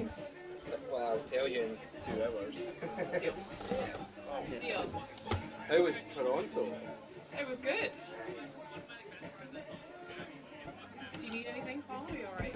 Thanks. Well, I'll tell you in 2 hours. Deal. Deal. How was Toronto? It was good. Do you need anything, Paul? Are you alright?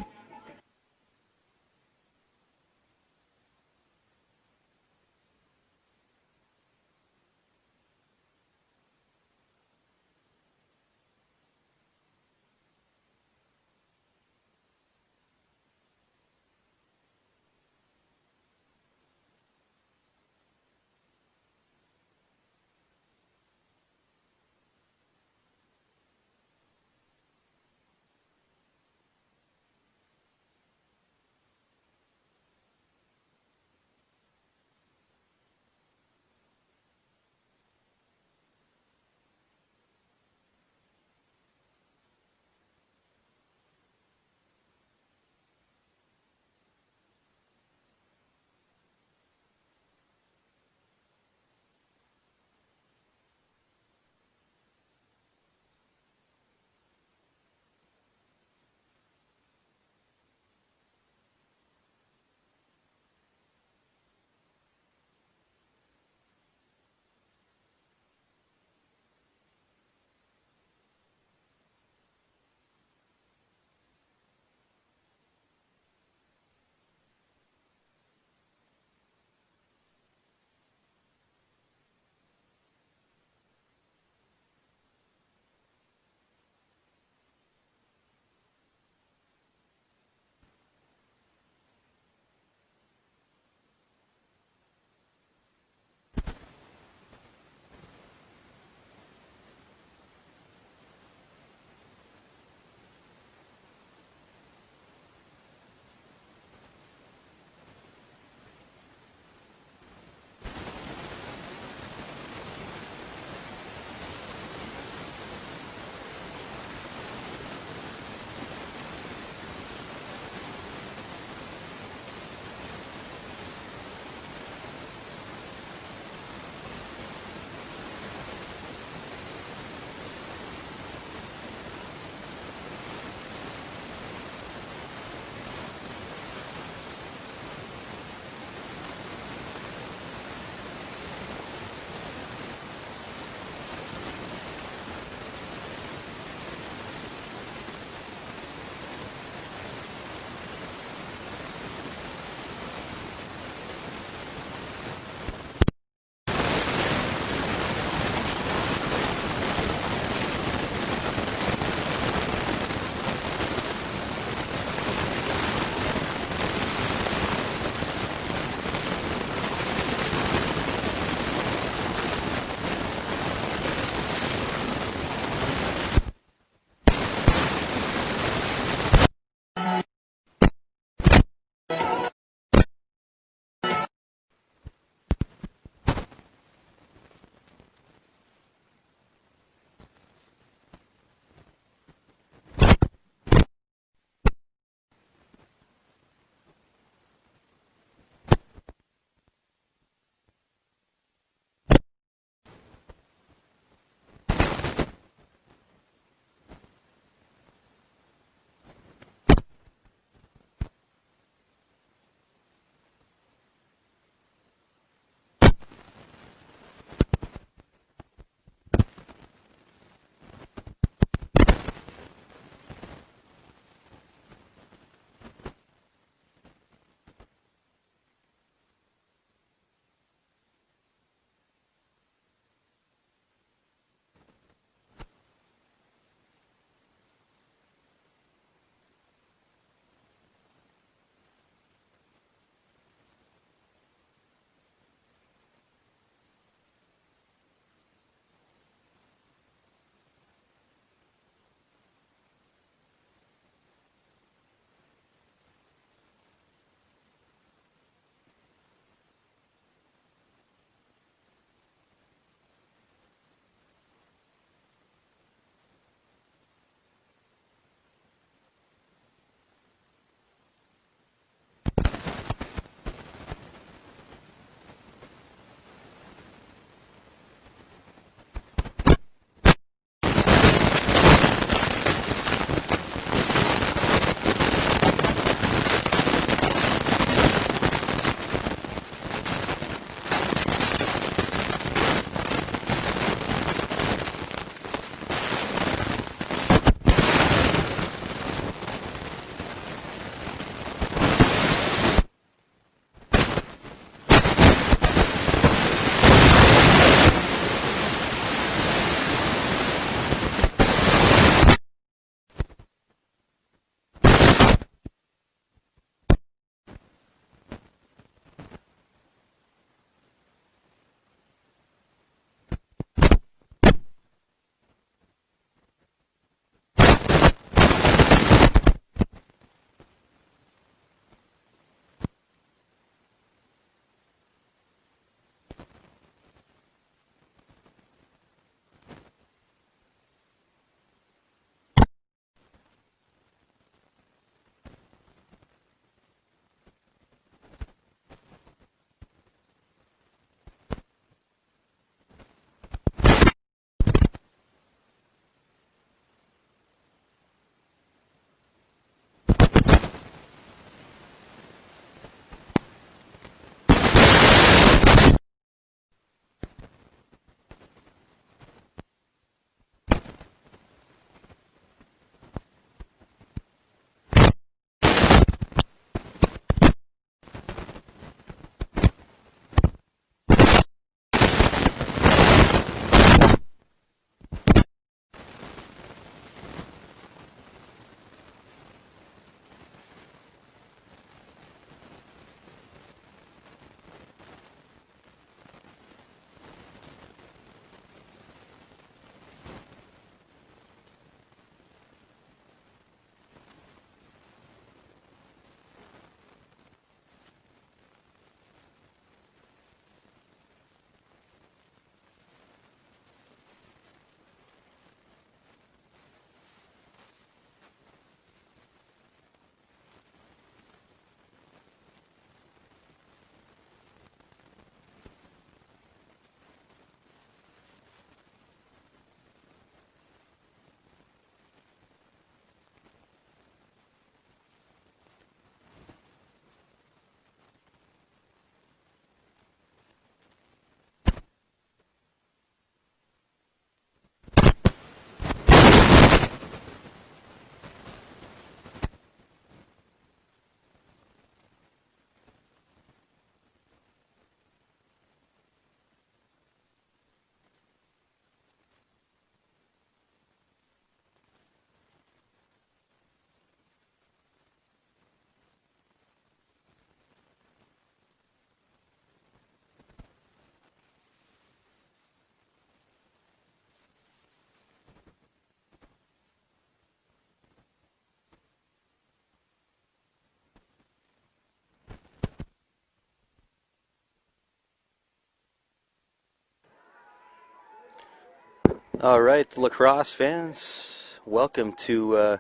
All right, lacrosse fans, welcome to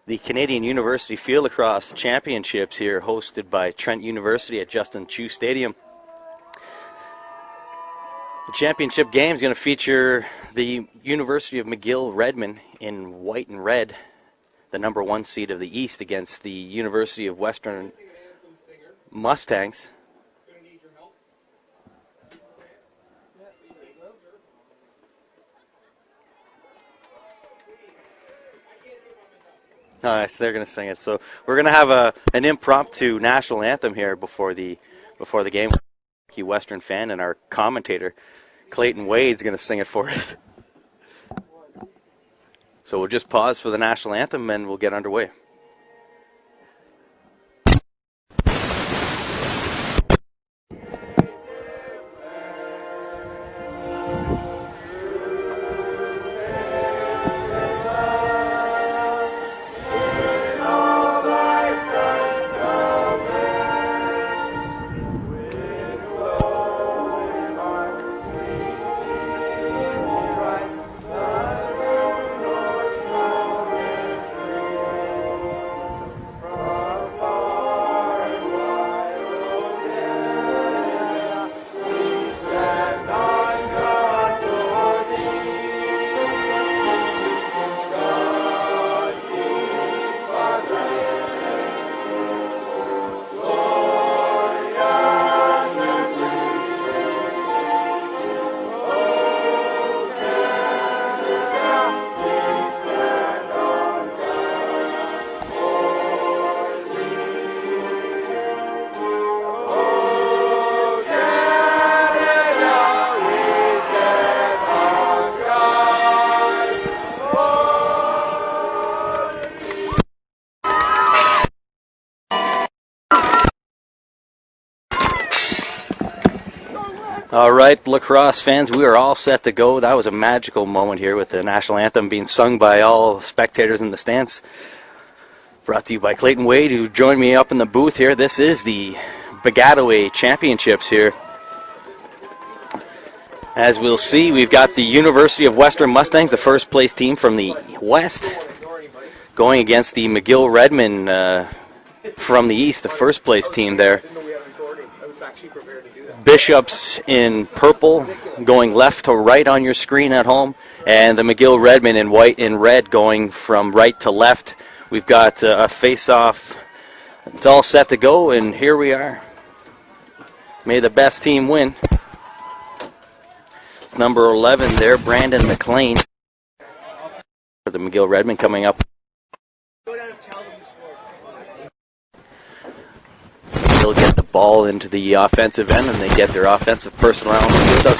the Canadian University Field Lacrosse Championships here, hosted by Trent University at Justin Chu Stadium. The championship game is going to feature the University of McGill Redmen in white and red, the number 1 seed of the East, against the University of Western Mustangs. So they're going to sing it. So we're going to have an impromptu national anthem here before the game. Western fan and our commentator, Clayton Wade's going to sing it for us. So we'll just pause for the national anthem and we'll get underway. All right, lacrosse fans, we are all set to go. That was a magical moment here with the national anthem being sung by all spectators in the stands. Brought to you by Clayton Wade, who joined me up in the booth here. This is the Baggataway Championships here. As we'll see, we've got the University of Western Mustangs, the first place team from the West, going against the McGill Redmen from the East, the first place team there. Bishops in purple going left to right on your screen at home, and the McGill Redmen in white and red going from right to left. We've got a face-off. It's all set to go, and here we are. May the best team win. It's number 11 there, Brandon McLean. For the McGill Redmen coming up. They'll get the ball into the offensive end, and they get their offensive personnel on the field.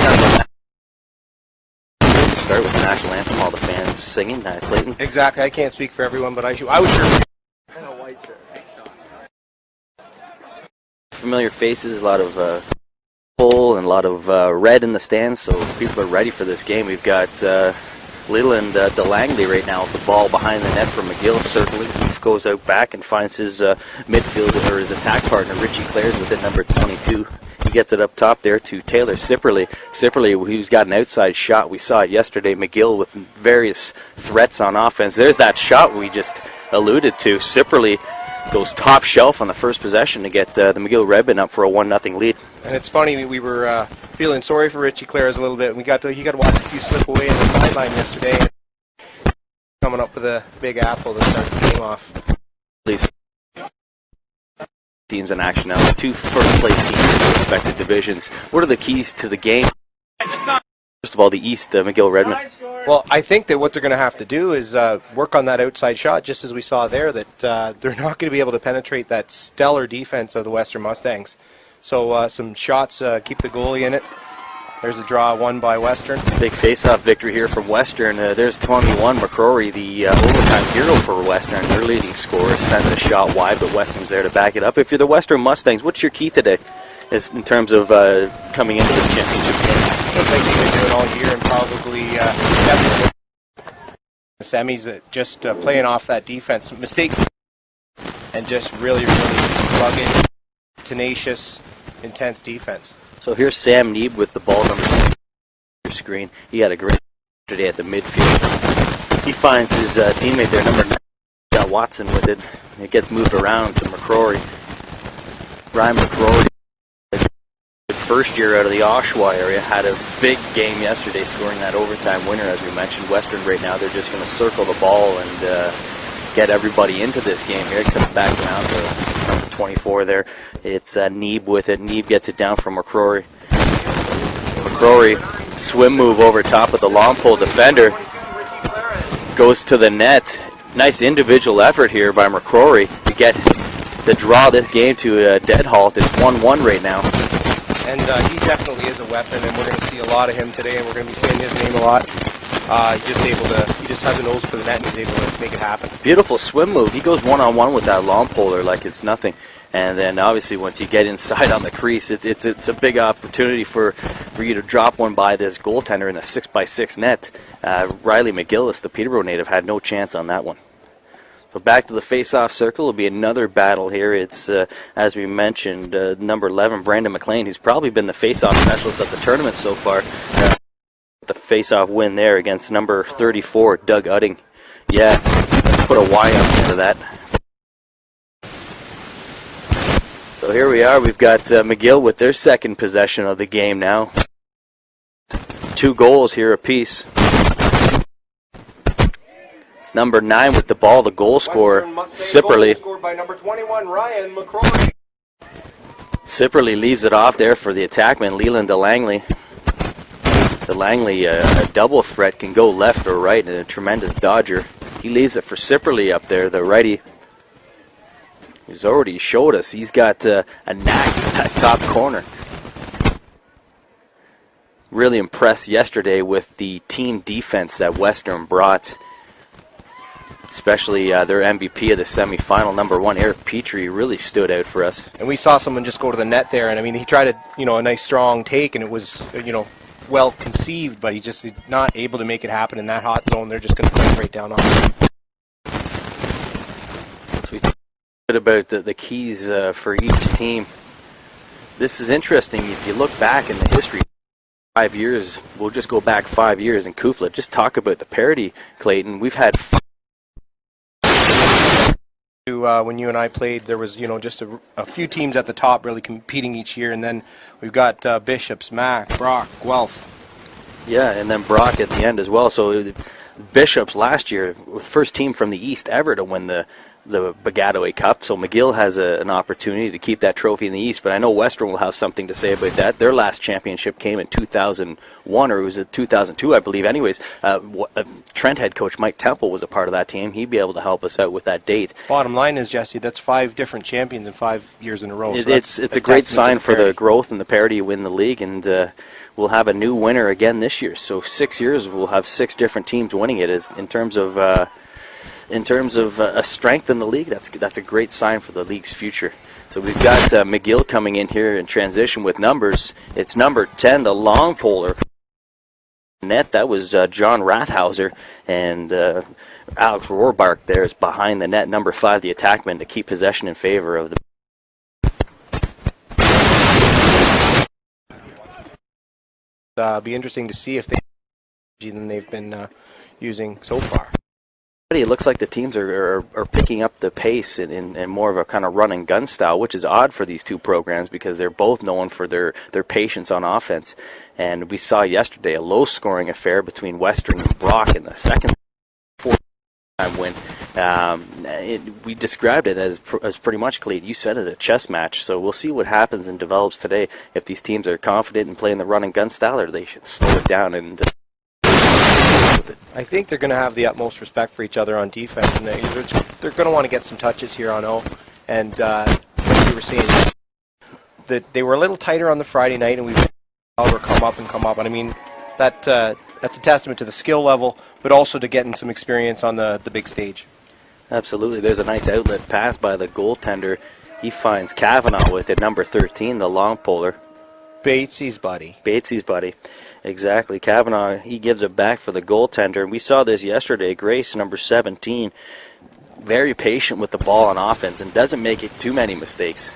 Start with the national anthem, all the fans singing. Clayton? Exactly. I can't speak for everyone, but I was sure. Familiar faces, a lot of full and a lot of red in the stands, so people are ready for this game. We've got Leland DeLangley right now with the ball behind the net for McGill. Certainly, he goes out back and finds his midfield or his attack partner, Richie Clares, with it, number 22. He gets it up top there to Taylor Sipperley. Sipperley, who's got an outside shot. We saw it yesterday. McGill with various threats on offense. There's that shot we just alluded to. Sipperley goes top shelf on the first possession to get the McGill Redmen up for a 1-0 lead. And it's funny, we were feeling sorry for Richie Clares a little bit. He got to watch a few slip away in the sideline yesterday. Coming up with a big apple to start the game off. These teams in action now. 2 first-place teams in their respective divisions. What are the keys to the game? First of all, the East, McGill Redmen. Well, I think that what they're going to have to do is work on that outside shot, just as we saw there, that they're not going to be able to penetrate that stellar defense of the Western Mustangs. So some shots, keep the goalie in it. There's a draw won by Western. Big face-off victory here from Western. There's 21 McCrory, the overtime hero for Western. Their leading scorer sent a shot wide, but Western's there to back it up. If you're the Western Mustangs, what's your key today in terms of coming into this championship game? I think they've been doing all year and probably definitely the semis, just playing off that defense. Mistake and just really rugged, tenacious, intense defense. So here's Sam Neeb with the ball on your screen. He had a great Today at the midfield. He finds his teammate there, number 9, Watson, with it. It gets moved around to McCrory. Ryan McCrory, first year out of the Oshawa area, had a big game yesterday, scoring that overtime winner, as we mentioned. Western right now, they're just going to circle the ball and get everybody into this game here. It comes back down to number 24 there. It's Neeb with it. Neeb gets it down from McCrory. McCrory, swim move over top of the long pole defender. Goes to the net. Nice individual effort here by McCrory to get the draw this game to a dead halt. It's 1-1 right now. And he definitely is a weapon, and we're going to see a lot of him today, and we're going to be saying his name a lot. He just has a nose for the net, and he's able to make it happen. Beautiful swim move. He goes one-on-one with that long poler like it's nothing. And then obviously once you get inside on the crease, it's a big opportunity for you to drop one by this goaltender in a 6x6 net. Riley McGillis, the Peterborough native, had no chance on that one. So back to the face-off circle. Will be another battle here. It's, as we mentioned, number 11, Brandon McLean, who's probably been the face-off specialist of the tournament so far. The face-off win there against number 34, Doug Udding. Yeah, let's put a Y on the end of that. So here we are. We've got McGill with their second possession of the game now. 2 goals here apiece. It's number 9 with the ball, the goal scorer, Sipperly. Scored by number 21, Ryan McCrory. Sipperly leaves it off there for the attackman, Leland DeLangley. DeLangley, a double threat, can go left or right, and a tremendous dodger. He leaves it for Sipperly up there, the righty. He's already showed us he's got a knack at that top corner. Really impressed yesterday with the team defense that Western brought. Especially their MVP of the semifinal, number 1, Eric Petrie, really stood out for us. And we saw someone just go to the net there, and I mean, he tried a nice strong take, and it was, well conceived, but he's just not able to make it happen in that hot zone. They're just going to put it right down on him. So we talked a bit about the keys for each team. This is interesting. If you look back in the history, 5 years, we'll just go back 5 years in CUFLA. Just talk about the parity, Clayton. We've had when you and I played, there was just a few teams at the top really competing each year, and then we've got Bishops, Mac, Brock, Guelph. Yeah, and then Brock at the end as well. So Bishops last year, first team from the East ever to win the Baggataway Cup. So McGill has an opportunity to keep that trophy in the East, but I know Western will have something to say about that. Their last championship came in 2001, or it was 2002, I believe. Anyways, Trent head coach Mike Temple was a part of that team. He'd be able to help us out with that date. Bottom line is, Jesse, that's 5 different champions in 5 years in a row. So it's a great sign for the growth and the parity win the league, and we'll have a new winner again this year. So 6 years, we'll have 6 different teams winning it. In terms of a strength in the league, that's a great sign for the league's future. So we've got McGill coming in here in transition with numbers. It's number 10, the long poler. Net, that was John Rathhauser, and Alex Rohrbark there is behind the net, number 5, the attackman, to keep possession in favor of the. Be interesting to see if they've been using so far. It looks like the teams are picking up the pace in more of a kind of run and gun style, which is odd for these two programs because they're both known for their patience on offense. And we saw yesterday a low-scoring affair between Western and Brock in the second 4-time win. We described it as pretty much, Clayton, you said it, a chess match. So we'll see what happens and develops today. If these teams are confident in playing the run and gun style, or they should slow it down and. I think they're going to have the utmost respect for each other on defense, and they're going to want to get some touches here on O. And like we were saying, that they were a little tighter on the Friday night, and we've seen Oliver come up. And I mean, that's a testament to the skill level, but also to getting some experience on the big stage. Absolutely. There's a nice outlet pass by the goaltender. He finds Kavanaugh with it, number 13, the long poler. Batesy's buddy. Exactly. Kavanaugh, he gives it back for the goaltender. And we saw this yesterday. Grace, number 17, very patient with the ball on offense and doesn't make it too many mistakes.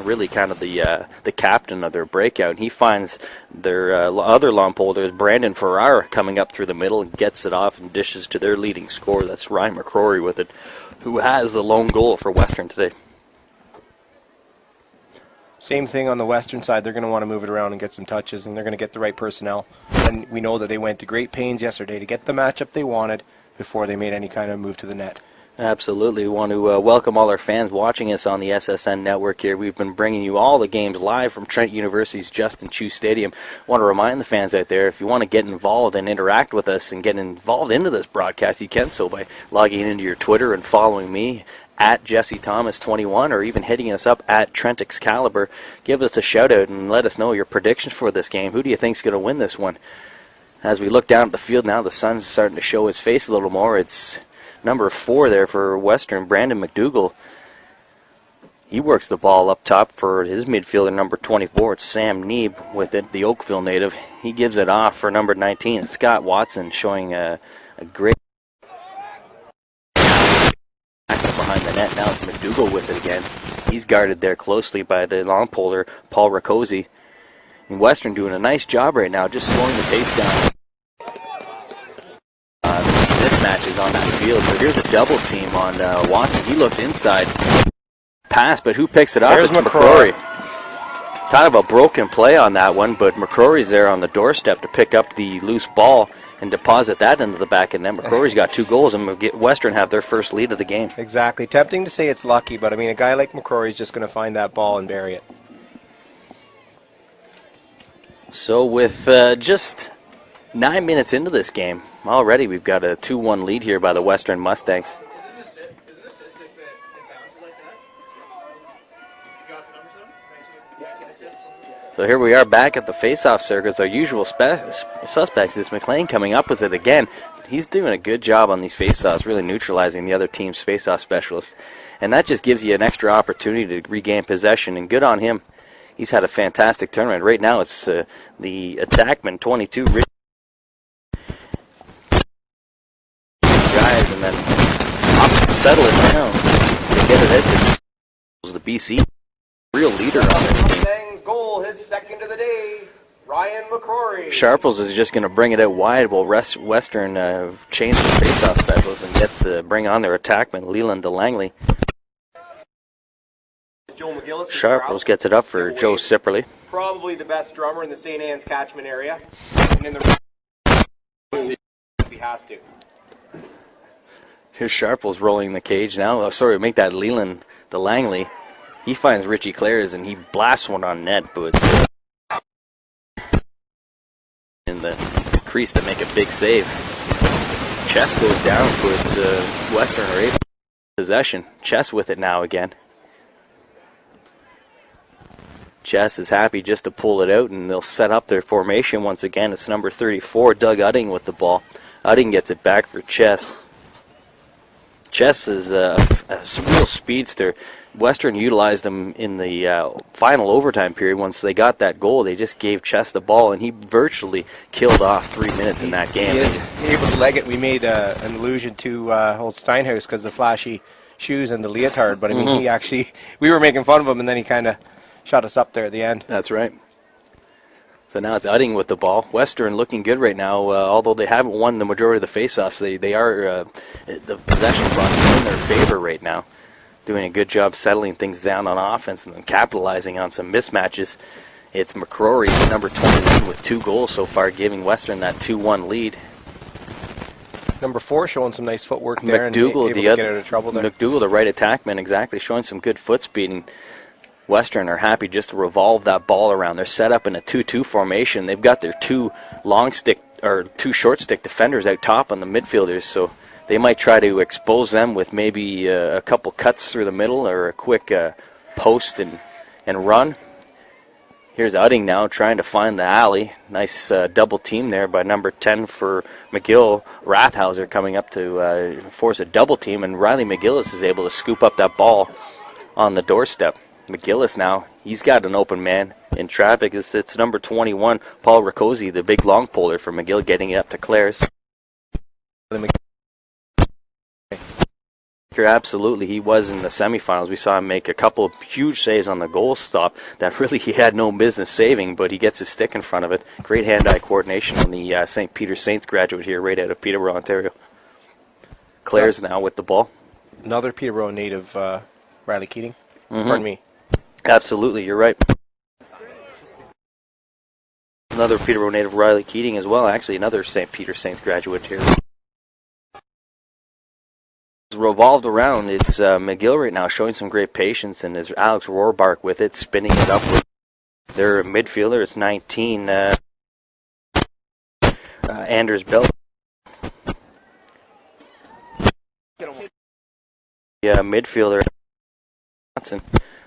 really kind of the captain of their breakout. And he finds their other long pole. There's Brandon Ferrara coming up through the middle and gets it off and dishes to their leading scorer. That's Ryan McCrory with it, who has the lone goal for Western today. Same thing on the Western side. They're going to want to move it around and get some touches, and they're going to get the right personnel. And we know that they went to great pains yesterday to get the matchup they wanted before they made any kind of move to the net. Absolutely. We want to welcome all our fans watching us on the SSN network here. We've been bringing you all the games live from Trent University's Justin Chu Stadium. I want to remind the fans out there, if you want to get involved and interact with us and get involved into this broadcast, you can so by logging into your Twitter and following me at Jesse Thomas 21, or even hitting us up at Trent Excalibur. Give us a shout out and let us know your predictions for this game. Who do you think is going to win this one? As we look down at the field now, the sun's starting to show his face a little more. It's number 4 there for Western, Brandon McDougall. He works the ball up top for his midfielder, number 24. It's Sam Neeb with it, the Oakville native. He gives it off for number 19. It's Scott Watson showing a great behind the net. Now it's McDougall with it again. He's guarded there closely by the long poler, Paul Riccozzi. And Western doing a nice job right now, just slowing the pace down. Mismatches on that field. So here's a double team on Watson. He looks inside. Pass, but who picks it up? There's it's McCrory. Kind of a broken play on that one, but McCrory's there on the doorstep to pick up the loose ball and deposit that into the back of net. McCrory's got 2 goals, and Western have their first lead of the game. Exactly. Tempting to say it's lucky, but I mean, a guy like McCrory is just going to find that ball and bury it. So with just 9 minutes into this game, already we've got a 2-1 lead here by the Western Mustangs. Is it an assist if it bounces like that? You got the numbers on? 19 assists? So here we are back at the face-off circuits. Our usual suspects is McLean coming up with it again. He's doing a good job on these face-offs, really neutralizing the other team's face-off specialists. And that just gives you an extra opportunity to regain possession, and good on him. He's had a fantastic tournament. Right now it's the attackman, 22, Rich guys, and then settle it down to get it at the BC. Real leader on this team. Mustangs goal, his second of the day, Ryan McCrory. Sharples is just going to bring it out wide while Western change the face-off specials and bring on their attackman, Leland DeLangley. Joe McGill. Sharples gets it up for Joe Sipperly. Probably the best drummer in the St. Anne's catchment area. And in the if he has to. Here's Sharples rolling the cage now. Oh, sorry, make that Leland DeLangley. He finds Richie Clares and he blasts one on net, but in the crease to make a big save. Chess goes down, but Western are able to possession. Chess with it now again. Chess is happy just to pull it out, and they'll set up their formation once again. It's number 34, Doug Udding with the ball. Udding gets it back for Chess. Chess is a real speedster. Western utilized him in the final overtime period. Once they got that goal, they just gave Chess the ball, and he virtually killed off 3 minutes in that game. He is able to leg it. We made an allusion to old Steinhaus because the flashy shoes and the leotard, but I mean, he actually, we were making fun of him, and then he kind of shot us up there at the end. That's right. So now it's Udding with the ball. Western looking good right now, although they haven't won the majority of the face-offs. They are, the possession running in their favor right now. Doing a good job settling things down on offense and then capitalizing on some mismatches. It's McCrory, number 21, with 2 goals so far, giving Western that 2-1 lead. Number 4 showing some nice footwork there. McDougall, and able to get out of trouble there. McDougall, the right attackman, exactly, showing some good foot speed. And Western are happy just to revolve that ball around. They're set up in a 2-2 formation. They've got their 2 short stick defenders out top on the midfielders, so they might try to expose them with maybe a couple cuts through the middle or a quick post and run. Here's Udding now trying to find the alley. Nice double team there by number 10 for McGill. Rathhauser coming up to force a double team, and Riley McGillis is able to scoop up that ball on the doorstep. McGillis now, he's got an open man in traffic. It's number 21, Paul Riccozzi, the big long poler for McGill, getting it up to Clares. Absolutely, he was in the semifinals. We saw him make a couple of huge saves on the goal stop that really he had no business saving, but he gets his stick in front of it. Great hand-eye coordination on the St. Peter Saints graduate here, right out of Peterborough, Ontario. Claire's now with the ball. Another Peterborough native, Riley Keating. Pardon me. Absolutely, you're right. Another Peterborough native, Riley Keating, as well. Actually, another St. Peter Saints graduate here. Revolved around. It's McGill right now showing some great patience, and there's Alex Rohrbark with it, spinning it up with their midfielder. It's 19, Anders Bell. Yeah, midfielder Johnson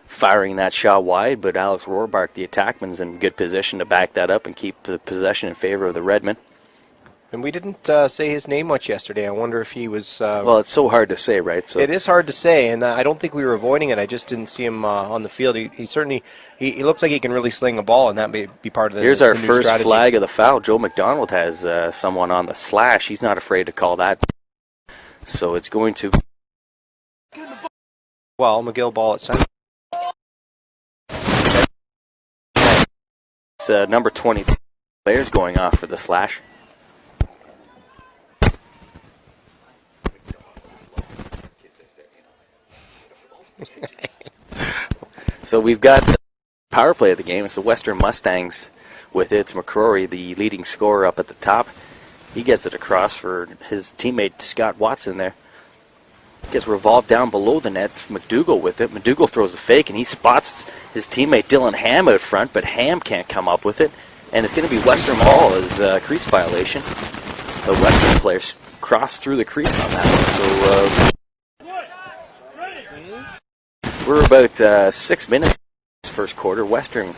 firing that shot wide, but Alex Rohrbark, the attackman's in good position to back that up and keep the possession in favor of the Redmen. And we didn't say his name much yesterday. I wonder if he was... well, it's so hard to say, right? So it is hard to say, and I don't think we were avoiding it. I just didn't see him on the field. He certainly... He looks like he can really sling a ball, and that may be part of the Here's our new first strategy. flag of the foul. Joe McDonald has someone on the slash. He's not afraid to call that. So it's going to... Well, McGill ball at center. It's number 20 players going off for the slash. So we've got the power play of the game. It's the Western Mustangs with it. It's McCrory, the leading scorer, up at the top. He gets it across for his teammate Scott Watson there. Gets revolved down below the nets. McDougall with it. McDougall throws a fake, and he spots his teammate Dylan Ham out front, but Ham can't come up with it. And it's going to be Western ball as a crease violation. The Western players crossed through the crease on that one. So we're about 6 minutes in this first quarter. Western.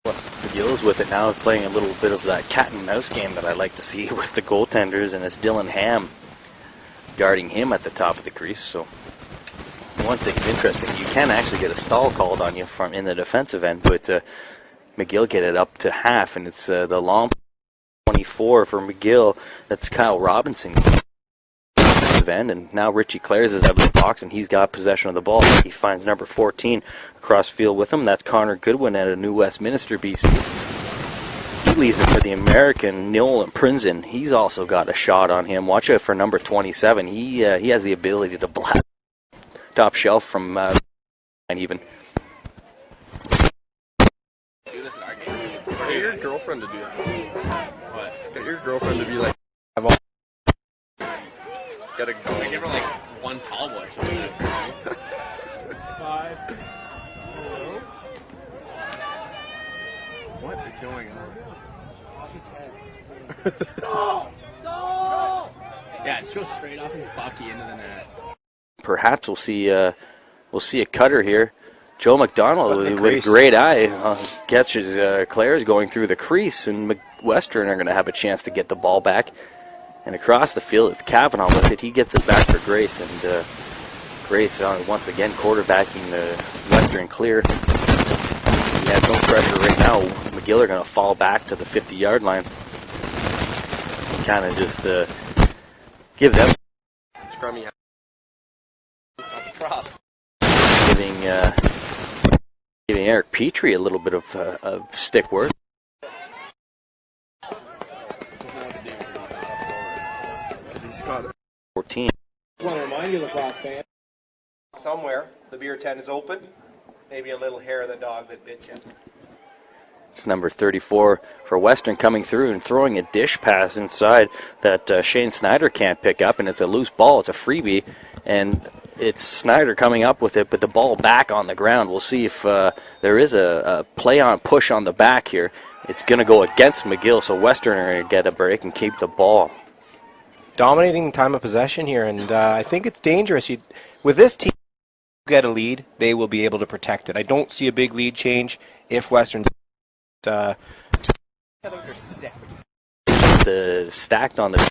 McGill's with it now, playing a little bit of that cat and mouse game that I like to see with the goaltenders, and it's Dylan Ham guarding him at the top of the crease. So one thing's interesting, you can actually get a stall called on you from in the defensive end, but McGill get it up to half, and it's the long 24 for McGill. That's Kyle Robinson defensive end, and now Richie Clares is out of the box, and he's got possession of the ball. He finds number 14 across field with him. That's Connor Goodwin out of New Westminster, BC. He leaves it for the American Nolan Prinzen. He's also got a shot on him. Watch out for number 27. He has the ability to blast top shelf from and even. Get your girlfriend to do that. What? Get your girlfriend to be like. Gotta go. I give her like one tall boy. 5. What is going on? Yeah, it goes straight off his bucky into the net. Perhaps we'll see a cutter here. Joe McDonald with great eye catches Claire's going through the crease, and Western are going to have a chance to get the ball back. And across the field, it's Kavanaugh with it. He gets it back for Grace, and Grace once again quarterbacking the Western clear. He has no pressure right now. McGill are going to fall back to the 50-yard line. Kind of just give them Scrummy. giving Eric Petrie a little bit of stick work. He's got 14. I want to remind you, lacrosse fan, somewhere the beer tent is open. Maybe a little hair of the dog that bit you. It's number 34 for Western coming through and throwing a dish pass inside that Shane Snyder can't pick up, and it's a loose ball. It's a freebie, and it's Snyder coming up with it, but the ball back on the ground. We'll see if there is a play-on push on the back here. It's going to go against McGill, so Western are going to get a break and keep the ball. Dominating time of possession here, and I think it's dangerous. With this team, get a lead, they will be able to protect it. I don't see a big lead change if Western's Stacked on the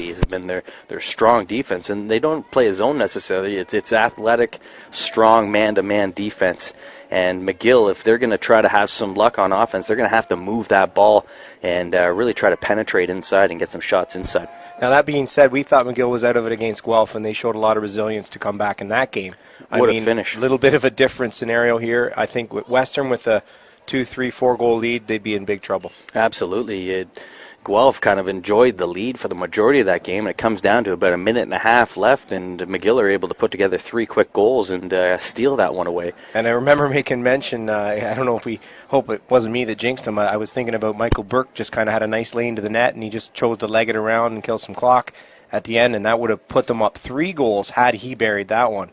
quality has been their strong defense, and they don't play a zone necessarily. It's athletic, strong man-to-man defense. And McGill, if they're going to try to have some luck on offense, they're going to have to move that ball and really try to penetrate inside and get some shots inside. Now, that being said, we thought McGill was out of it against Guelph, and they showed a lot of resilience to come back in that game. What a finish. A little bit of a different scenario here. I think with Western with a 2, 3, 4 goal lead, they'd be in big trouble. Absolutely. Guelph kind of enjoyed the lead for the majority of that game, and it comes down to about a minute and a half left, and McGill are able to put together 3 quick goals and steal that one away. And I remember making mention, I don't know if we hope it wasn't me that jinxed him, I was thinking about Michael Burke just kind of had a nice lane to the net, and he just chose to leg it around and kill some clock at the end, and that would have put them up 3 goals had he buried that one.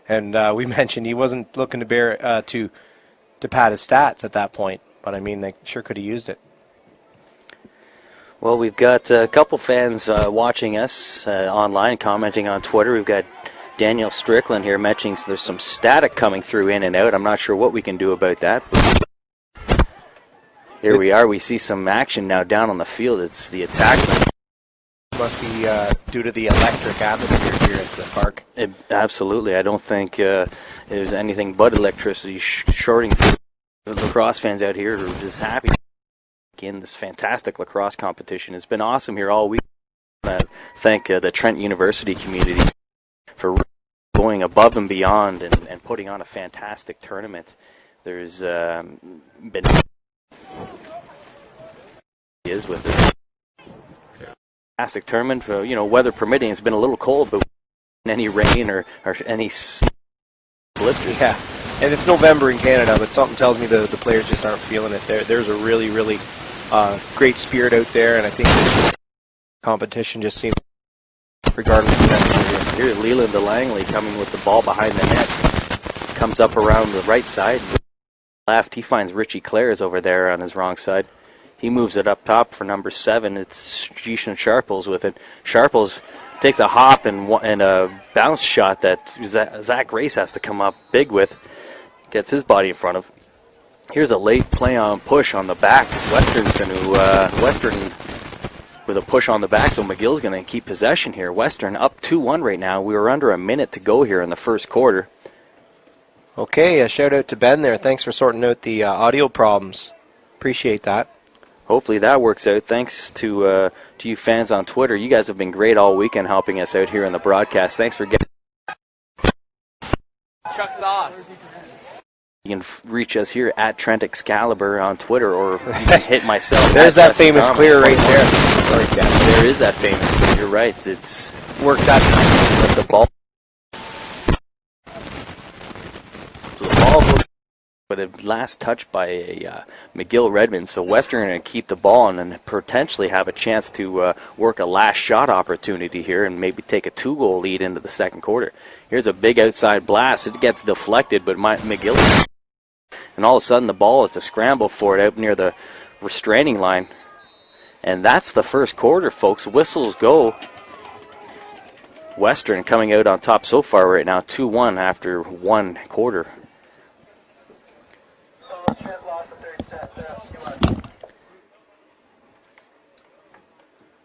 And we mentioned he wasn't looking to pad his stats at that point, but I mean, they sure could have used it. Well, we've got a couple fans watching us online, commenting on Twitter. We've got Daniel Strickland here mentioning there's some static coming through in and out. I'm not sure what we can do about that. But here we are. We see some action now down on the field. It's the attack. Must be due to the electric atmosphere here at the park. Absolutely. I don't think there's anything but electricity shorting through. The lacrosse fans out here are just happy in this fantastic lacrosse competition. It's been awesome here all week. Thank the Trent University community for going above and beyond and putting on a fantastic tournament. There's been is with this fantastic tournament. For, weather permitting, it's been a little cold, but any rain or any blisters. Yeah, and it's November in Canada, but something tells me the players just aren't feeling it. There's a really, really great spirit out there, and I think the competition just seems, regardless of that. Here's Leland DeLangley coming with the ball behind the net. Comes up around the right side. Left, he finds Richie Clares over there on his wrong side. He moves it up top for number 7. It's Jishan Sharples with it. Sharples takes a hop and a bounce shot that Zach Grace has to come up big with. Gets his body in front of. Here's a late play on push on the back. Western with a push on the back, so McGill's going to keep possession here. Western up 2-1 right now. We were under a minute to go here in the first quarter. Okay, a shout out to Ben there. Thanks for sorting out the audio problems. Appreciate that. Hopefully that works out. Thanks to you fans on Twitter. You guys have been great all weekend helping us out here in the broadcast. Thanks for getting. Chuck sauce. You can reach us here at Trent Excalibur on Twitter, or you can hit myself. There's that famous Thomas clear right there. Like that. There is that famous clear. You're right. It's worked that time. The ball. So the ball, but it last touched by a McGill Redmen. So Western going to keep the ball and potentially have a chance to work a last shot opportunity here and maybe take a 2-goal lead into the second quarter. Here's a big outside blast. It gets deflected, but McGill. And all of a sudden the ball is to scramble for it out near the restraining line. And that's the first quarter, folks. Whistles go. Western coming out on top so far right now, 2-1 after 1 quarter.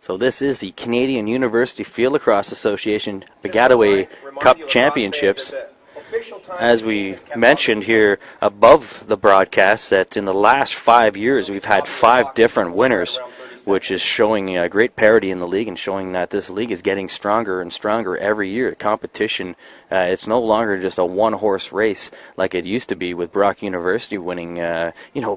So this is the Canadian University Field Lacrosse Association Baggataway Cup Championships. As we mentioned here above the broadcast, that in the last 5 years we've had 5 different winners, which is showing great parity in the league and showing that this league is getting stronger and stronger every year. Competition, it's no longer just a one-horse race like it used to be with Brock University winning,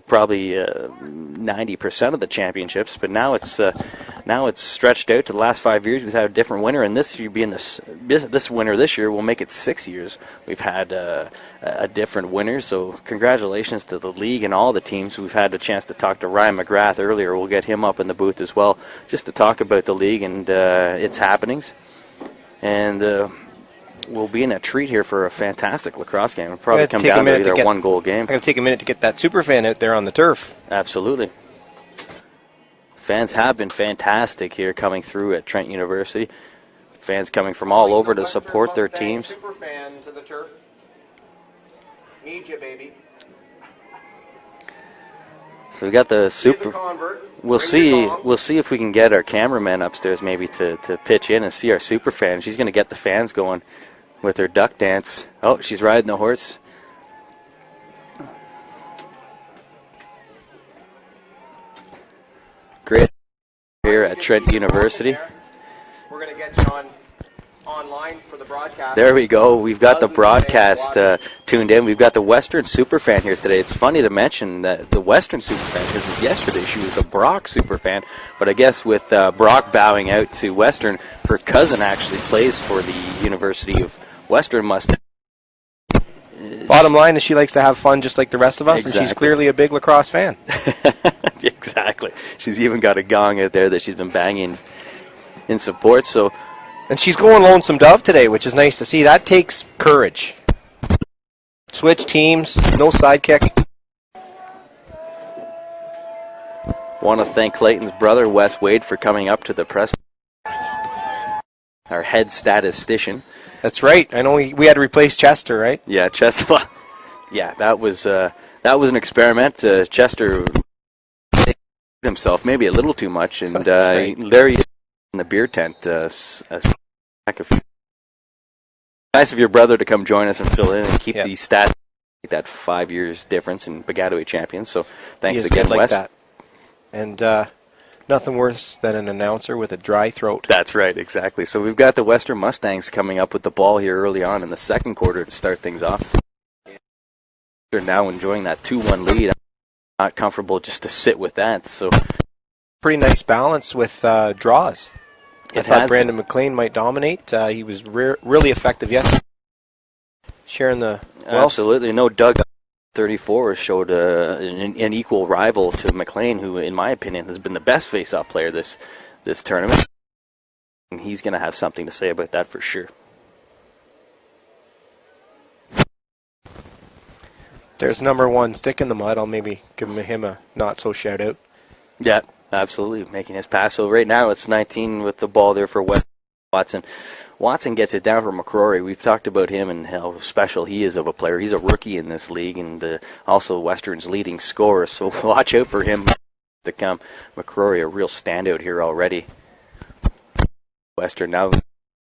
probably 90% of the championships. But now it's stretched out to the last 5 years. We've had a different winner, and this year being this winner this year will make it 6 years. We've had a different winner, so congratulations to the league and all the teams. We've had a chance to talk to Ryan McGrath earlier. We'll get him up in the booth as well, just to talk about the league and its happenings. And we'll be in a treat here for a fantastic lacrosse game. It'll probably come down to either a 1-goal game. I'm going to take a minute to get that super fan out there on the turf. Absolutely. Fans have been fantastic here coming through at Trent University. Fans coming from all over to support their teams. Super fan to the turf. Need you, baby. So we got the super. We'll see if we can get our cameraman upstairs maybe to pitch in and see our super fan. She's going to get the fans going with her duck dance. Oh, she's riding the horse. Great here at Trent University. We're going to get you online for the broadcast. There we go. We've got the broadcast tuned in. We've got the Western Superfan here today. It's funny to mention that the Western Superfan, because yesterday she was a Brock Superfan, but I guess with Brock bowing out to Western, her cousin actually plays for the University of Western Mustangs. Bottom line is she likes to have fun just like the rest of us, Exactly. and she's clearly a big lacrosse fan. Exactly. She's even got a gong out there that she's been banging in support. So. And she's going Lonesome Dove today, which is nice to see. That takes courage. Switch teams, no sidekick. Want to thank Clayton's brother, Wes Wade, for coming up to the press. Our head statistician. That's right. I know we had to replace Chester, right? Yeah, Chester. Yeah, that was an experiment. Chester himself maybe a little too much, and right. there he is in the beer tent. Nice of your brother to come join us and fill in and keep these stats. That 5 years difference in Baggataway champions. So thanks again, like Wes. That. And nothing worse than an announcer with a dry throat. That's right, exactly. So we've got the Western Mustangs coming up with the ball here early on in the second quarter to start things off. They're now enjoying that 2-1 lead. I'm not comfortable just to sit with that. So pretty nice balance with draws. I thought Brandon McLean might dominate. He was really effective yesterday. Sharing the wealth. Absolutely. No, Doug 34 showed an equal rival to McLean, who, in my opinion, has been the best face-off player this tournament. And he's going to have something to say about that for sure. There's number 1, Stick in the Mud. I'll maybe give him a not-so shout-out. Yeah, absolutely. Making his pass. So right now it's 19 with the ball there for Watson. Watson gets it down for McCrory. We've talked about him and how special he is of a player. He's a rookie in this league and also Western's leading scorer. So watch out for him to come. McCrory, a real standout here already. Western now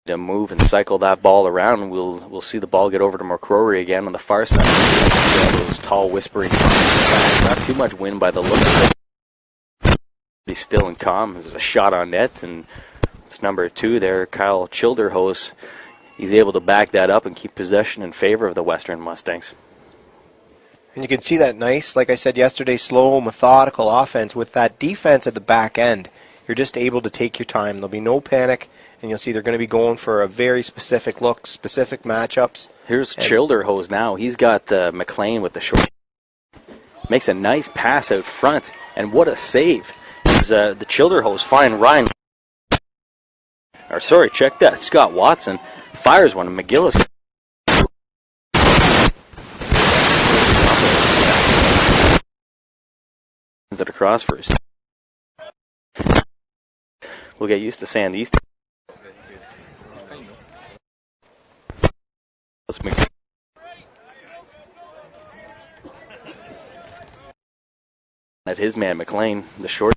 to move and cycle that ball around. We'll see the ball get over to McCrory again on the far side. See all those tall whispering. Not too much wind by the look of it. Pretty still and calm. There's a shot on net, and it's number 2 there, Kyle Childerhose. He's able to back that up and keep possession in favor of the Western Mustangs. And you can see that nice, like I said yesterday, slow, methodical offense with that defense at the back end. You're just able to take your time. There'll be no panic, and you'll see they're going to be going for a very specific look, specific matchups. Here's Childerhose now. He's got McLean with the short. Makes a nice pass out front, and what a save. The Childerhose find Ryan. Or sorry, check that. Scott Watson fires one, and McGill is. It across first. We'll get used to saying these. At his man McLean, the short.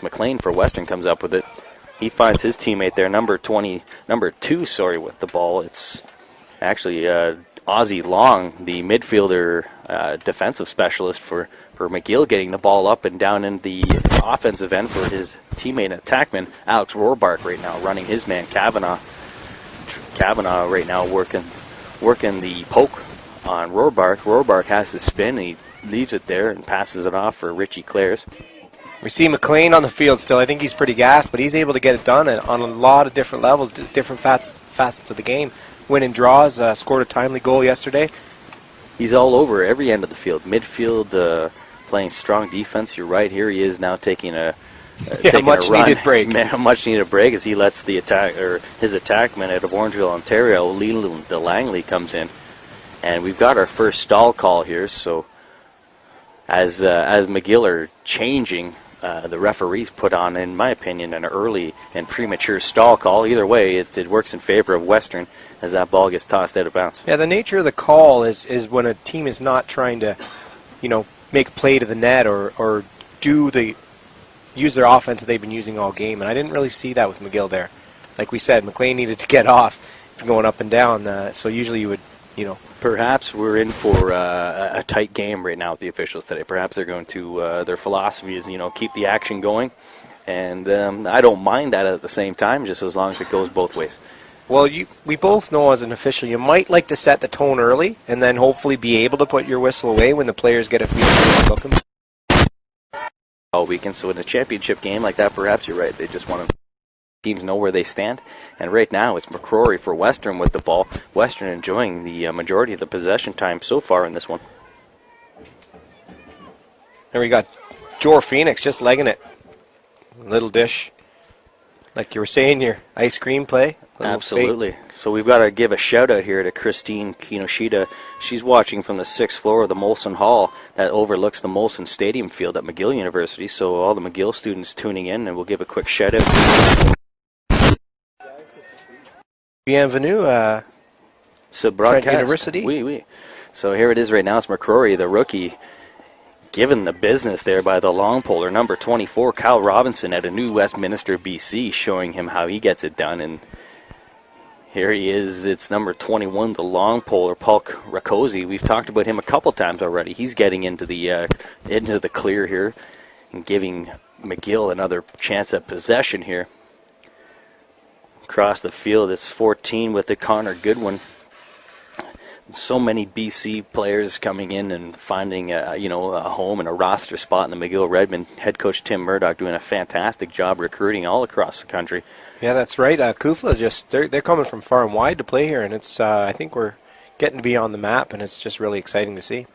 McLean for Western comes up with it. He finds his teammate there, number 2, with the ball. It's actually Ozzie Long, the midfielder defensive specialist for McGill, getting the ball up and down in the offensive end for his teammate and attackman, Alex Rohrbark, right now running his man, Kavanaugh. Kavanaugh right now working the poke on Rohrbark. Rohrbark has his spin, and he leaves it there and passes it off for Richie Clares. We see McLean on the field still. I think he's pretty gassed, but he's able to get it done on a lot of different levels, different facets of the game. Winning draws, scored a timely goal yesterday. He's all over every end of the field. Midfield, playing strong defense. You're right. Here he is now taking a much-needed break. A much-needed break as he lets his attackman out of Orangeville, Ontario, Leland DeLangley, comes in. And we've got our first stall call here, so as McGill are changing the referees put on, in my opinion, an early and premature stall call. Either way, it works in favor of Western as that ball gets tossed out of bounds. Yeah, the nature of the call is when a team is not trying to, make a play to the net or use their offense that they've been using all game. And I didn't really see that with McGill there. Like we said, McLean needed to get off going up and down. So usually you would, Perhaps we're in for a tight game right now with the officials today. Perhaps they're going to, their philosophy is, keep the action going. And I don't mind that at the same time, just as long as it goes both ways. Well, we both know as an official you might like to set the tone early and then hopefully be able to put your whistle away when the players get a feel for looking. All weekend, so in a championship game like that, perhaps you're right. They just want to teams know where they stand. And right now it's McCrory for Western with the ball. Western enjoying the majority of the possession time so far in this one. There we got Joe Phoenix just legging it. Little dish. Like you were saying, your ice cream play. Absolutely. Fate. So we've got to give a shout out here to Christine Kinoshita. She's watching from the 6th floor of the Molson Hall that overlooks the Molson Stadium field at McGill University. So all the McGill students tuning in, and we'll give a quick shout out. Bienvenue, Trent University. Oui. So here it is right now. It's McCrory, the rookie, given the business there by the long poler, number 24, Kyle Robinson at a New Westminster, BC, showing him how he gets it done. And here he is. It's number 21, the long poler, Paul Rakosi. We've talked about him a couple times already. He's getting into the clear here and giving McGill another chance at possession here. Across the field, it's 14 with the Connor Goodwin. So many BC players coming in and finding a home and a roster spot in the McGill Redmen. Head coach Tim Murdoch doing a fantastic job recruiting all across the country. Yeah, that's right. CUFLA they're coming from far and wide to play here, and it's I think we're getting to be on the map, and it's just really exciting to see.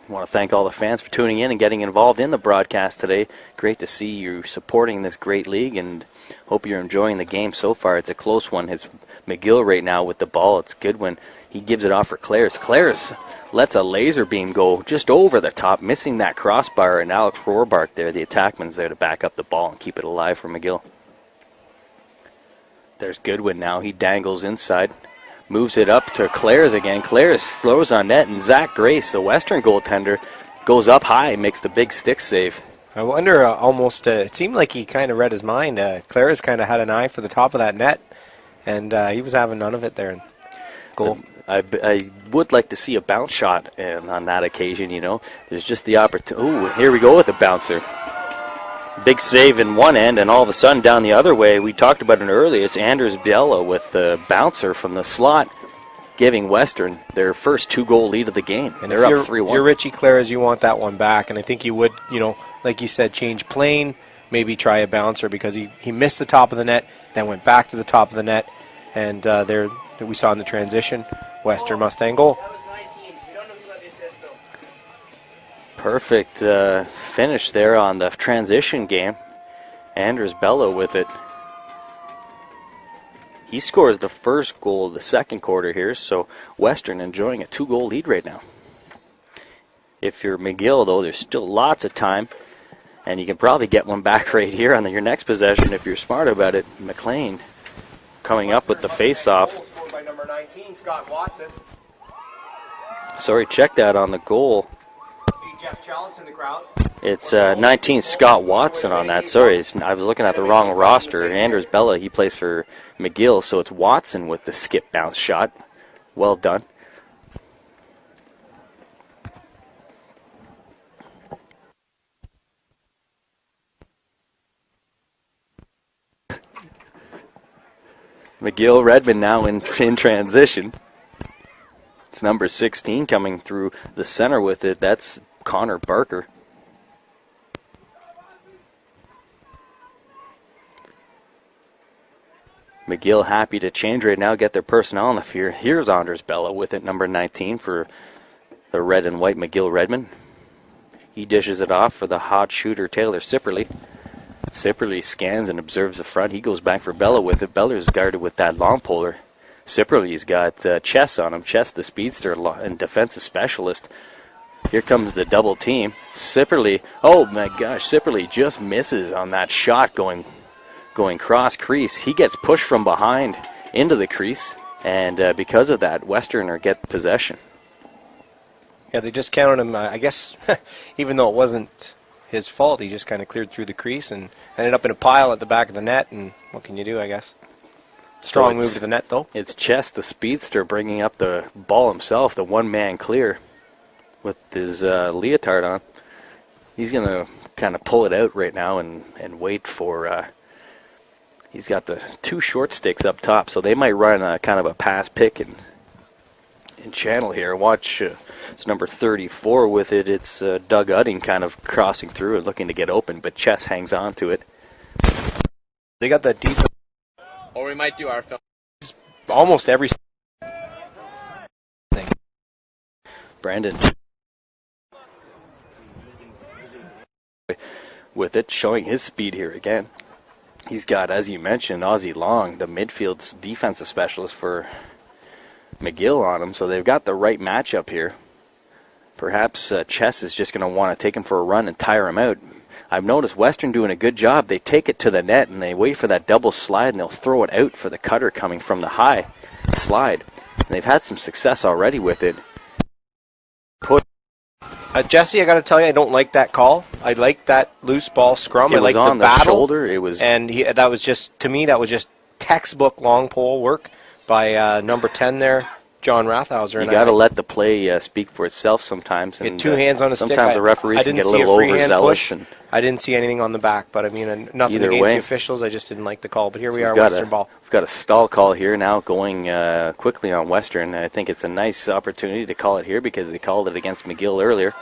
I want to thank all the fans for tuning in and getting involved in the broadcast today. Great to see you supporting this great league, and hope you're enjoying the game so far. It's a close one. It's McGill right now with the ball. It's Goodwin. He gives it off for Clares. Clares lets a laser beam go just over the top, missing that crossbar, and Alex Rohrbark there, the attackman's there to back up the ball and keep it alive for McGill. There's Goodwin now. He dangles inside. Moves it up to Clares again. Clares flows on net, and Zach Grace, the Western goaltender, goes up high, makes the big stick save. I wonder, it seemed like he kind of read his mind. Clares kind of had an eye for the top of that net, and he was having none of it there in goal. I would like to see a bounce shot on that occasion, There's just the opportunity. Ooh, here we go with the bouncer. Big save in one end, and all of a sudden down the other way, we talked about it earlier, it's Anders Biella with the bouncer from the slot, giving Western their first 2-goal lead of the game. And they're up 3-1. You're Richie Clares, you want that one back, and I think you would, like you said, change plane, maybe try a bouncer, because he missed the top of the net, then went back to the top of the net, and there we saw in the transition, Western Mustang goal. That was 19. We don't know who got the assist, though. Perfect finish there on the transition game. Anders Bello with it. He scores the first goal of the second quarter here, so Western enjoying a 2-goal lead right now. If you're McGill, though, there's still lots of time, and you can probably get one back right here on your next possession if you're smart about it. McLean coming up with the face-off. Scored by number 19, Scott Watson. Sorry, check that on the goal. Jeff Chalice in the crowd. It's 19 Scott Watson on that. Sorry, I was looking at the wrong roster. Anders Bella, he plays for McGill, so it's Watson with the skip bounce shot. Well done. McGill Redmen now in transition. It's number 16 coming through the center with it. That's Connor Barker. McGill happy to change right now, get their personnel on the field. Here's Anders Bella with it, number 19 for the red and white McGill Redmen. He dishes it off for the hot shooter Taylor Sipperly. Sipperly scans and observes the front. He goes back for Bella with it. Beller's guarded with that long poler. Sipperly's got Chess on him. Chess, the speedster and defensive specialist. Here comes the double team. Sipperly, oh my gosh, Sipperly just misses on that shot going cross crease. He gets pushed from behind into the crease, and because of that, Westerner get possession. Yeah, they just counted him, I guess, even though it wasn't his fault, he just kind of cleared through the crease and ended up in a pile at the back of the net, and what can you do, I guess? Strong move to the net, though. It's Chess, the speedster, bringing up the ball himself, the one-man clear with his leotard on. He's going to kind of pull it out right now and wait for... he's got the two short sticks up top, so they might run a kind of a pass pick and channel here. Watch, it's number 34 with it. It's Doug Udding kind of crossing through and looking to get open, but Chess hangs on to it. They got that deep... Or we might do our film. Almost every thing. Brandon with it, showing his speed here again. He's got, as you mentioned, Ozzie Long, the midfield's defensive specialist for McGill on him, so they've got the right matchup here. Perhaps Chess is just going to want to take him for a run and tire him out. I've noticed Western doing a good job. They take it to the net and they wait for that double slide and they'll throw it out for the cutter coming from the high slide. And they've had some success already with it. Jesse, I got to tell you, I don't like that call. I like that loose ball scrum. It I like was on the battle. Shoulder. It was, and that was just, to me, that was just textbook long pole work by number 10 there, John Rathhauser. You got to let the play speak for itself sometimes. And two hands on a stick. Sometimes the referees can get a little overzealous. I didn't see anything on the back, but I mean, nothing against the officials. I just didn't like the call. But here we are, Western ball. We've got a stall call here now going quickly on Western. I think it's a nice opportunity to call it here because they called it against McGill earlier.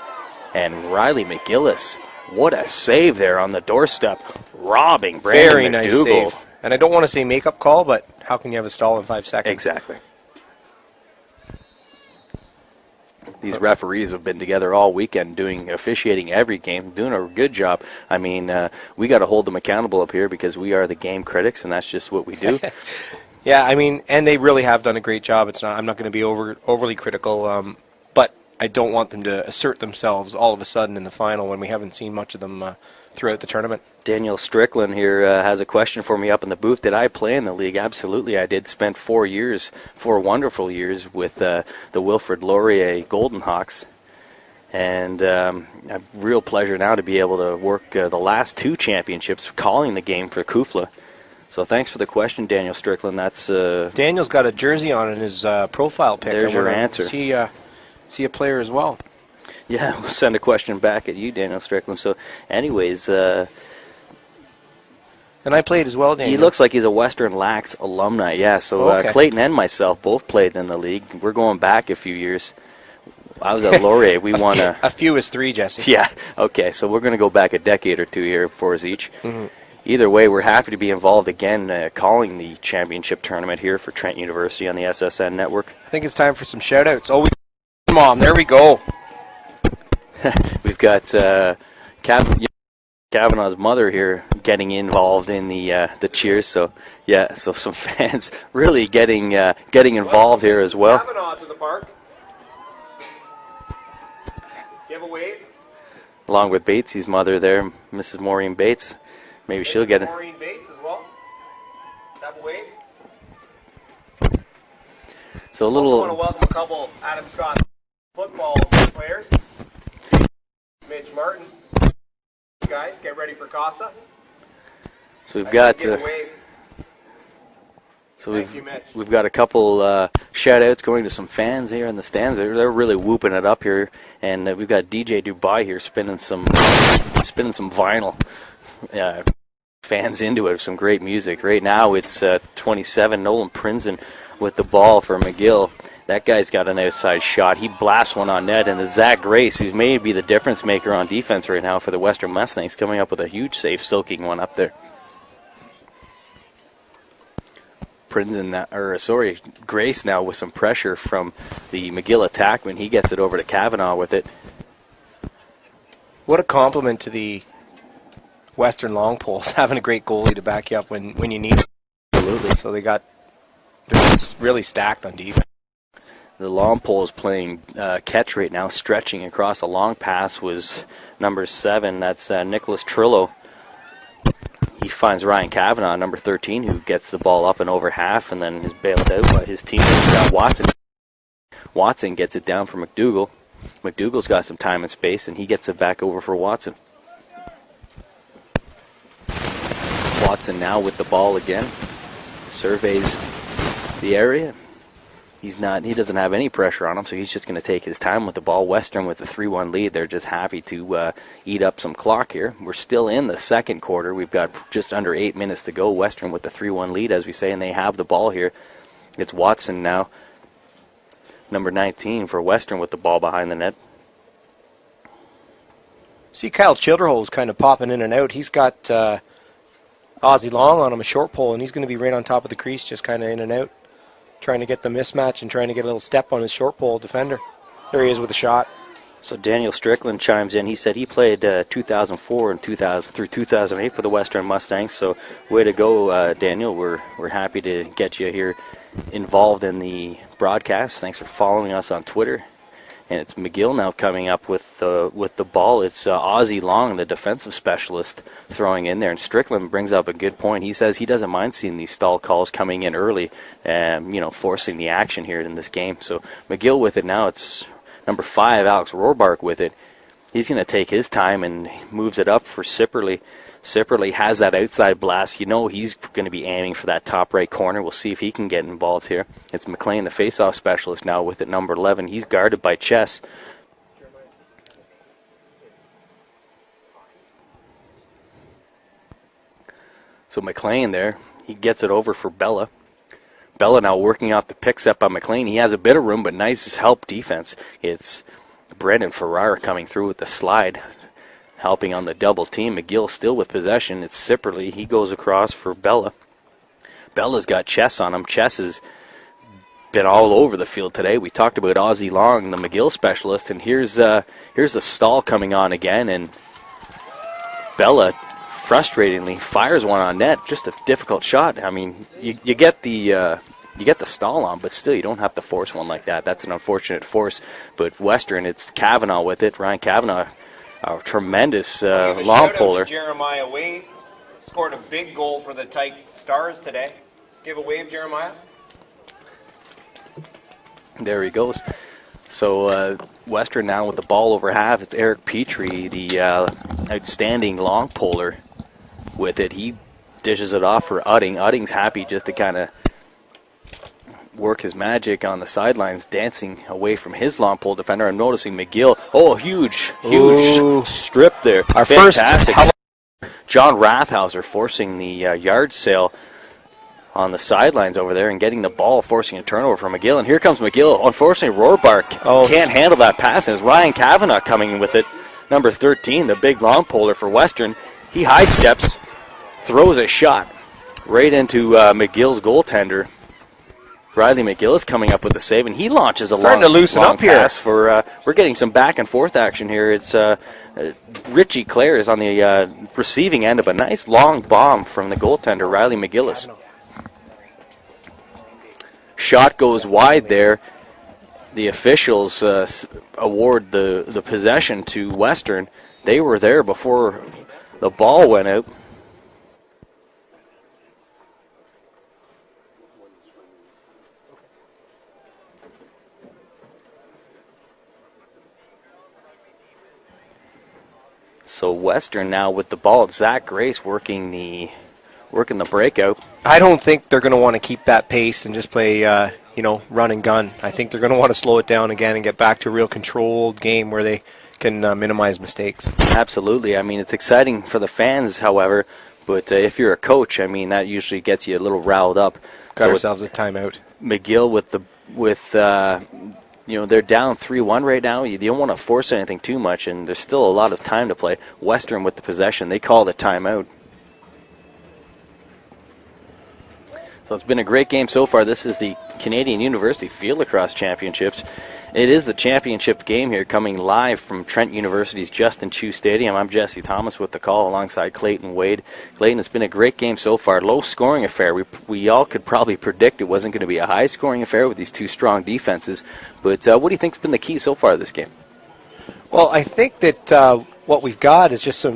And Riley McGillis, what a save there on the doorstep, robbing Brandon Very nice McDougall. Save. And I don't want to say makeup call, but how can you have a stall in 5 seconds? Exactly. These referees have been together all weekend officiating every game, doing a good job. I mean, we got to hold them accountable up here because we are the game critics, and that's just what we do. Yeah, I mean, and they really have done a great job. I'm not going to be overly critical, but I don't want them to assert themselves all of a sudden in the final when we haven't seen much of them throughout the tournament. Daniel Strickland here has a question for me up in the booth. Did I play in the league? Absolutely, I did. Spent 4 wonderful years with the Wilfrid Laurier Golden Hawks. And a real pleasure now to be able to work the last 2 championships calling the game for CUFLA. So thanks for the question, Daniel Strickland. That's Daniel's got a jersey on in his profile pic. There's your answer. See a player as well. Yeah, we'll send a question back at you, Daniel Strickland. So anyways... And I played as well, Daniel. He looks like he's a Western Lax alumni, yeah. So okay. Clayton and myself both played in the league. We're going back a few years. I was at Laurier. We won a few is 3, Jesse. Yeah, okay. So we're going to go back a decade or 2 here for us each. Mm-hmm. Either way, we're happy to be involved again calling the championship tournament here for Trent University on the SSN network. I think it's time for some shout-outs. Oh, Mom, there we go. We've got Kavanaugh's mother here getting involved in the cheers. So yeah, so some fans really getting involved here as well. Kavanaugh to the park. Give a wave. Along with Batesy's mother there, Mrs. Maureen Bates. Maybe she'll get it. Maureen Bates as well. Let's have a wave. So a little. Also want to welcome a couple Adam Scott football players. Mitch Martin. Guys, get ready for Casa. So we've got. Give a wave. So we've got a couple shout-outs going to some fans here in the stands. They're really whooping it up here, and we've got DJ Dubai here spinning some vinyl. Fans into it, some great music. Right now it's 27, Nolan Prinzen with the ball for McGill. That guy's got an outside shot. He blasts one on net, and the Zach Grace, who's maybe the difference maker on defense right now for the Western Mustangs, coming up with a huge save, soaking one up there. Grace now with some pressure from the McGill attackman. He gets it over to Kavanaugh with it. What a compliment to the Western long poles, having a great goalie to back you up when you need it. Absolutely. So they're really stacked on defense. The long pole is playing catch right now, stretching across a long pass was number 7. That's Nicholas Trillo. He finds Ryan Kavanaugh, number 13, who gets the ball up and over half and then is bailed out by his teammate Watson. Watson gets it down for McDougall. McDougall's got some time and space, and he gets it back over for Watson. Watson now with the ball again. Surveys the area. He doesn't have any pressure on him, so he's just going to take his time with the ball. Western with the 3-1 lead. They're just happy to eat up some clock here. We're still in the second quarter. We've got just under 8 minutes to go. Western with the 3-1 lead, as we say, and they have the ball here. It's Watson now, number 19 for Western with the ball behind the net. See Kyle Childerhole's kind of popping in and out. He's got Ozzy Long on him, a short pole, and he's going to be right on top of the crease, just kind of in and out, trying to get the mismatch and trying to get a little step on his short pole defender. There he is with a shot. So Daniel Strickland chimes in. He said he played 2004 and 2000 through 2008 for the Western Mustangs. So way to go, Daniel. We're happy to get you here involved in the broadcast. Thanks for following us on Twitter. And it's McGill now coming up with the ball. It's Ozzy Long, the defensive specialist, throwing in there. And Strickland brings up a good point. He says he doesn't mind seeing these stall calls coming in early and, forcing the action here in this game. So McGill with it now. It's number 5, Alex Rohrbark with it. He's going to take his time and moves it up for Sipperley. Sipperley has that outside blast. He's going to be aiming for that top right corner. We'll see if he can get involved here. It's McLean, the face-off specialist, now with it, number 11. He's guarded by Chess. So McLean there, he gets it over for Bella. Bella now working off the picks up by McLean. He has a bit of room, but nice help defense. It's Brendan Ferrara coming through with the slide, helping on the double team. McGill still with possession. It's Sipperley. He goes across for Bella. Bella's got Chess on him. Chess has been all over the field today. We talked about Ozzy Long, the McGill specialist, and here's a stall coming on again, and Bella frustratingly fires one on net. Just a difficult shot. I mean, you get the stall on, but still you don't have to force one like that. That's an unfortunate force. But Western, it's Kavanaugh with it. Ryan Kavanaugh, a tremendous long poler. Jeremiah Wade scored a big goal for the Tyke Stars today. Give a wave, Jeremiah. There he goes. So Western now with the ball over half. It's Eric Petrie, the outstanding long poler, with it. He dishes it off for Udding. Udding's happy just to kind of work his magic on the sidelines, dancing away from his long pole defender. I'm noticing McGill. Oh, huge strip there. Our Fantastic. first. John Rathhauser forcing the yard sale on the sidelines over there and getting the ball, forcing a turnover from McGill. And here comes McGill. Unfortunately, Rohrbark can't handle that pass. And it's Ryan Kavanaugh coming in with it. Number 13, the big long poler for Western. He high steps, throws a shot right into McGill's goaltender. Riley McGill is coming up with the save, and he launches a starting to loosen up here. Pass for. We're getting some back and forth action here. It's Richie Clare is on the receiving end of a nice long bomb from the goaltender Riley McGillis. Shot goes wide there. The officials award the possession to Western. They were there before the ball went out. So Western now with the ball. Zach Grace working the breakout. I don't think they're going to want to keep that pace and just play, run and gun. I think they're going to want to slow it down again and get back to a real controlled game where they can minimize mistakes. Absolutely. I mean, it's exciting for the fans, however, but if you're a coach, I mean, that usually gets you a little riled up. Got ourselves a timeout. McGill they're down 3-1 right now. You don't want to force anything too much, and there's still a lot of time to play. Western with the possession. They call the timeout. So it's been a great game so far. This is the Canadian University Field Lacrosse Championships. It is the championship game here, coming live from Trent University's Justin Chu Stadium. I'm Jesse Thomas with the call alongside Clayton Wade. Clayton, it's been a great game so far. Low-scoring affair. We all could probably predict it wasn't going to be a high-scoring affair with these two strong defenses. But what do you think's been the key so far this game? Well, I think that what we've got is just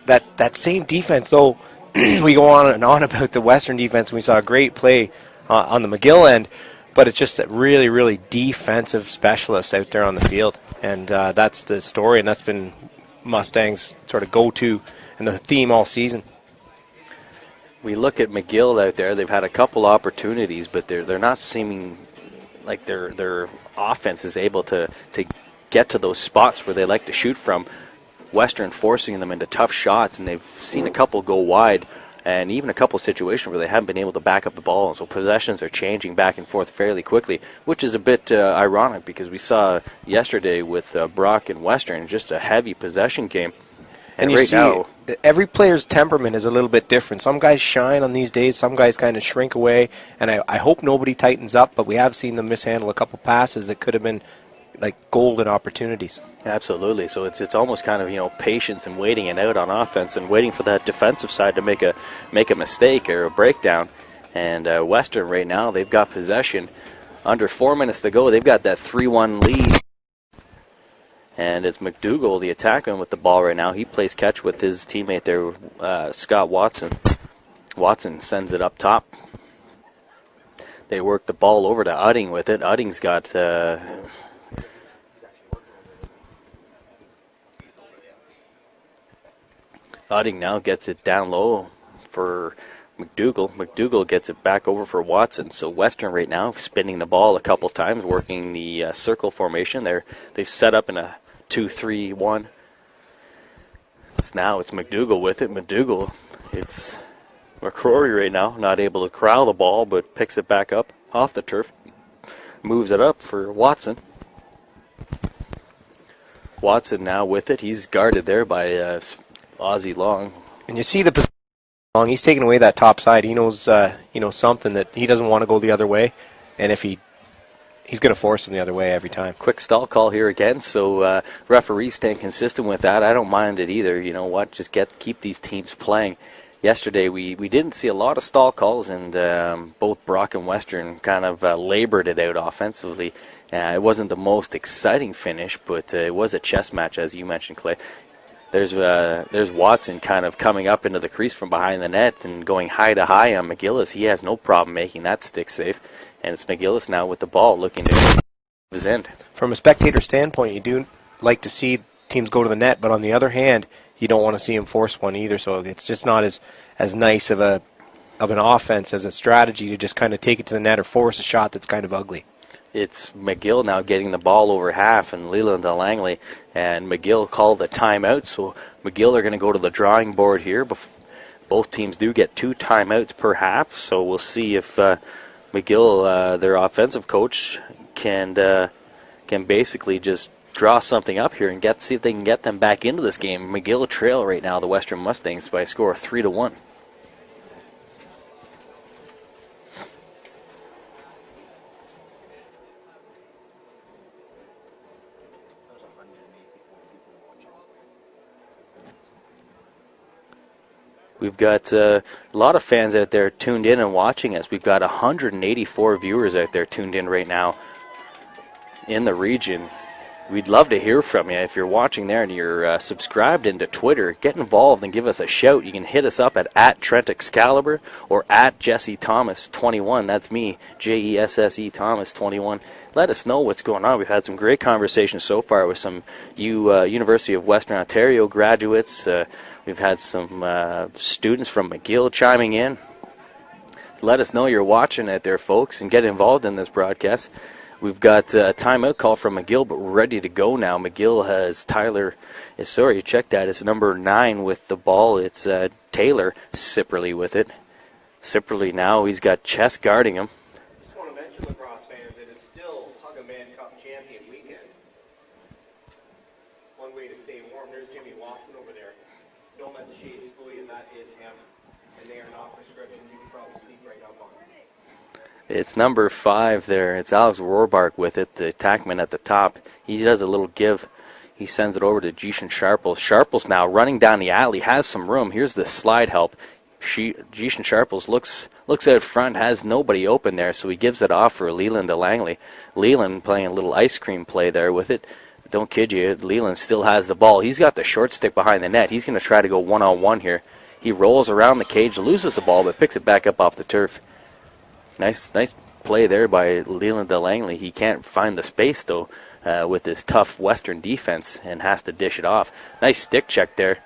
that same defense, though. We go on and on about the Western defense, and we saw a great play on the McGill end, but it's just that really, really defensive specialists out there on the field, and that's the story, and that's been Mustangs' sort of go-to and the theme all season. We look at McGill out there. They've had a couple opportunities, but they're not seeming like their offense is able to get to those spots where they like to shoot from. Western forcing them into tough shots, and they've seen a couple go wide, and even a couple situations where they haven't been able to back up the ball. So possessions are changing back and forth fairly quickly, which is a bit ironic because we saw yesterday with Brock and Western just a heavy possession game. And you right see, now, every player's temperament is a little bit different. Some guys shine on these days, some guys kind of shrink away, and I hope nobody tightens up, but we have seen them mishandle a couple passes that could have been like golden opportunities. Absolutely. So it's almost kind of patience and waiting it out on offense and waiting for that defensive side to make a mistake or a breakdown. And Western right now, they've got possession. Under 4 minutes to go, they've got that 3-1 lead. And it's McDougall, the attackman, with the ball right now. He plays catch with his teammate there, Scott Watson. Watson sends it up top. They work the ball over to Udding with it. Udding's got Udding now gets it down low for McDougall. McDougall gets it back over for Watson. So Western right now spinning the ball a couple times, working the circle formation. They've set up in a 2-3-1. Now it's McDougall with it. McDougall, it's McCrory right now, not able to corral the ball, but picks it back up off the turf. Moves it up for Watson. Watson now with it. He's guarded there by Ozzie Long. And you see the position Long. He's taking away that top side. He knows something that he doesn't want to go the other way, and if he's going to force him the other way every time. Quick stall call here again, so referees staying consistent with that. I don't mind it either. You know what? Just keep these teams playing. Yesterday we didn't see a lot of stall calls, and both Brock and Western kind of labored it out offensively. It wasn't the most exciting finish, but it was a chess match, as you mentioned, Clay. There's Watson kind of coming up into the crease from behind the net and going high to high on McGillis. He has no problem making that stick safe, and it's McGillis now with the ball looking to his end. From a spectator standpoint, you do like to see teams go to the net, but on the other hand, you don't want to see them force one either. So it's just not as nice of an offense as a strategy to just kind of take it to the net or force a shot that's kind of ugly. It's McGill now getting the ball over half, and Leland and Langley, and McGill called the timeout, so McGill are going to go to the drawing board here. Both teams do get 2 timeouts per half, so we'll see if McGill, their offensive coach, can basically just draw something up here and see if they can get them back into this game. McGill trail right now the Western Mustangs by a score of 3-1. We've got a lot of fans out there tuned in and watching us. We've got 184 viewers out there tuned in right now in the region. We'd love to hear from you. If you're watching there and you're subscribed into Twitter, get involved and give us a shout. You can hit us up at Trent Excalibur or at Jesse Thomas 21. That's me, Jesse Thomas 21. Let us know what's going on. We've had some great conversations so far with some University of Western Ontario graduates. We've had some students from McGill chiming in. Let us know you're watching it there, folks, and get involved in this broadcast. We've got a timeout call from McGill, but we're ready to go now. McGill has check that. It's number 9 with the ball. It's Taylor Sipperly with it. Sipperly now, he's got Chess guarding him. Just want to mention, lacrosse fans, it is still Hug a Man Cup champion weekend. One way to stay warm. There's Jimmy Watson over there. Don't let the shades fool you. That is him. and they are not prescription. You can probably sneak right up on them. It's number 5 there. It's Alex Rohrbark with it, the attackman at the top. He does a little give. He sends it over to Jishan Sharples. Sharples now running down the alley, has some room. Here's the slide help. Jishan Sharples looks out front, has nobody open there, so he gives it off for Leland DeLangley. Leland playing a little ice cream play there with it. Don't kid you, Leland still has the ball. He's got the short stick behind the net. He's going to try to go one-on-one here. He rolls around the cage, loses the ball, but picks it back up off the turf. Nice play there by Leland DeLangley. He can't find the space, though, with his tough Western defense, and has to dish it off. Nice stick check there.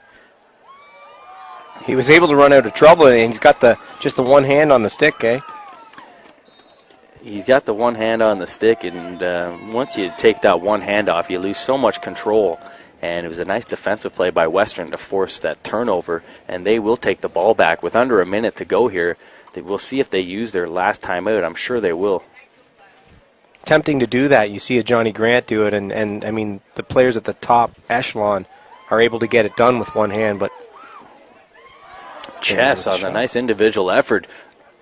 He was able to run out of trouble, and he's got just the one hand on the stick, eh? He's got the one hand on the stick, and once you take that one hand off, you lose so much control. And it was a nice defensive play by Western to force that turnover, and they will take the ball back with under a minute to go here. We'll see if they use their last time out. I'm sure they will. Tempting to do that. You see a Johnny Grant do it, and I mean, the players at the top echelon are able to get it done with one hand, but Chess on a nice individual effort,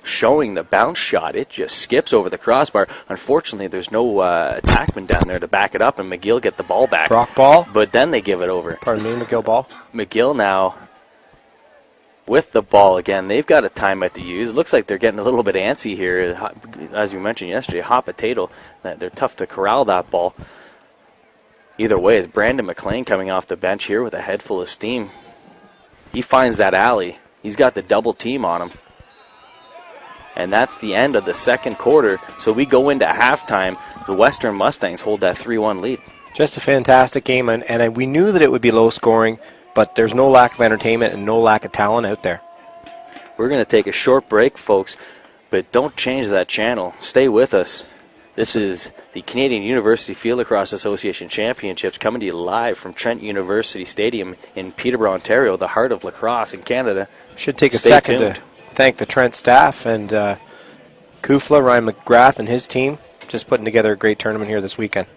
showing the bounce shot. It just skips over the crossbar. Unfortunately, there's no attackman down there to back it up, and McGill get the ball back. Brock ball? But then they give it over. Pardon me, McGill ball? McGill now with the ball again. They've got a timeout to use. Looks like they're getting a little bit antsy here. As you mentioned yesterday, hot potato. They're tough to corral that ball. Either way, it's Brandon McLean coming off the bench here with a head full of steam. He finds that alley. He's got the double team on him. And that's the end of the second quarter. So we go into halftime. The Western Mustangs hold that 3-1 lead. Just a fantastic game, and we knew that it would be low scoring, but there's no lack of entertainment and no lack of talent out there. We're going to take a short break, folks, but don't change that channel. Stay with us. This is the Canadian University Field Lacrosse Association Championships coming to you live from Trent University Stadium in Peterborough, Ontario, the heart of lacrosse in Canada. Should take a Stay second tuned. to thank the Trent staff and CUFLA, Ryan McGrath and his team, just putting together a great tournament here this weekend.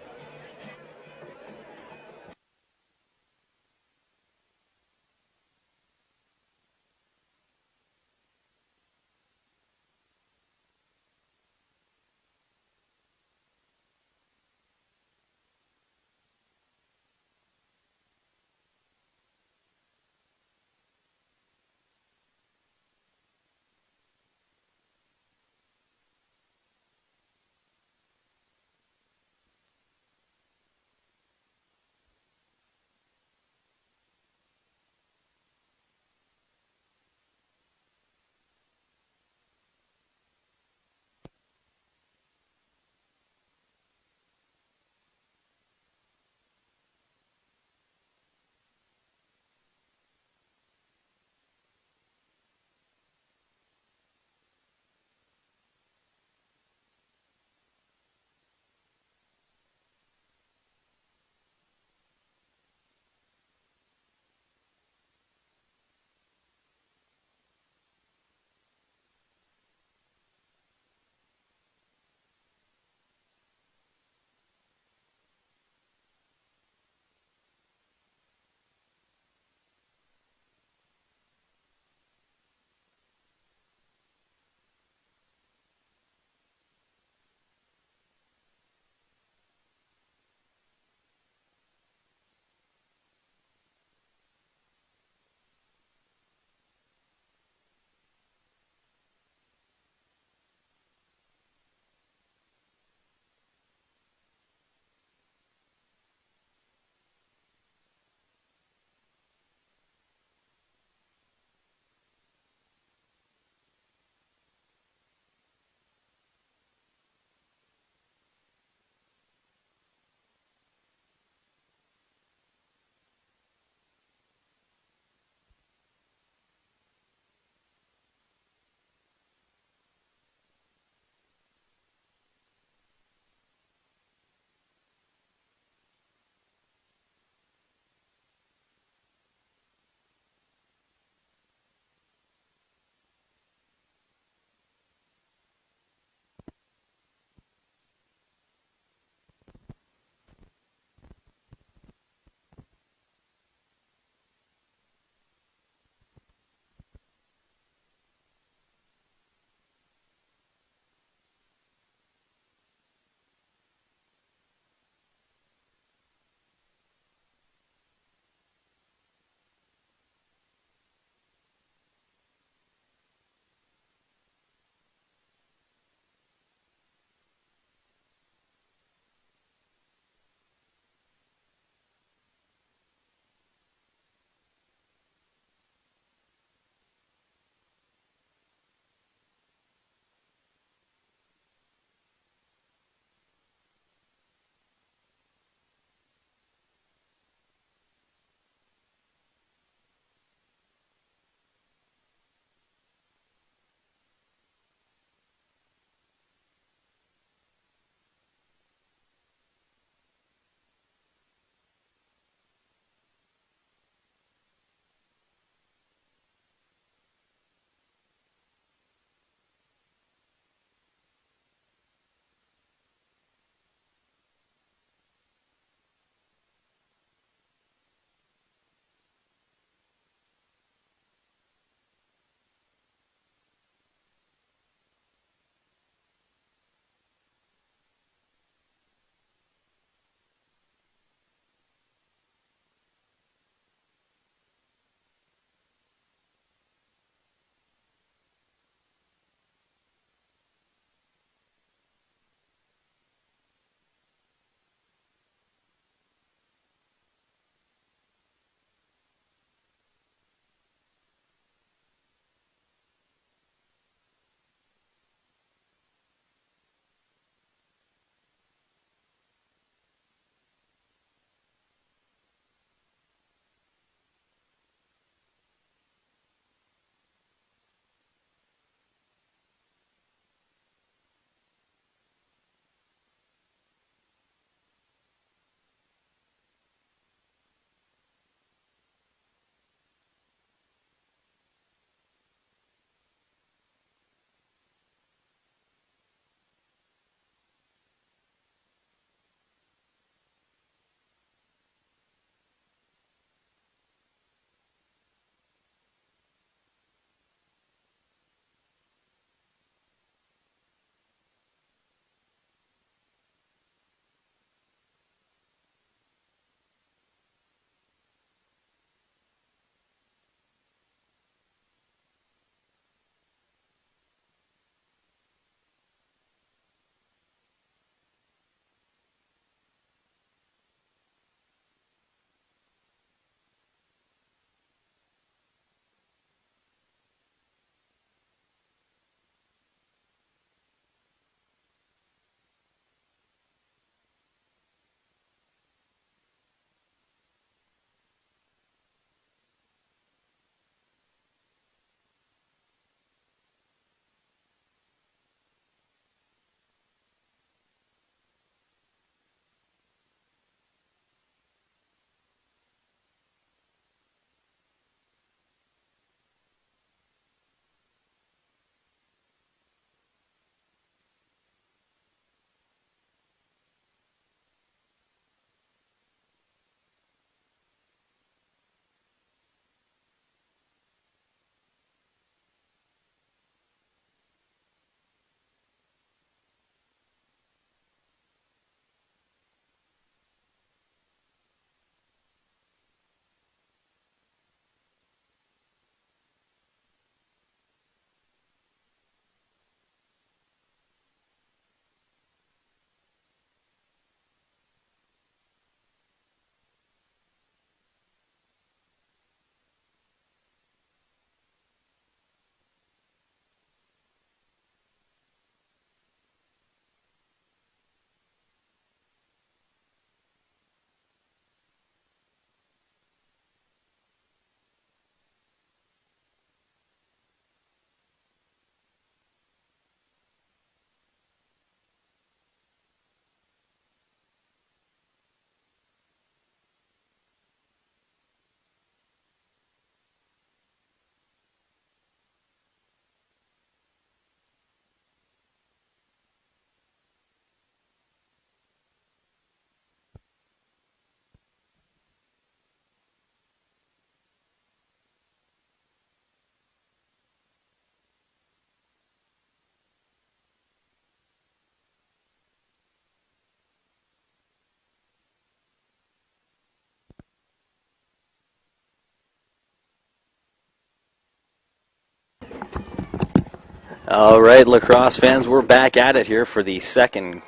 All right, lacrosse fans, we're back at it here for the second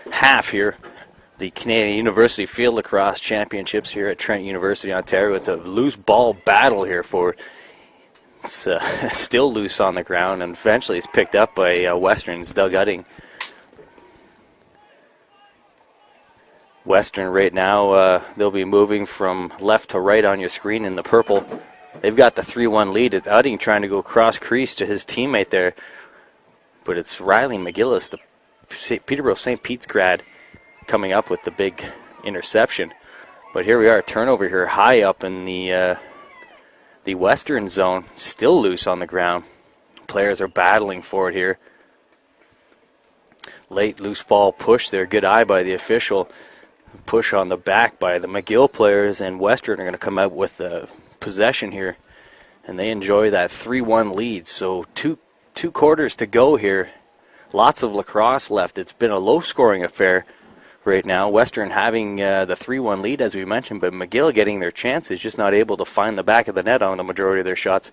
half here. The Canadian University Field Lacrosse Championships here at Trent University, Ontario. It's a loose ball battle here for it's still loose on the ground, and eventually it's picked up by Western's Doug Utting. Western right now, they'll be moving from left to right on your screen in the purple. They've got the 3-1 lead. It's Utting trying to go cross crease to his teammate there, but it's Riley McGillis, the Peterborough St. Pete's grad, coming up with the big interception. But here we are, turnover here high up in the Western zone, still loose on the ground. Players are battling for it here. Late loose ball push there, good eye by the official. Push on the back by the McGill players, and Western are going to come out with the possession here, and they enjoy that 3-1 lead. So two quarters to go here. Lots of lacrosse left. It's been a low-scoring affair right now. Western having the 3-1 lead, as we mentioned, but McGill getting their chances, just not able to find the back of the net on the majority of their shots.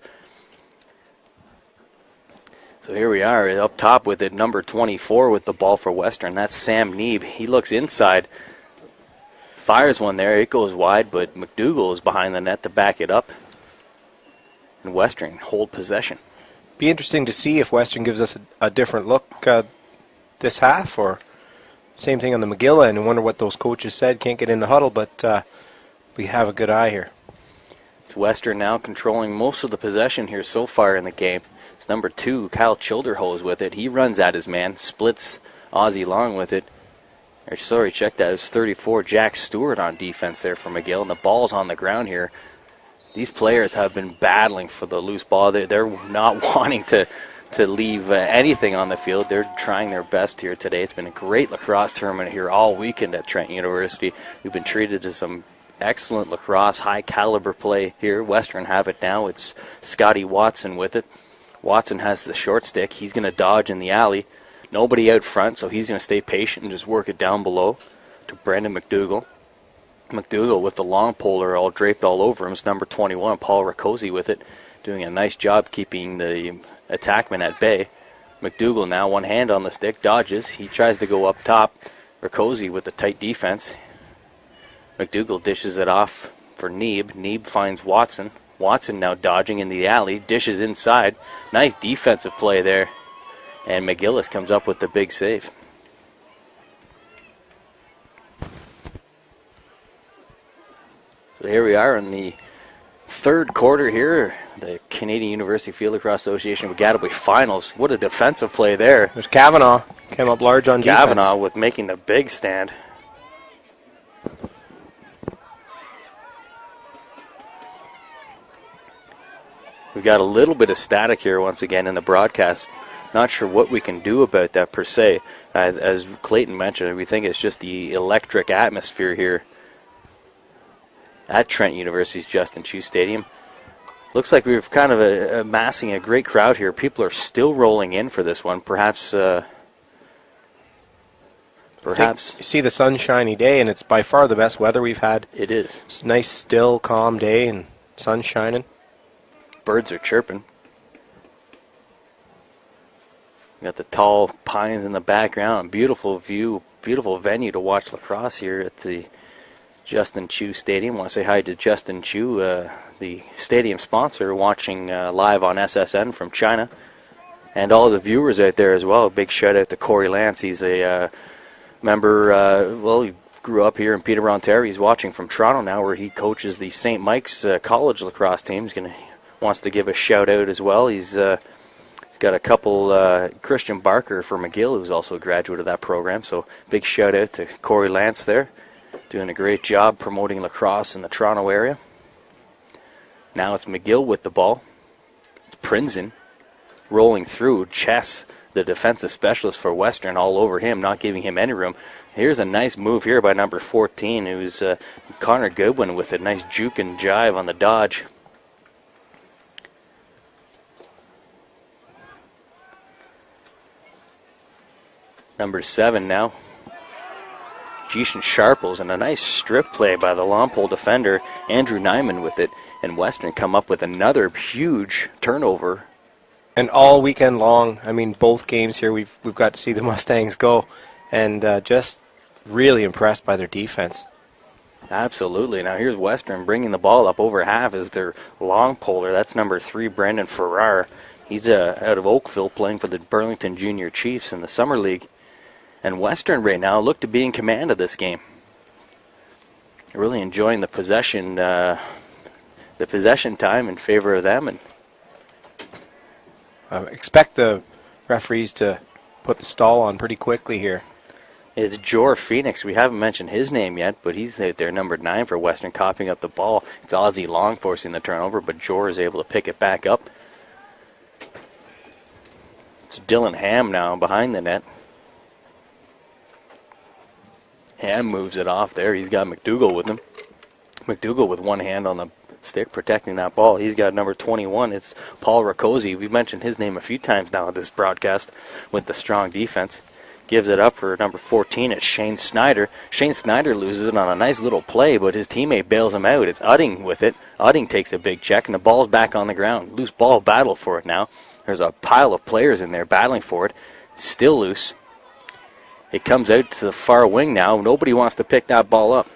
So here we are up top with it, number 24 with the ball for Western. That's Sam Neeb. He looks inside. Fires one there, it goes wide, but McDougall is behind the net to back it up. And Western hold possession. Be interesting to see if Western gives us a different look this half, or same thing on the McGill end. I wonder what those coaches said. Can't get in the huddle, but we have a good eye here. It's Western now controlling most of the possession here so far in the game. It's number 2, Kyle Childerhose with it. He runs at his man, splits Ozzie Long with it. Or, sorry, check that. It was 34, Jack Stewart on defense there for McGill, and the ball's on the ground here. These players have been battling for the loose ball. They're not wanting to leave anything on the field. They're trying their best here today. It's been a great lacrosse tournament here all weekend at Trent University. We've been treated to some excellent lacrosse, high-caliber play here. Western have it now. It's Scotty Watson with it. Watson has the short stick. He's going to dodge in the alley. Nobody out front, so he's going to stay patient and just work it down below to Brendan McDougall. McDougall with the long polar all draped all over him. It's number 21, Paul Riccozzi with it, doing a nice job keeping the attackman at bay. McDougall now, one hand on the stick, dodges. He tries to go up top. Riccozzi with the tight defense. McDougall dishes it off for Neeb. Neeb finds Watson. Watson now dodging in the alley, dishes inside. Nice defensive play there. And McGillis comes up with the big save. So here we are in the third quarter here. The Canadian University Field Lacrosse Association Baggataway Finals. What a defensive play there. There's Kavanaugh. Came up large on defense. Kavanaugh with making the big stand. We've got a little bit of static here once again in the broadcast. Not sure what we can do about that per se. As Clayton mentioned, we think it's just the electric atmosphere here at Trent University's Justin Chu Stadium. Looks like we've kind of amassing a great crowd here. People are still rolling in for this one. Perhaps you see the sunshiny day, and it's by far the best weather we've had. It is. It's a nice, still, calm day, and sun's shining. Birds are chirping. We got the tall pines in the background. Beautiful view, beautiful venue to watch lacrosse here at the Justin Chu Stadium. I want to say hi to Justin Chu, the stadium sponsor, watching live on SSN from China. And all the viewers out there as well. A big shout out to Corey Lance. He's a member, he grew up here in Peterborough, Ontario. He's watching from Toronto now, where he coaches the St. Mike's college lacrosse team. Wants to give a shout out as well. He's got a couple, Christian Barker for McGill, who's also a graduate of that program. So big shout out to Corey Lance there, doing a great job promoting lacrosse in the Toronto area. Now it's McGill with the ball. It's Prinzen rolling through. Chess, the defensive specialist for Western, all over him, not giving him any room. Here's a nice move here by number 14, who's Connor Goodwin with a nice juke and jive on the dodge. Number 7 now, Jishan Sharples, and a nice strip play by the long pole defender, Andrew Nyman with it, and Western come up with another huge turnover And all weekend long, I mean, both games here, we've got to see the Mustangs go, and just really impressed by their defense. Absolutely. Now here's Western bringing the ball up over half as their long poler. That's number 3, Brendan Farrar. He's out of Oakville playing for the Burlington Junior Chiefs in the Summer League. And Western right now look to be in command of this game. Really enjoying the possession time in favor of them. And expect the referees to put the stall on pretty quickly here. It's Jor Phoenix. We haven't mentioned his name yet, but he's out there, number 9 for Western, copying up the ball. It's Ozzie Long forcing the turnover, but Jor is able to pick it back up. It's Dylan Ham now behind the net. Ham moves it off there. He's got McDougall with him. McDougall with one hand on the stick protecting that ball. He's got number 21. It's Paul Rakosi. We've mentioned his name a few times now in this broadcast with the strong defense. Gives it up for number 14. It's Shane Snyder. Shane Snyder loses it on a nice little play, but his teammate bails him out. It's Udding with it. Udding takes a big check, and the ball's back on the ground. Loose ball battle for it now. There's a pile of players in there battling for it. Still loose. It comes out to the far wing now. Nobody wants to pick that ball up.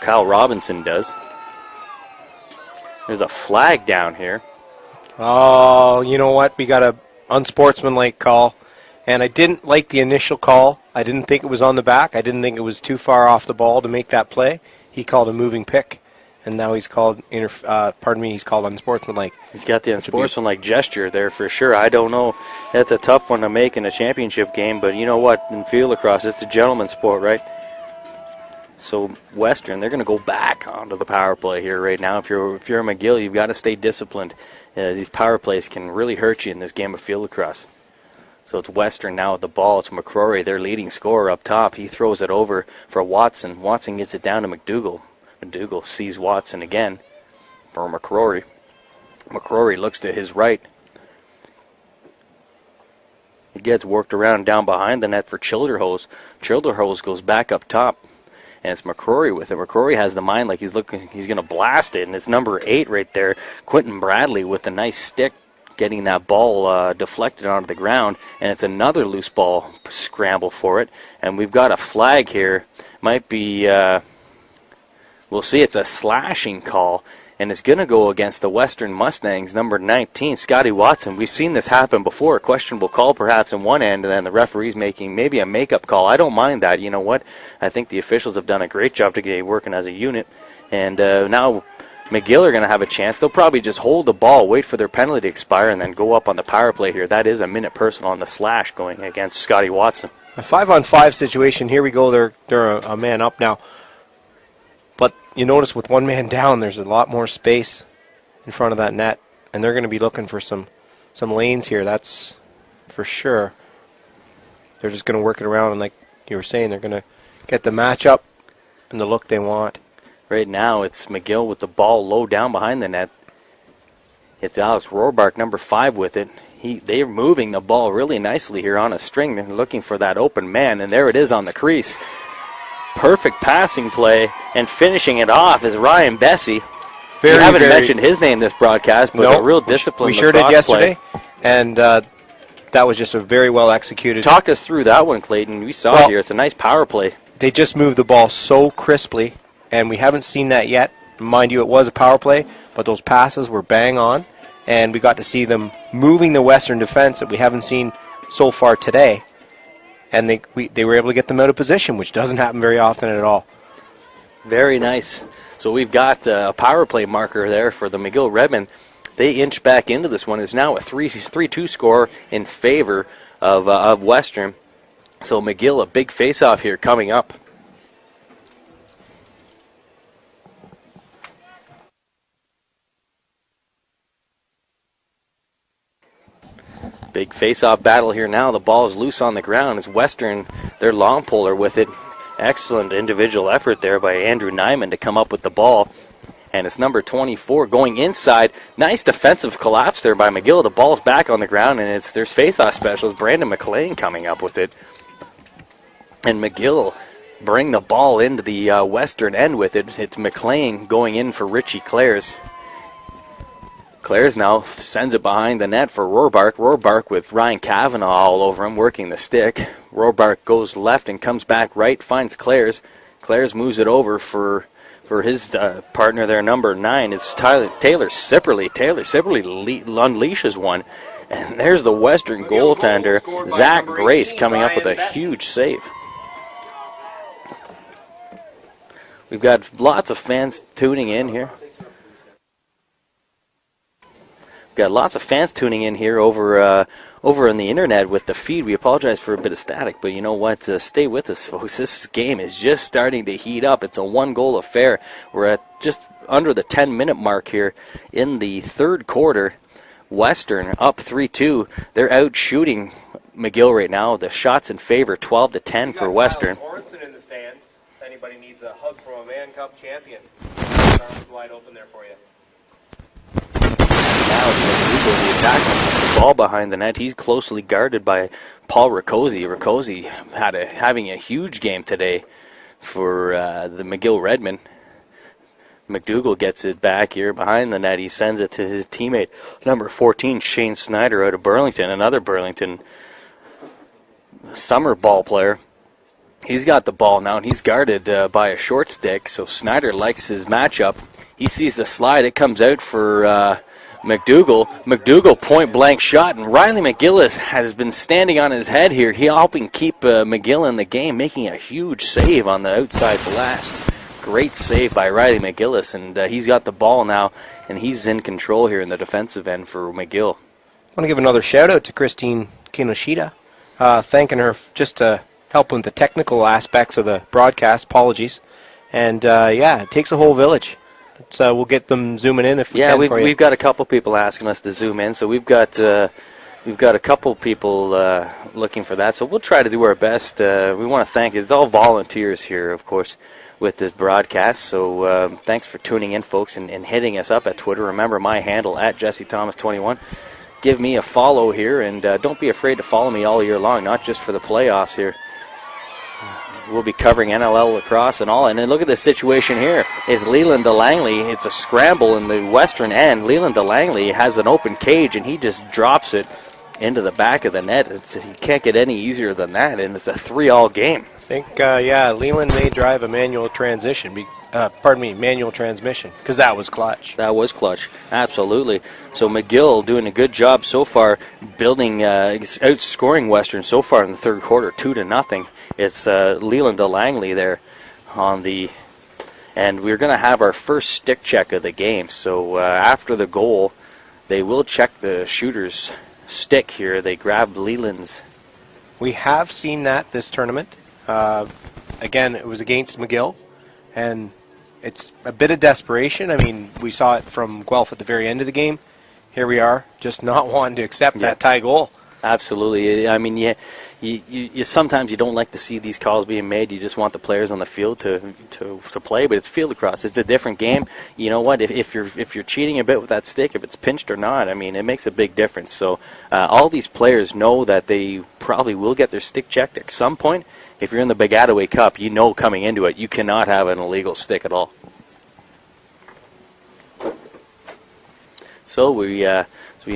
Kyle Robinson does. There's a flag down here. Oh, you know what? We got a unsportsmanlike call, and I didn't like the initial call. I didn't think it was on the back. I didn't think it was too far off the ball to make that play. He called a moving pick, and now he's called he's called unsportsmanlike. He's got the unsportsmanlike gesture there for sure. I don't know. That's a tough one to make in a championship game, but you know what? In field lacrosse, it's a gentleman's sport, right? So Western, they're going to go back onto the power play here right now. If you're a McGill, you've got to stay disciplined. These power plays can really hurt you in this game of field lacrosse. So it's Western now with the ball. It's McCrory, their leading scorer up top. He throws it over for Watson. Watson gets it down to McDougall. McDougall sees Watson again for McCrory. McCrory looks to his right. It gets worked around down behind the net for Childerhose. Childerhose goes back up top. And it's McCrory with it. McCrory has the mind like he's going to blast it. And it's number 8 right there, Quentin Bradley with a nice stick getting that ball deflected onto the ground. And it's another loose ball scramble for it. And we've got a flag here. Might be, we'll see, it's a slashing call. And it's going to go against the Western Mustangs, number 19, Scotty Watson. We've seen this happen before, a questionable call perhaps in one end, and then the referee's making maybe a make-up call. I don't mind that. You know what? I think the officials have done a great job to get working as a unit. And now McGill are going to have a chance. They'll probably just hold the ball, wait for their penalty to expire, and then go up on the power play here. That is a minute personal on the slash going against Scotty Watson. A 5-on-5 situation. Here we go. They're a man up now. But you notice with one man down, there's a lot more space in front of that net, and they're going to be looking for some lanes here. That's for sure. They're just going to work it around, and like you were saying, they're going to get the matchup and the look they want. Right now, it's McGill with the ball low down behind the net. It's Alex Rohrbark, number 5, with it. They're moving the ball really nicely here on a string. They're looking for that open man, and there it is on the crease. Perfect passing play, and finishing it off is Ryan Bessie. We haven't mentioned his name this broadcast, but a real discipline. We sure did yesterday, and that was just a very well executed. Talk us through that one, Clayton. We saw it here. It's a nice power play. They just moved the ball so crisply, and we haven't seen that yet. Mind you, it was a power play, but those passes were bang on, and we got to see them moving the Western defense that we haven't seen so far today. And they were able to get them out of position, which doesn't happen very often at all. Very nice. So we've got a power play marker there for the McGill Redmen. They inch back into this one. It's now a 3-2 score in favor of Western. So McGill, a big face-off here coming up. Big face-off battle here now. The ball is loose on the ground. It's Western, their long poler with it. Excellent individual effort there by Andrew Nyman to come up with the ball. And it's number 24 going inside. Nice defensive collapse there by McGill. The ball's back on the ground, and there's face-off specials. Brandon McLean coming up with it. And McGill bring the ball into the Western end with it. It's McLean going in for Richie Clares. Clares now sends it behind the net for Rohrbark. Rohrbark with Ryan Kavanaugh all over him, working the stick. Rohrbark goes left and comes back right, finds Clares. Clares moves it over for his partner there, number 9, is Taylor Sipperly. Taylor Sipperly unleashes one. And there's the Western goaltender, Zach Grace, coming up with a huge save. We've got lots of fans tuning in here. Got lots of fans tuning in here over on the internet with the feed. We apologize for a bit of static, but you know what? Stay with us, folks. This game is just starting to heat up. It's a 1-goal affair. We're at just under the 10-minute mark here in the third quarter. Western up 3-2. They're out shooting McGill right now. The shots in favor, 12-10 for Western. Sorensen in the stands. If anybody needs a hug from a Man Cup champion, arms wide open there for you. Now McGill, the attacker, the ball behind the net. He's closely guarded by Paul Riccozzi. Riccozzi having a huge game today for the McGill Redmen. McDougall gets it back here behind the net. He sends it to his teammate, number 14, Shane Snyder out of Burlington, another Burlington summer ball player. He's got the ball now, and he's guarded by a short stick, so Snyder likes his matchup. He sees the slide. It comes out for McDougall. McDougall point-blank shot, and Riley McGillis has been standing on his head here. He helping keep McGill in the game, making a huge save on the outside blast. Great save by Riley McGillis, and he's got the ball now, and he's in control here in the defensive end for McGill. I want to give another shout-out to Christine Kinoshita, thanking her just to help with the technical aspects of the broadcast. Apologies. And, it takes a whole village. We'll get them zooming in if we can. Yeah, we've got a couple people asking us to zoom in, so we've got a couple people looking for that, so we'll try to do our best. We want to thank, it's all volunteers here, of course, with this broadcast, so thanks for tuning in, folks, and hitting us up at Twitter. Remember my handle, at JesseThomas21. Give me a follow here, and don't be afraid to follow me all year long, not just for the playoffs here. We'll be covering NLL lacrosse and all. And then look at this situation here. It's Leland DeLangley. It's a scramble in the western end. Leland DeLangley has an open cage, and he just drops it into the back of the net. You can't get any easier than that, and it's a 3-all game. I think, Leland may drive a manual transmission, manual transmission, because that was clutch. That was clutch, absolutely. So McGill doing a good job so far, outscoring Western so far in the third quarter, 2-0. It's Leland DeLangley there on the, and we're going to have our first stick check of the game. So after the goal, they will check the shooter's stick here. They grab Leland's. We have seen that this tournament. Again, it was against McGill, and it's a bit of desperation. I mean, we saw it from Guelph at the very end of the game. Here we are, just not wanting to accept that tie goal. Absolutely. I mean, you sometimes you don't like to see these calls being made. You just want the players on the field to play, but it's field lacrosse. It's a different game. You know what? If you're cheating a bit with that stick, if it's pinched or not, I mean, it makes a big difference. So all these players know that they probably will get their stick checked at some point. If you're in the Baggataway Cup, you know coming into it, you cannot have an illegal stick at all. So we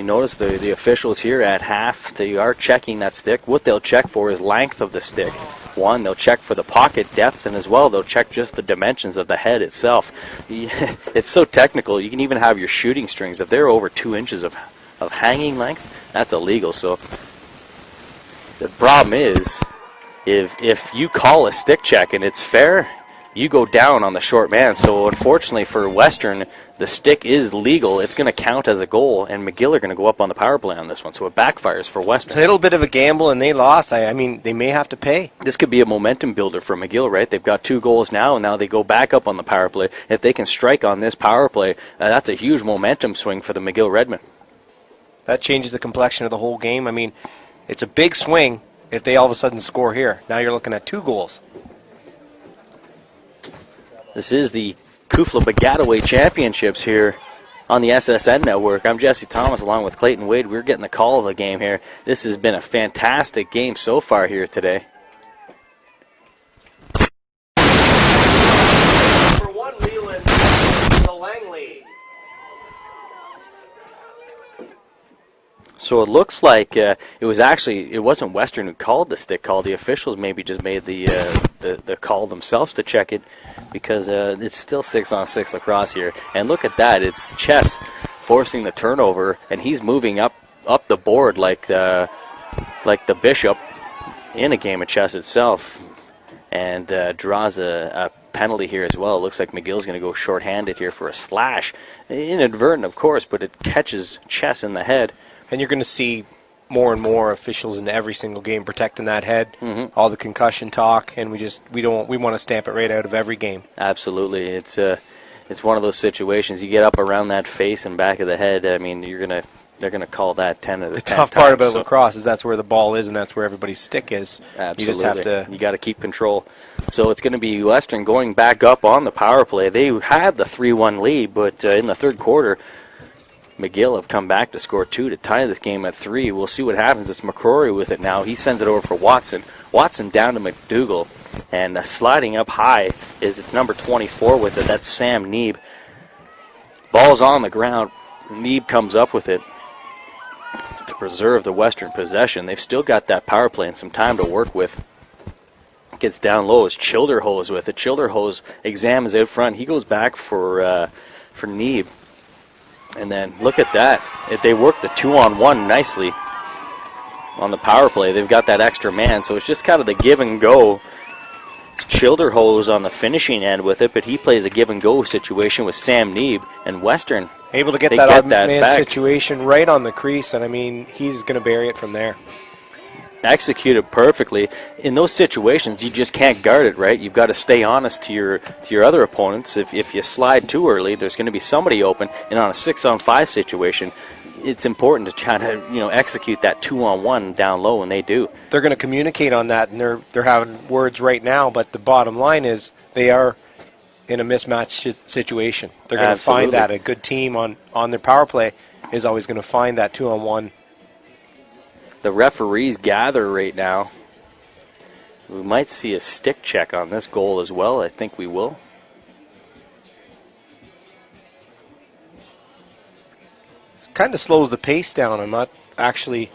notice the officials here at half, they are checking that stick. What they'll check for is length of the stick. One, they'll check for the pocket depth, and as well, they'll check just the dimensions of the head itself. It's so technical. You can even have your shooting strings. If they're over 2 inches of hanging length, that's illegal. So the problem is, if you call a stick check and it's fair, you go down on the short man. So unfortunately for Western, the stick is legal. It's going to count as a goal, and McGill are going to go up on the power play on this one. So it backfires for Western. A little bit of a gamble, and they lost. I mean, they may have to pay. This could be a momentum builder for McGill, right? They've got 2 goals now, and now they go back up on the power play. If they can strike on this power play, that's a huge momentum swing for the McGill Redmen. That changes the complexion of the whole game. I mean, it's a big swing if they all of a sudden score here. Now you're looking at 2 goals. This is the CUFLA Baggataway Championships here on the SSN Network. I'm Jesse Thomas along with Clayton Wade. We're getting the call of the game here. This has been a fantastic game so far here today. Number 1, Leland DeLangley. So it looks like it wasn't Western who called the stick call. The officials maybe just made the call themselves to check it, because it's still 6-on-6 lacrosse here. And look at that, it's Chess forcing the turnover, and he's moving up the board like the bishop in a game of chess itself, and draws a penalty here as well. It looks like McGill's going to go shorthanded here for a slash. Inadvertent, of course, but it catches Chess in the head. And you're going to see more and more officials in every single game protecting that head, all the concussion talk, and we want to stamp it right out of every game. Absolutely. It's one of those situations. You get up around that face and back of the head, I mean, they're going to call that 10 of the 10 times. The tough part about lacrosse is that's where the ball is and that's where everybody's stick is. Absolutely. You just have to... You got to keep control. So it's going to be Western going back up on the power play. They had the 3-1 lead, but in the third quarter, McGill have come back to score 2 to tie this game at 3. We'll see what happens. It's McCrory with it now. He sends it over for Watson. Watson down to McDougall, and sliding up high is it's number 24 with it. That's Sam Neeb. Ball's on the ground. Neeb comes up with it to preserve the Western possession. They've still got that power play and some time to work with. Gets down low as Childerhose with it. Childerhose examines out front. He goes back for Neeb. And then look at that. They work the 2-on-1 nicely on the power play. They've got that extra man, so it's just kind of the give and go. Childerhose on the finishing end with it, but he plays a give and go situation with Sam Neeb, and Western able to get that odd man situation right on the crease, and I mean, he's going to bury it from there. Executed perfectly. In those situations, you just can't guard it, right? You've got to stay honest to your other opponents. If you slide too early, there's going to be somebody open, and on a 6-on-5 situation, it's important to try to execute that 2-on-1 down low, and they do. They're going to communicate on that, and they're having words right now, but the bottom line is they are in a mismatch situation. They're going to find that. A good team on their power play is always going to find that 2-on-1. The referees gather right now. We might see a stick check on this goal as well. I think we will. Kind of slows the pace down. I'm not actually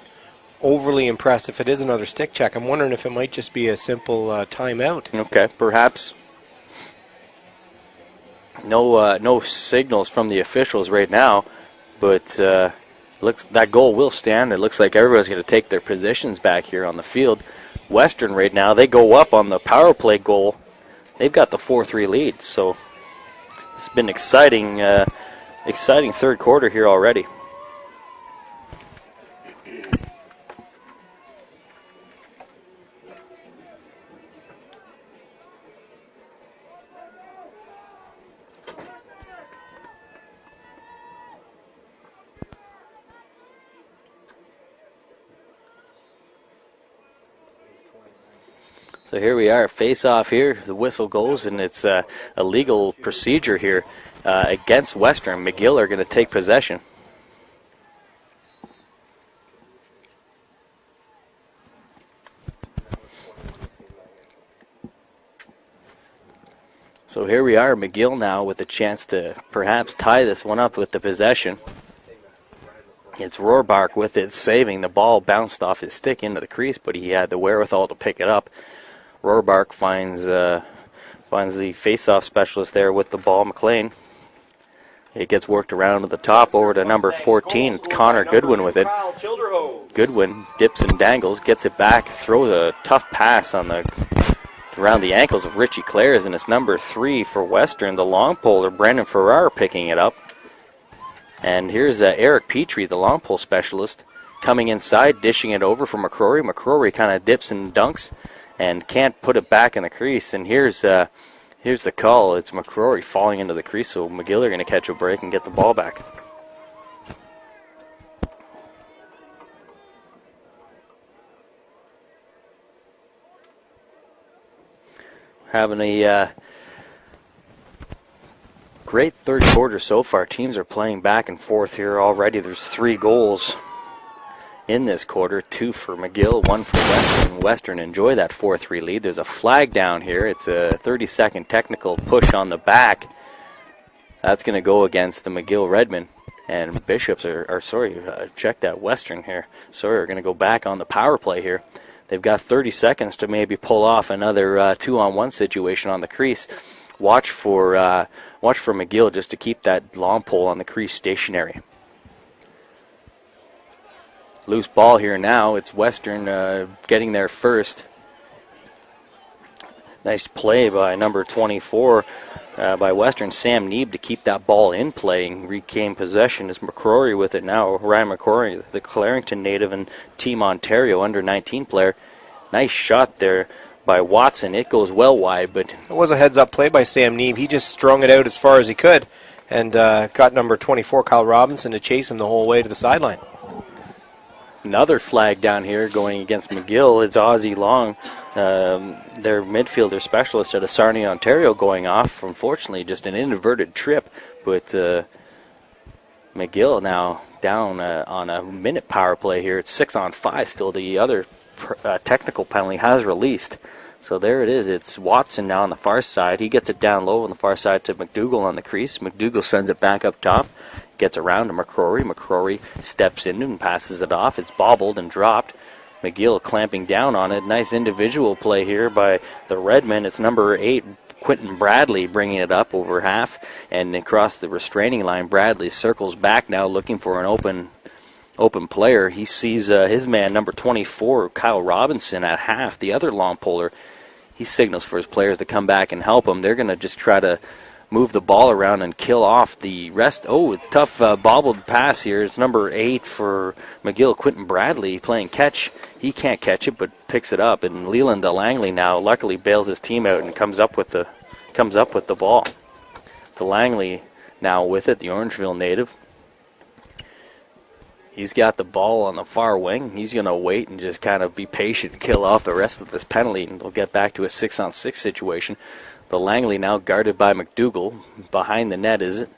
overly impressed if it is another stick check. I'm wondering if it might just be a simple timeout. Okay, perhaps. No signals from the officials right now, but that goal will stand. It looks like everybody's going to take their positions back here on the field. Western right now, they go up on the power play goal. They've got the 4-3 lead, so it's been exciting third quarter here already. So here we are, face-off here. The whistle goes, and it's a legal procedure here against Western. McGill are going to take possession. So here we are, McGill now with a chance to perhaps tie this one up with the possession. It's Rohrbach with it, saving. The ball bounced off his stick into the crease, but he had the wherewithal to pick it up. Rohrbach finds the face-off specialist there with the ball, McLean. It gets worked around to the top over to number 14. It's Connor Goodwin with it. Goodwin dips and dangles, gets it back, throws a tough pass around the ankles of Richie Clares, and it's number 3 for Western, the long poler, Brandon Farrar, picking it up. And here's Eric Petrie, the long pole specialist, coming inside, dishing it over for McCrory. McCrory kind of dips and dunks and can't put it back in the crease. And here's the call. It's McCrory falling into the crease, so McGill are going to catch a break and get the ball back. Having a great third quarter so far. Teams are playing back and forth here already. There's 3 goals in this quarter, 2 for McGill, 1 for Western. Western enjoy that 4-3 lead. There's a flag down here. It's a 30-second technical push on the back. That's going to go against the McGill Redmen. And Bishops check that Western here. Sawyer are going to go back on the power play here. They've got 30 seconds to maybe pull off another 2-on-1 situation on the crease. Watch for McGill just to keep that long pole on the crease stationary. Loose ball here now. It's Western getting there first. Nice play by number 24 by Western, Sam Neeb, to keep that ball in play and regain possession. Is McCrory with it now. Ryan McCrory, the Clarington native and Team Ontario under-19 player. Nice shot there by Watson. It goes well wide, but it was a heads-up play by Sam Neeb. He just strung it out as far as he could and got number 24, Kyle Robinson, to chase him the whole way to the sideline. Another flag down here going against McGill. It's Ozzie Long, their midfielder specialist out of Sarnia, Ontario, going off. Unfortunately, just an inadvertent trip. But McGill now down on a minute power play here. It's 6-on-5 still. The other technical penalty has released. So there it is. It's Watson now on the far side. He gets it down low on the far side to McDougall on the crease. McDougall sends it back up top. Gets around to McCrory. McCrory steps in and passes it off. It's bobbled and dropped. McGill clamping down on it. Nice individual play here by the Redmen. It's number 8, Quentin Bradley, bringing it up over half and across the restraining line. Bradley circles back now looking for an open player. He sees his man, number 24, Kyle Robinson, at half, the other long poler. He signals for his players to come back and help him. They're going to just try to move the ball around and kill off the rest. Oh, tough bobbled pass here. It's number 8 for McGill, Quentin Bradley, playing catch. He can't catch it, but picks it up. And Leland DeLangley now luckily bails his team out and comes up with the ball. DeLangley now with it, the Orangeville native. He's got the ball on the far wing. He's going to wait and just kind of be patient and kill off the rest of this penalty, and they'll get back to a 6-on-6 situation. The Langley now guarded by McDougall. Behind the net, is it?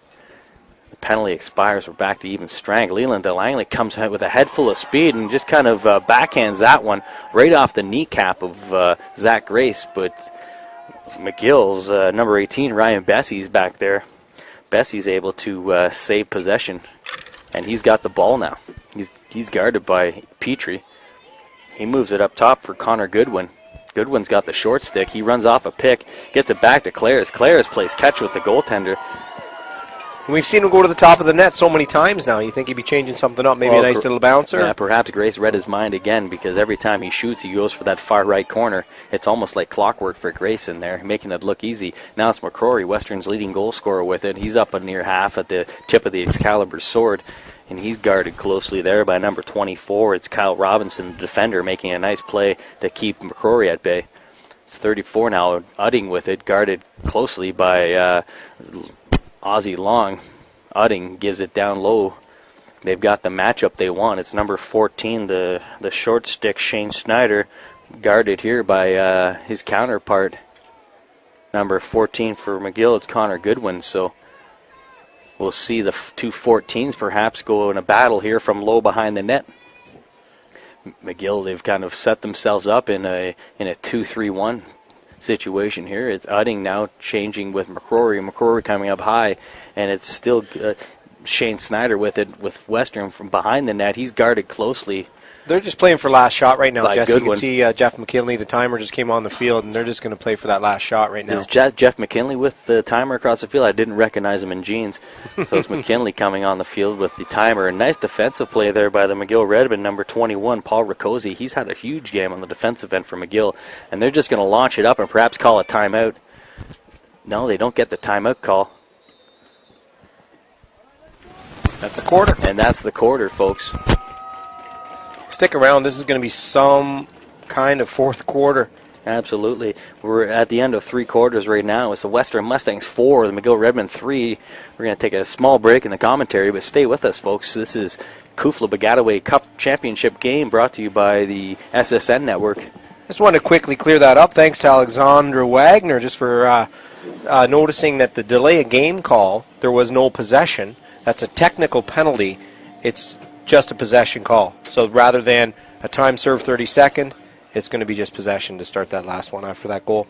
The penalty expires. We're back to even strength. Leland DeLangley comes out with a head full of speed and just kind of backhands that one right off the kneecap of Zach Grace. But McGill's number 18, Ryan Bessie's back there. Bessie's able to save possession, and he's got the ball now. He's guarded by Petrie. He moves it up top for Connor Goodwin. Goodwin's got the short stick. He runs off a pick, gets it back to Clares. Clares plays catch with the goaltender. We've seen him go to the top of the net so many times now. You think he'd be changing something up, maybe a nice little bouncer? Yeah, perhaps Grace read his mind again, because every time he shoots, he goes for that far right corner. It's almost like clockwork for Grace in there, making it look easy. Now it's McCrory, Western's leading goal scorer, with it. He's up a near half at the tip of the Excalibur sword, and he's guarded closely there by number 24. It's Kyle Robinson, the defender, making a nice play to keep McCrory at bay. It's 34 now, Udding with it, guarded closely by Ozzie Long. Udding gives it down low. They've got the matchup they want. It's number 14, the short stick, Shane Snyder, guarded here by his counterpart. Number 14 for McGill, it's Connor Goodwin. So we'll see the two 14s perhaps go in a battle here from low behind the net. McGill, they've kind of set themselves up in a 2-3-1 situation here. It's Udding now changing with McCrory. McCrory coming up high, and it's still Shane Snyder with it, with Western from behind the net. He's guarded closely. They're just playing for last shot right now, Like Jesse. You Goodwin. can see Jeff McKinley, the timer, just came on the field, and they're just going to play for that last shot right now. Is Jeff McKinley with the timer across the field? I didn't recognize him in jeans. So it's McKinley coming on the field with the timer. A nice defensive play there by the McGill Redmen, number 21, Paul Riccozzi. He's had a huge game on the defensive end for McGill, and they're just going to launch it up and perhaps call a timeout. No, they don't get the timeout call. That's a quarter. And that's the quarter, folks. Stick around. This is going to be some kind of fourth quarter. Absolutely. We're at the end of three quarters right now. It's the Western Mustangs 4, the McGill Redmen 3. We're going to take a small break in the commentary, but stay with us, folks. This is CUFLA Baggataway Cup Championship game brought to you by the SSN Network. Just wanted to quickly clear that up. Thanks to Alexandra Wagner just for noticing that the delay of game call, there was no possession. That's a technical penalty. It's just a possession call. So rather than a time served 30-second, it's going to be just possession to start that last one after that goal.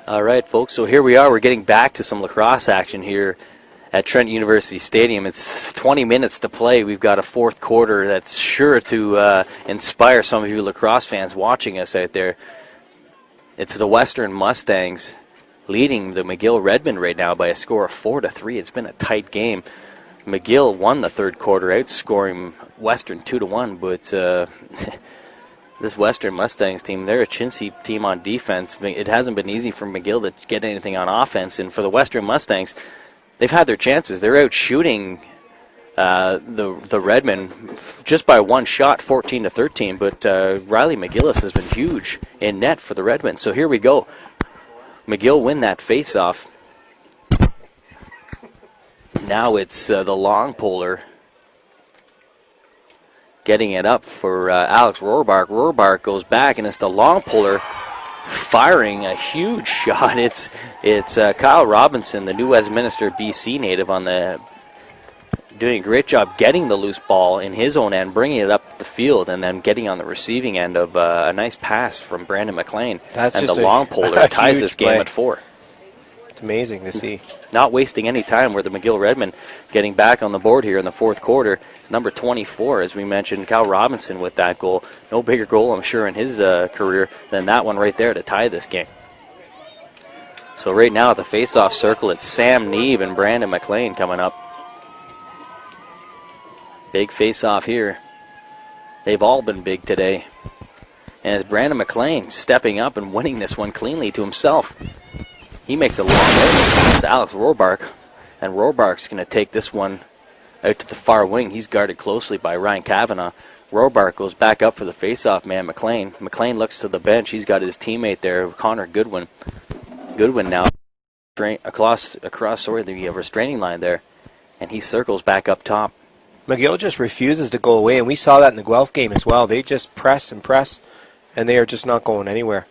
All right, folks, so here we are. We're getting back to some lacrosse action here at Trent University Stadium. It's 20 minutes to play. We've got a fourth quarter that's sure to inspire some of you lacrosse fans watching us out there. It's the Western Mustangs leading the McGill Redmen right now by a score of 4-3. It's been a tight game. McGill won the third quarter, outscoring Western 2-1, but this Western Mustangs team, they're a chintzy team on defense. It hasn't been easy for McGill to get anything on offense, and for the Western Mustangs, they've had their chances. They're out shooting the Redmen just by one shot, 14-13, but Riley McGillis has been huge in net for the Redmen. So here we go. McGill win that face-off. Now it's the long polar getting it up for Alex Rohrbach. Rohrbach goes back, and it's the long polar firing a huge shot. It's Kyle Robinson, the New Westminster, BC native, doing a great job getting the loose ball in his own end, bringing it up the field, and then getting on the receiving end of a nice pass from Brandon McLean. That's and just the long polar ties this game play. at 4. It's amazing to see. Not wasting any time, where the McGill Redmen getting back on the board here in the fourth quarter. It's number 24, as we mentioned, Kyle Robinson with that goal. No bigger goal, I'm sure, in his career than that one right there to tie this game. So right now at the face-off circle, it's Sam Neeb and Brandon McLean coming up. Big face-off here. They've all been big today. And it's Brandon McLean stepping up and winning this one cleanly to himself. He makes a long pass to Alex Rohrbach, and Rohrbach's going to take this one out to the far wing. He's guarded closely by Ryan Kavanaugh. Rohrbach goes back up for the face-off man, McLean. McLean looks to the bench. He's got his teammate there, Connor Goodwin. Goodwin now across the restraining line there, and he circles back up top. McGill just refuses to go away, and we saw that in the Guelph game as well. They just press and press, and they are just not going anywhere.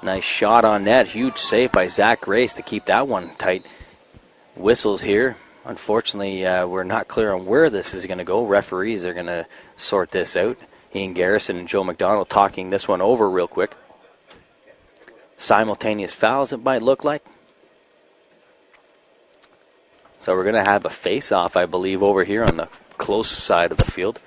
Nice shot on net. Huge save by Zach Grace to keep that one tight. Whistles here. Unfortunately, we're not clear on where this is going to go. Referees are going to sort this out. Ian Garrison and Joe McDonald talking this one over real quick. Simultaneous fouls, it might look like. So we're going to have a face-off, I believe, over here on the close side of the field.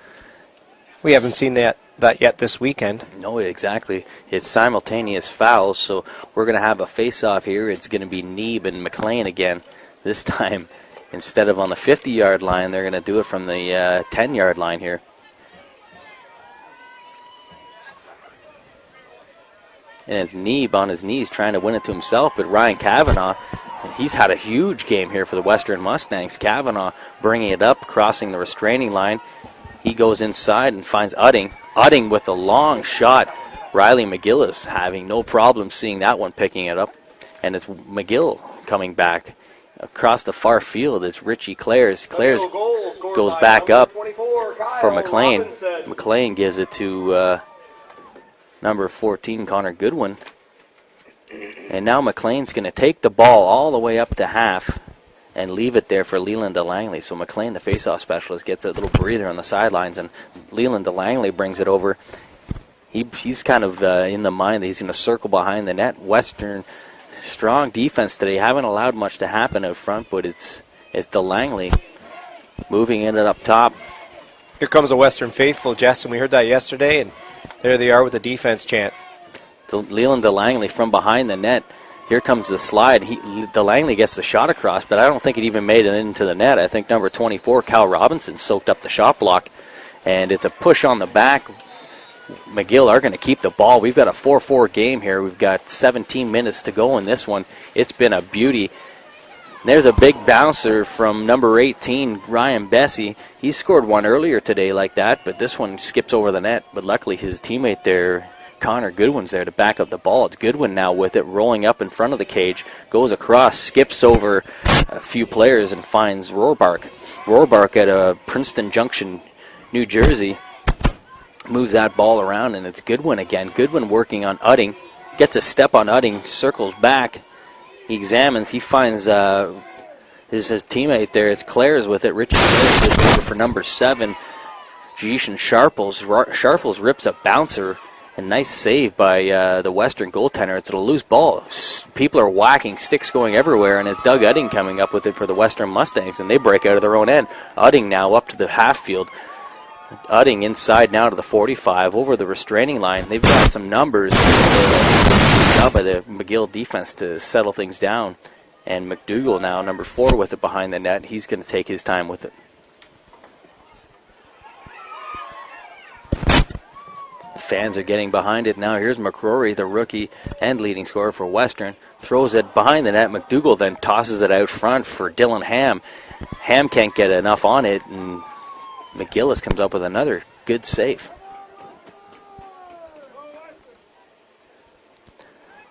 We haven't seen that yet this weekend. No, exactly. It's simultaneous fouls, so we're going to have a face-off here. It's going to be Neeb and McLean again. This time, instead of on the 50-yard line, they're going to do it from the 10-yard line here. And it's Neeb on his knees trying to win it to himself, but Ryan Kavanaugh, he's had a huge game here for the Western Mustangs. Kavanaugh bringing it up, crossing the restraining line. He goes inside and finds Udding. Udding with a long shot. Riley McGillis having no problem seeing that one, picking it up. And it's McGill coming back. Across the far field, it's Richie Clares. Clares goes back up for McLean. McLean gives it to number 14, Connor Goodwin. And now McLean's going to take the ball all the way up to half and leave it there for Leland DeLangley. So McLean, the face-off specialist, gets a little breather on the sidelines, and Leland DeLangley brings it over. He's kind of in the mind that he's going to circle behind the net. Western, strong defense today. Haven't allowed much to happen out front, but it's DeLangley moving in it up top. Here comes the Western faithful, Jess, and we heard that yesterday, and there they are with the defense chant. Leland DeLangley from behind the net. Here comes the slide. DeLangley gets the shot across, but I don't think it even made it into the net. I think number 24, Cal Robinson, soaked up the shot block. And it's a push on the back. McGill are going to keep the ball. We've got a 4-4 game here. We've got 17 minutes to go in this one. It's been a beauty. There's a big bouncer from number 18, Ryan Bessie. He scored one earlier today like that, but this one skips over the net. But luckily his teammate there, Connor Goodwin's there to back up the ball. It's Goodwin now with it, rolling up in front of the cage, goes across, skips over a few players, and finds Rohrbach. Rohrbach at Princeton Junction, New Jersey, moves that ball around, and it's Goodwin again. Goodwin working on Udding, gets a step on Udding, circles back, he examines, he finds his teammate there. It's Clares with it. Richard Clares gets over for number 7, Jishan Sharples. Sharples rips a bouncer And nice save by the Western goaltender. It's a loose ball. People are whacking, sticks going everywhere, and it's Doug Udding coming up with it for the Western Mustangs, and they break out of their own end. Udding now up to the half field. Udding inside now to the 45, over the restraining line. They've got some numbers out by the McGill defense to settle things down. And McDougall now, number 4, with it behind the net. He's going to take his time with it. Fans are getting behind it now. Here's McCrory, the rookie and leading scorer for Western. Throws it behind the net. McDougall then tosses it out front for Dylan Ham. Ham can't get enough on it, and McGillis comes up with another good save.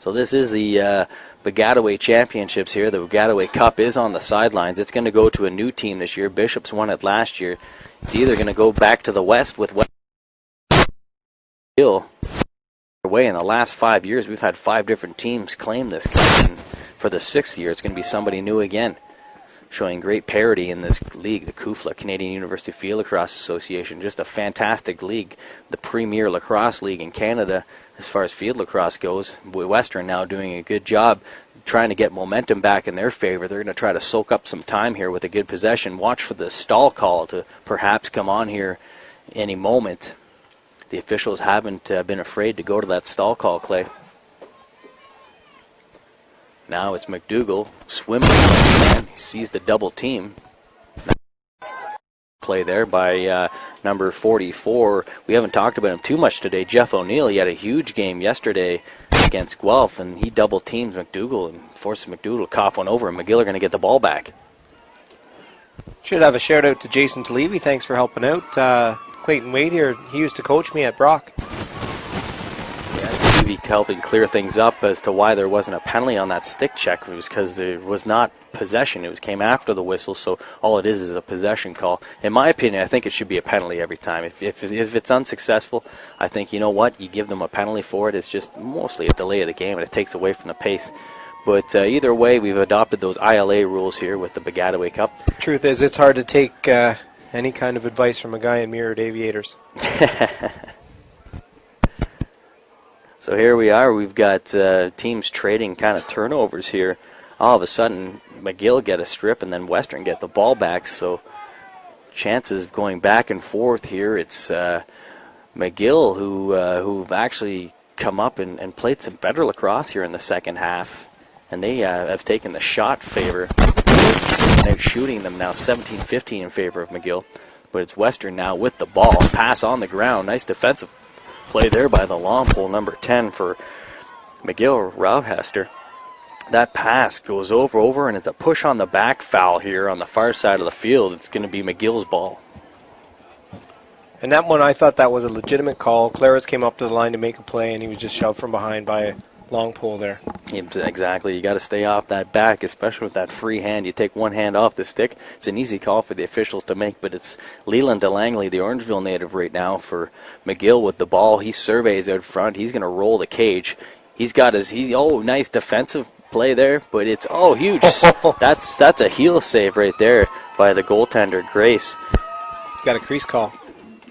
So this is the Baggataway Championships here. The Baggataway Cup is on the sidelines. It's going to go to a new team this year. Bishops won it last year. It's either going to go back to the West with McGill. Away in the last 5 years, we've had 5 different teams claim this cup, and for the 6th year, it's going to be somebody new again, showing great parity in this league, the CUFLA, Canadian University Field Lacrosse Association. Just a fantastic league, the premier lacrosse league in Canada as far as field lacrosse goes. Western now doing a good job trying to get momentum back in their favor. They're going to try to soak up some time here with a good possession. Watch for the stall call to perhaps come on here any moment. The officials haven't been afraid to go to that stall call, Clay. Now it's McDougall swimming. He sees the double team. Play there by number 44. We haven't talked about him too much today. Jeff O'Neill, he had a huge game yesterday against Guelph, and he double teams McDougall and forces McDougall to cough one over, and McGill are going to get the ball back. Should have a shout out to Jason Talevi. Thanks for helping out. Clayton Wade here, he used to coach me at Brock. Yeah, Talevi helping clear things up as to why there wasn't a penalty on that stick check. It was because there was not possession. It came after the whistle, so all it is a possession call. In my opinion, I think it should be a penalty every time. If it's unsuccessful, I think, you know what, you give them a penalty for it. It's just mostly a delay of the game, and it takes away from the pace. But either way, we've adopted those ILA rules here with the Baggataway Cup. Truth is, it's hard to take any kind of advice from a guy in mirrored aviators. So here we are. We've got teams trading kind of turnovers here. All of a sudden, McGill get a strip, and then Western get the ball back. So chances of going back and forth here. It's McGill who've actually come up and played some better lacrosse here in the second half. And they have taken the shot favor. They're shooting them now 17-15 in favor of McGill. But it's Western now with the ball. Pass on the ground. Nice defensive play there by the long pole, number 10 for McGill, Roudhester. That pass goes over, and it's a push on the back foul here on the far side of the field. It's going to be McGill's ball. And that one, I thought that was a legitimate call. Claris came up to the line to make a play, and he was just shoved from behind by a long pole there. Exactly. You got to stay off that back, especially with that free hand. You take one hand off the stick. It's an easy call for the officials to make, but it's Leland DeLangley, the Orangeville native right now for McGill with the ball. He surveys out front. He's going to roll the cage. He's got nice defensive play there, but it's huge. That's a heel save right there by the goaltender, Grace. He's got a crease call.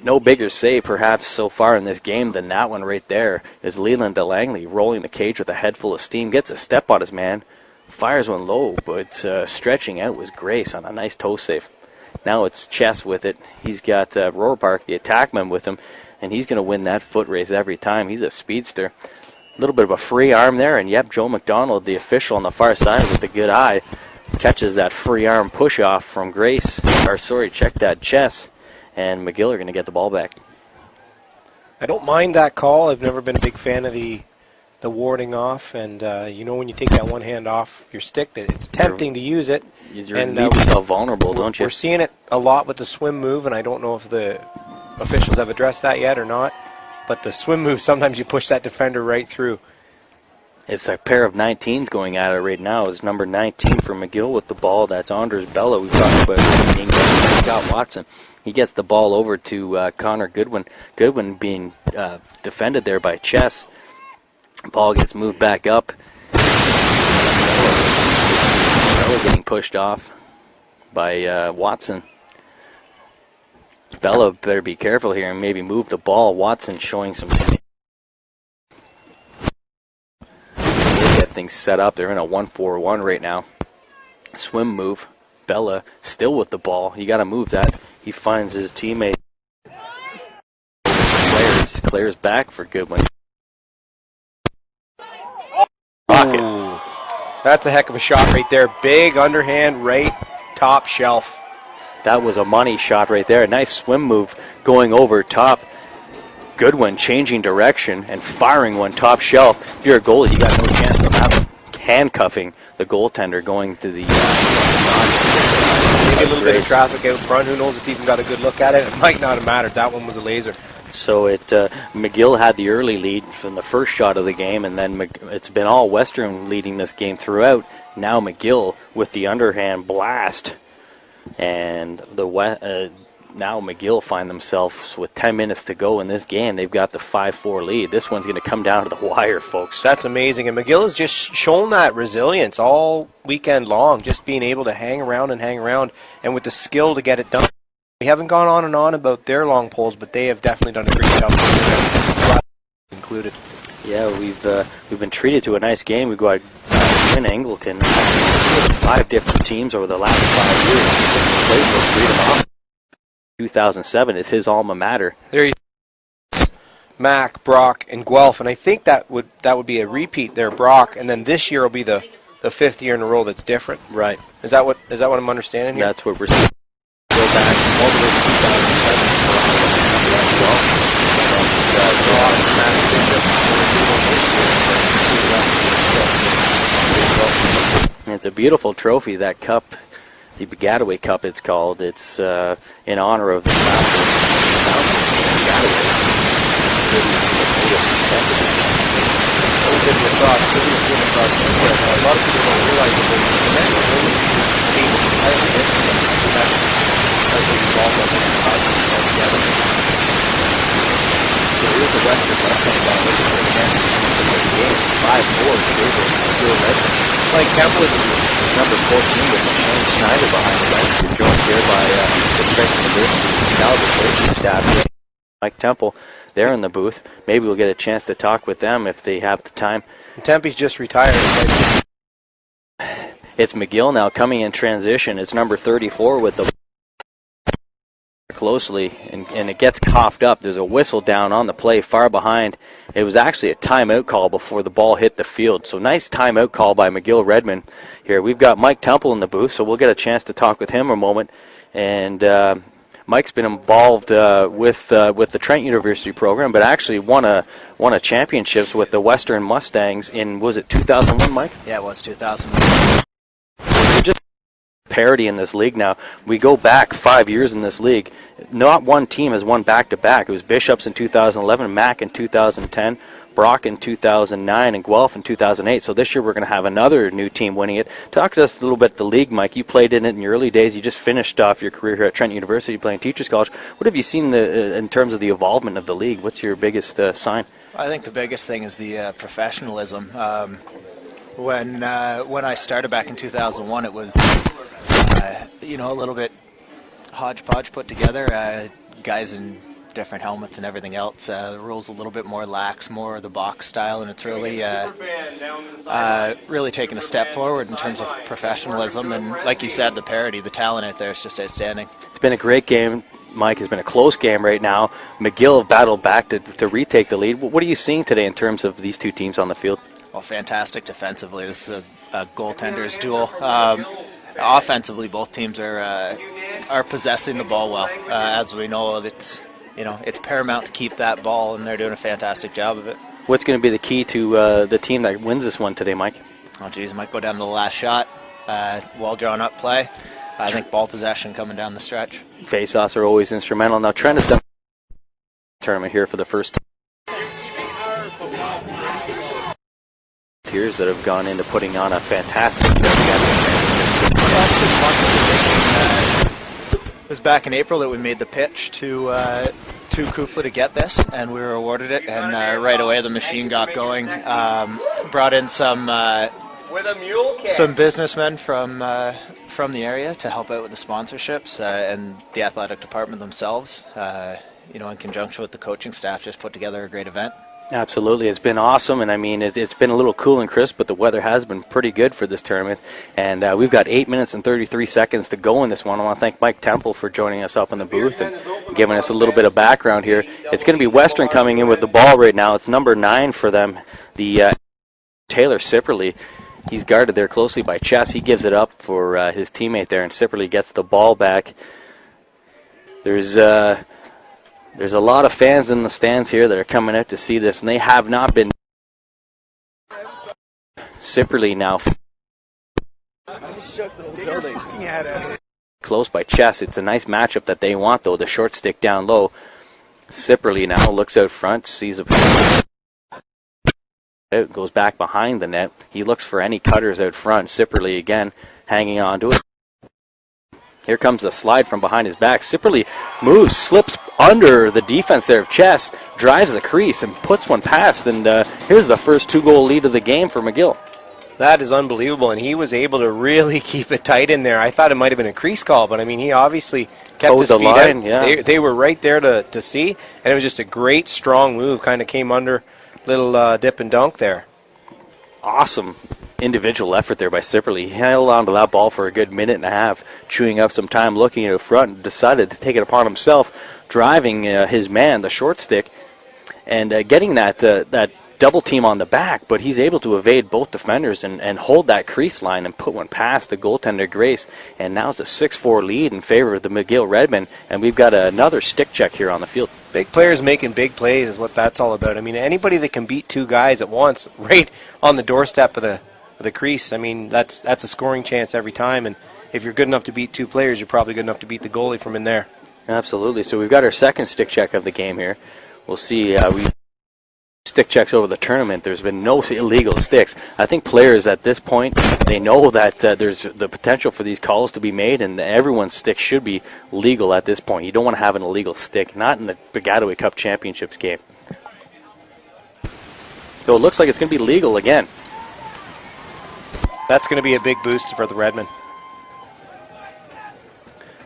No bigger save, perhaps, so far in this game than that one right there. Is Leland DeLangley rolling the cage with a head full of steam. Gets a step on his man. Fires one low, but stretching out was Grace on a nice toe save. Now it's Chess with it. He's got Rohrpark, the attackman, with him, and he's going to win that foot race every time. He's a speedster. A little bit of a free arm there, and yep, Joe McDonald, the official on the far side with a good eye, catches that free arm push-off from Grace. Check that, Chess. And McGill are going to get the ball back. I don't mind that call. I've never been a big fan of the warding off. And, when you take that one hand off your stick, it's tempting to use it. You leave yourself vulnerable, don't you? We're seeing it a lot with the swim move, and I don't know if the officials have addressed that yet or not. But the swim move, sometimes you push that defender right through. It's a pair of 19s going at it right now. It's number 19 for McGill with the ball. That's Anders Bella. We talked about being Scott Watson. He gets the ball over to Connor Goodwin. Goodwin being defended there by Chess. Ball gets moved back up. Bella getting pushed off by Watson. Bella better be careful here and maybe move the ball. Watson showing some things set up. They're in a 1-4-1 right now. Swim move. Bella still with the ball. You got to move that. He finds his teammate. Claire's back for Goodwin. Ooh, that's a heck of a shot right there. Big underhand right top shelf. That was a money shot right there. A nice swim move going over top. Goodwin changing direction and firing one top shelf. If you're a goalie, you got no chance of handcuffing the goaltender going to the maybe a little bit of traffic out front. Who knows if he even got a good look at it? It might not have mattered. That one was a laser. So McGill had the early lead from the first shot of the game, and then it's been all Western leading this game throughout. Now McGill with the underhand blast, and now McGill find themselves with 10 minutes to go in this game. They've got the 5-4 lead. This one's going to come down to the wire, folks. That's amazing, and McGill has just shown that resilience all weekend long, just being able to hang around, and with the skill to get it done. We haven't gone on and on about their long poles, but they have definitely done a great job, included. Yeah, we've been treated to a nice game. We've got Quinn Anglican, 5 different teams over the last 5 years. Played for Freedom Off. 2007 is his alma mater. There you go. Mac, Brock, and Guelph, and I think that would be a repeat there, Brock, and then this year will be the 5th year in a row that's different. Right. Is that what I'm understanding here? That's what we're seeing. Go back all the way to 2007. It's a beautiful trophy, that cup, the Baggataway Cup it's called. It's in honor of the founder A lot of people don't realize that the men are really able to play together. So here's the Western Mustang guy looking for a chance to win the game. 5-4 favor McGill Redmen. Mike Temple is number 14 with Shane Schneider behind the bench. You're joined here by the Trent University caliber coaching staff. Mike Temple, they're in the booth. Maybe we'll get a chance to talk with them if they have the time. Tempe's just retired. It's McGill now coming in transition. It's number 34 with the closely, and it gets coughed up. There's a whistle down on the play far behind. It was actually a timeout call before the ball hit the field. So nice timeout call by McGill Redmen here. We've got Mike Temple in the booth, so we'll get a chance to talk with him a moment. And Mike's been involved with the Trent University program, but actually won a championships with the Western Mustangs in, was it 2001, Mike? Yeah, it was 2001. Just parity in this league now. We go back 5 years in this league. Not one team has won back-to-back. It was Bishops in 2011, Mac in 2010, Brock in 2009, and Guelph in 2008. So this year we're going to have another new team winning it. Talk to us a little bit the league, Mike. You played in it in your early days. You just finished off your career here at Trent University playing Teachers College. What have you seen in terms of the evolvement of the league? What's your biggest sign? I think the biggest thing is the professionalism. When I started back in 2001, it was a little bit hodgepodge put together. Guys in different helmets and everything else. The rules a little bit more lax, more the box style, and it's really really taken a step forward in terms of professionalism. And like you said, the parity, the talent out there is just outstanding. It's been a great game, Mike. It's been a close game right now. McGill have battled back to retake the lead. What are you seeing today in terms of these two teams on the field? Well, fantastic defensively. This is a goaltenders duel. Offensively, both teams are possessing the ball well. As we know, it's paramount to keep that ball, and they're doing a fantastic job of it. What's going to be the key to the team that wins this one today, Mike? Oh, geez, might go down to the last shot. Well drawn up play. I think ball possession coming down the stretch. Face-offs are always instrumental. Now Trent has done a tournament here for the first time. Tears that have gone into putting on a fantastic It was back in April that we made the pitch to CUFLA to get this, and we were awarded it. And right away the machine got going. Brought in some businessmen from the area to help out with the sponsorships, and the athletic department themselves. In conjunction with the coaching staff, just put together a great event. Absolutely, it's been awesome, and I mean it's been a little cool and crisp, but the weather has been pretty good for this tournament. And we've got 8 minutes and 33 seconds to go in this one. I want to thank Mike Temple for joining us up in the booth and giving us a little bit of background here. It's going to be Western coming in with the ball right now. It's number 9 for them, the Taylor Sipperly. He's guarded there closely by Chess. He gives it up for his teammate there, and Sipperly gets the ball back. There's a lot of fans in the stands here that are coming out to see this, and they have not been. Sipperly now close by Chess. It's a nice matchup that they want, though. The short stick down low. Sipperly now looks out front, sees a it goes back behind the net. He looks for any cutters out front. Sipperly again hanging on to it. Here comes the slide from behind his back. Sipperly moves, slips under the defense there of Chess, drives the crease and puts one past. And here's the first 2-goal lead of the game for McGill. That is unbelievable, and he was able to really keep it tight in there. I thought it might have been a crease call, but I mean, he obviously kept his feet line, out. Yeah. They were right there to see, and it was just a great, strong move. Kind of came under, little dip and dunk there. Awesome individual effort there by Sipperly. He held on to that ball for a good minute and a half, chewing up some time, looking at the front, and decided to take it upon himself, driving his man, the short stick, and getting that double team on the back, but he's able to evade both defenders and hold that crease line and put one past the goaltender Grace, and now it's a 6-4 lead in favor of the McGill Redmen, and we've got another stick check here on the field. Big players making big plays is what that's all about. I mean, anybody that can beat 2 guys at once right on the doorstep of the crease, I mean, that's a scoring chance every time, and if you're good enough to beat 2 players, you're probably good enough to beat the goalie from in there. Absolutely. So we've got our second stick check of the game here. We'll see. We stick checks over the tournament. There's been no illegal sticks. I think players at this point, they know that there's the potential for these calls to be made, and everyone's stick should be legal at this point. You don't want to have an illegal stick, not in the Baggataway Cup Championships game. So it looks like it's going to be legal again. That's going to be a big boost for the Redmen.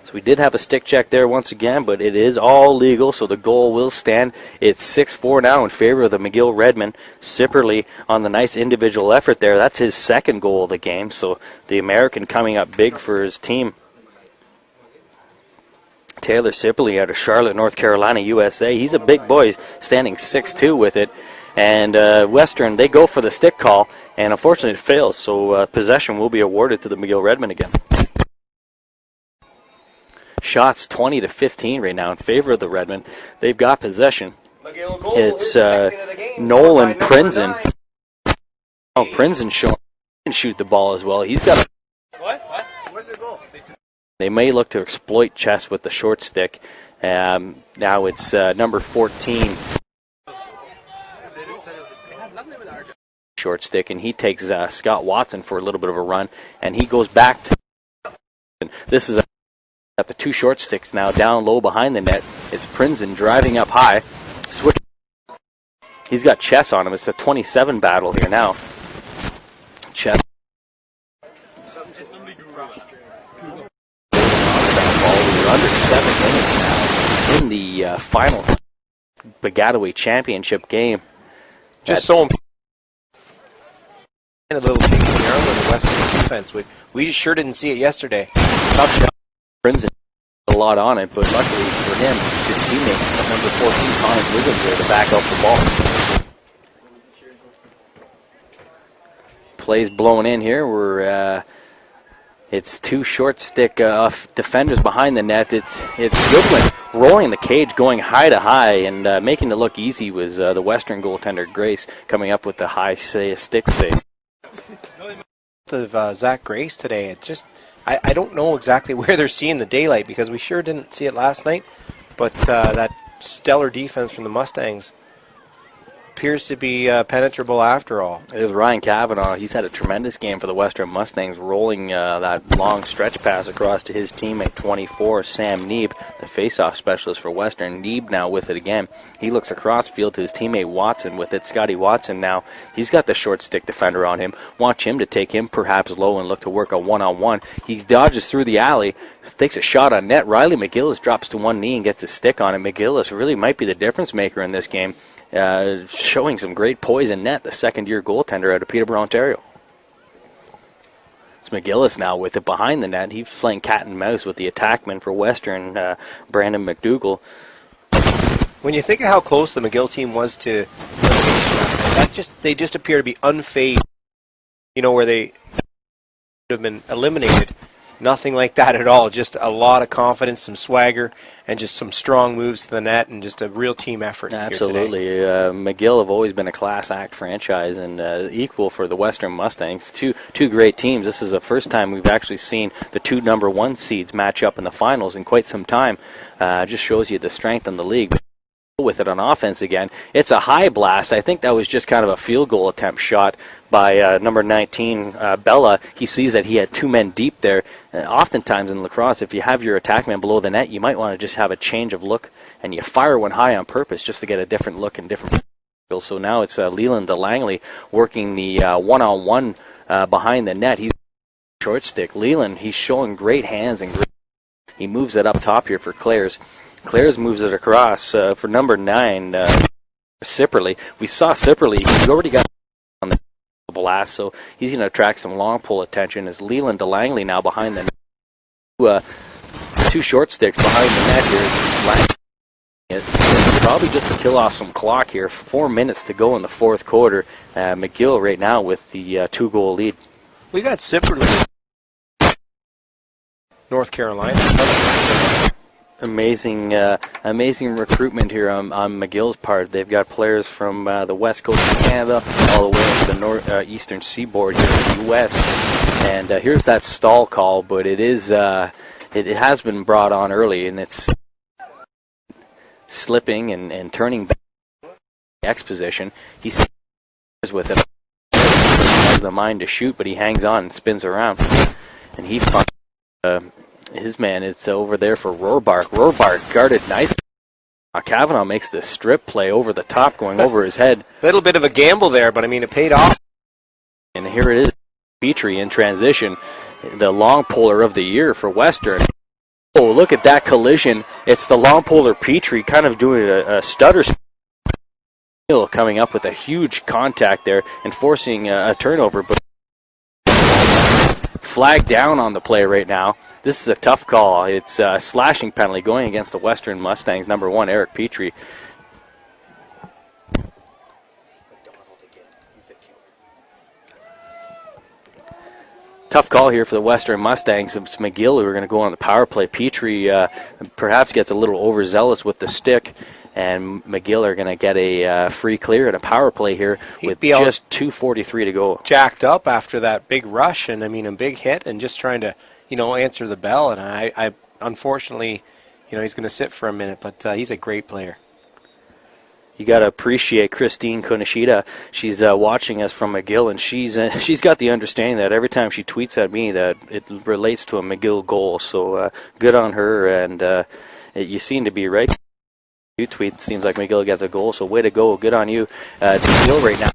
So we did have a stick check there once again, but it is all legal, so the goal will stand. It's 6-4 now in favor of the McGill Redmen. Sipperly on the nice individual effort there. That's his second goal of the game, so the American coming up big for his team. Taylor Sipperly out of Charlotte, North Carolina, USA. He's a big boy, standing 6'2" with it. And Western, they go for the stick call, and unfortunately it fails, so possession will be awarded to the McGill Redmen again. Shots 20-15 right now in favor of the Redmen. They've got possession. It's Nolan Prinzen. Oh, Prinzen can shoot the ball as well. He's got What? Where's the goal? They may look to exploit Chess with the short stick. Now it's number 14. Short stick, and he takes Scott Watson for a little bit of a run, and he goes back to. This is at the 2 short sticks now down low behind the net. It's Prinzen driving up high. Switch. He's got Chess on him. It's a 27 battle here now. Chess. We're under 7 minutes now in the final Baggataway Championship game. Just so important. A little shaky there on the Western defense. We just sure didn't see it yesterday. Tough shot. Prinzen a lot on it, but luckily for him, his teammate, number 14, Connor Wiggins, there to back up the ball. Plays blown in here. It's 2 short stick defenders behind the net. It's Goodwin rolling the cage, going high to high, and making it look easy was the Western goaltender Grace coming up with the high stick save. Of Zach Grace today, it's just I don't know exactly where they're seeing the daylight, because we sure didn't see it last night, but that stellar defense from the Mustangs appears to be penetrable after all. It was Ryan Cavanaugh. He's had a tremendous game for the Western Mustangs, rolling that long stretch pass across to his teammate 24, Sam Neeb, the face-off specialist for Western. Neeb now with it again. He looks across field to his teammate Watson with it. Scotty Watson now, he's got the short stick defender on him. Watch him to take him perhaps low and look to work a one-on-one. He dodges through the alley, takes a shot on net. Riley McGillis drops to one knee and gets a stick on it. McGillis really might be the difference maker in this game. showing some great poise in net, the second-year goaltender out of Peterborough, Ontario. It's McGillis now with it behind the net. He's playing cat and mouse with the attackman for Western, Brandon McDougall. When you think of how close the McGill team was to elimination last night, they just appear to be unfazed. You know, where they would have been eliminated. Nothing like that at all. Just a lot of confidence, some swagger, and just some strong moves to the net, and just a real team effort. Absolutely. Here today. McGill have always been a class act franchise, and equal for the Western Mustangs. Two great teams. This is the first time we've actually seen the two number one seeds match up in the finals in quite some time. Just shows you the strength in the league. With it on offense again. It's a high blast. I think that was just kind of a field goal attempt shot by number 19, Bella. He sees that he had two men deep there. Oftentimes in lacrosse, if you have your attackman below the net, you might want to just have a change of look, and you fire one high on purpose just to get a different look and different feel. So now it's Leland DeLangley working the one-on-one behind the net. He's short stick. Leland, he's showing great hands and great. He moves it up top here for Clares. Clares moves it across for number 9, Sipperly. We saw Sipperly. He's already got on the blast, so he's going to attract some long pull attention. As Leland DeLangley now behind the two short sticks behind the net here. Probably just to kill off some clock here. 4 minutes to go in the fourth quarter. McGill right now with the 2-goal lead. We got Sipperly, North Carolina. Amazing recruitment here on McGill's part. They've got players from the west coast of Canada all the way into the eastern seaboard here in the U.S. And here's that stall call, but it has been brought on early, and it's slipping and turning back in the X position. He's with it. He has the mind to shoot, but he hangs on and spins around, and he his man, it's over there for Rohrbark. Rohrbark guarded nicely. Kavanaugh makes the strip play over the top, going over his head. Little bit of a gamble there, but I mean, it paid off. And here it is, Petrie in transition, the long polar of the year for Western. Oh, look at that collision. It's the long polar Petrie kind of doing a stutter coming up with a huge contact there and forcing a turnover, but flag down on the play right now. This is a tough call. It's a slashing penalty going against the Western Mustangs, number 1, Eric Petrie. Tough call here for the Western Mustangs. It's McGill who are going to go on the power play. Petrie perhaps gets a little overzealous with the stick, and McGill are going to get a free clear and a power play here with just 2:43 to go. Jacked up after that big rush, and I mean a big hit, and just trying to, answer the bell. And I unfortunately, he's going to sit for a minute, but he's a great player. You got to appreciate Christine Konishida. She's watching us from McGill, and she's got the understanding that every time she tweets at me that it relates to a McGill goal. So good on her, and you seem to be right. You tweet, it seems like McGill gets a goal, so way to go. Good on you. McGill right now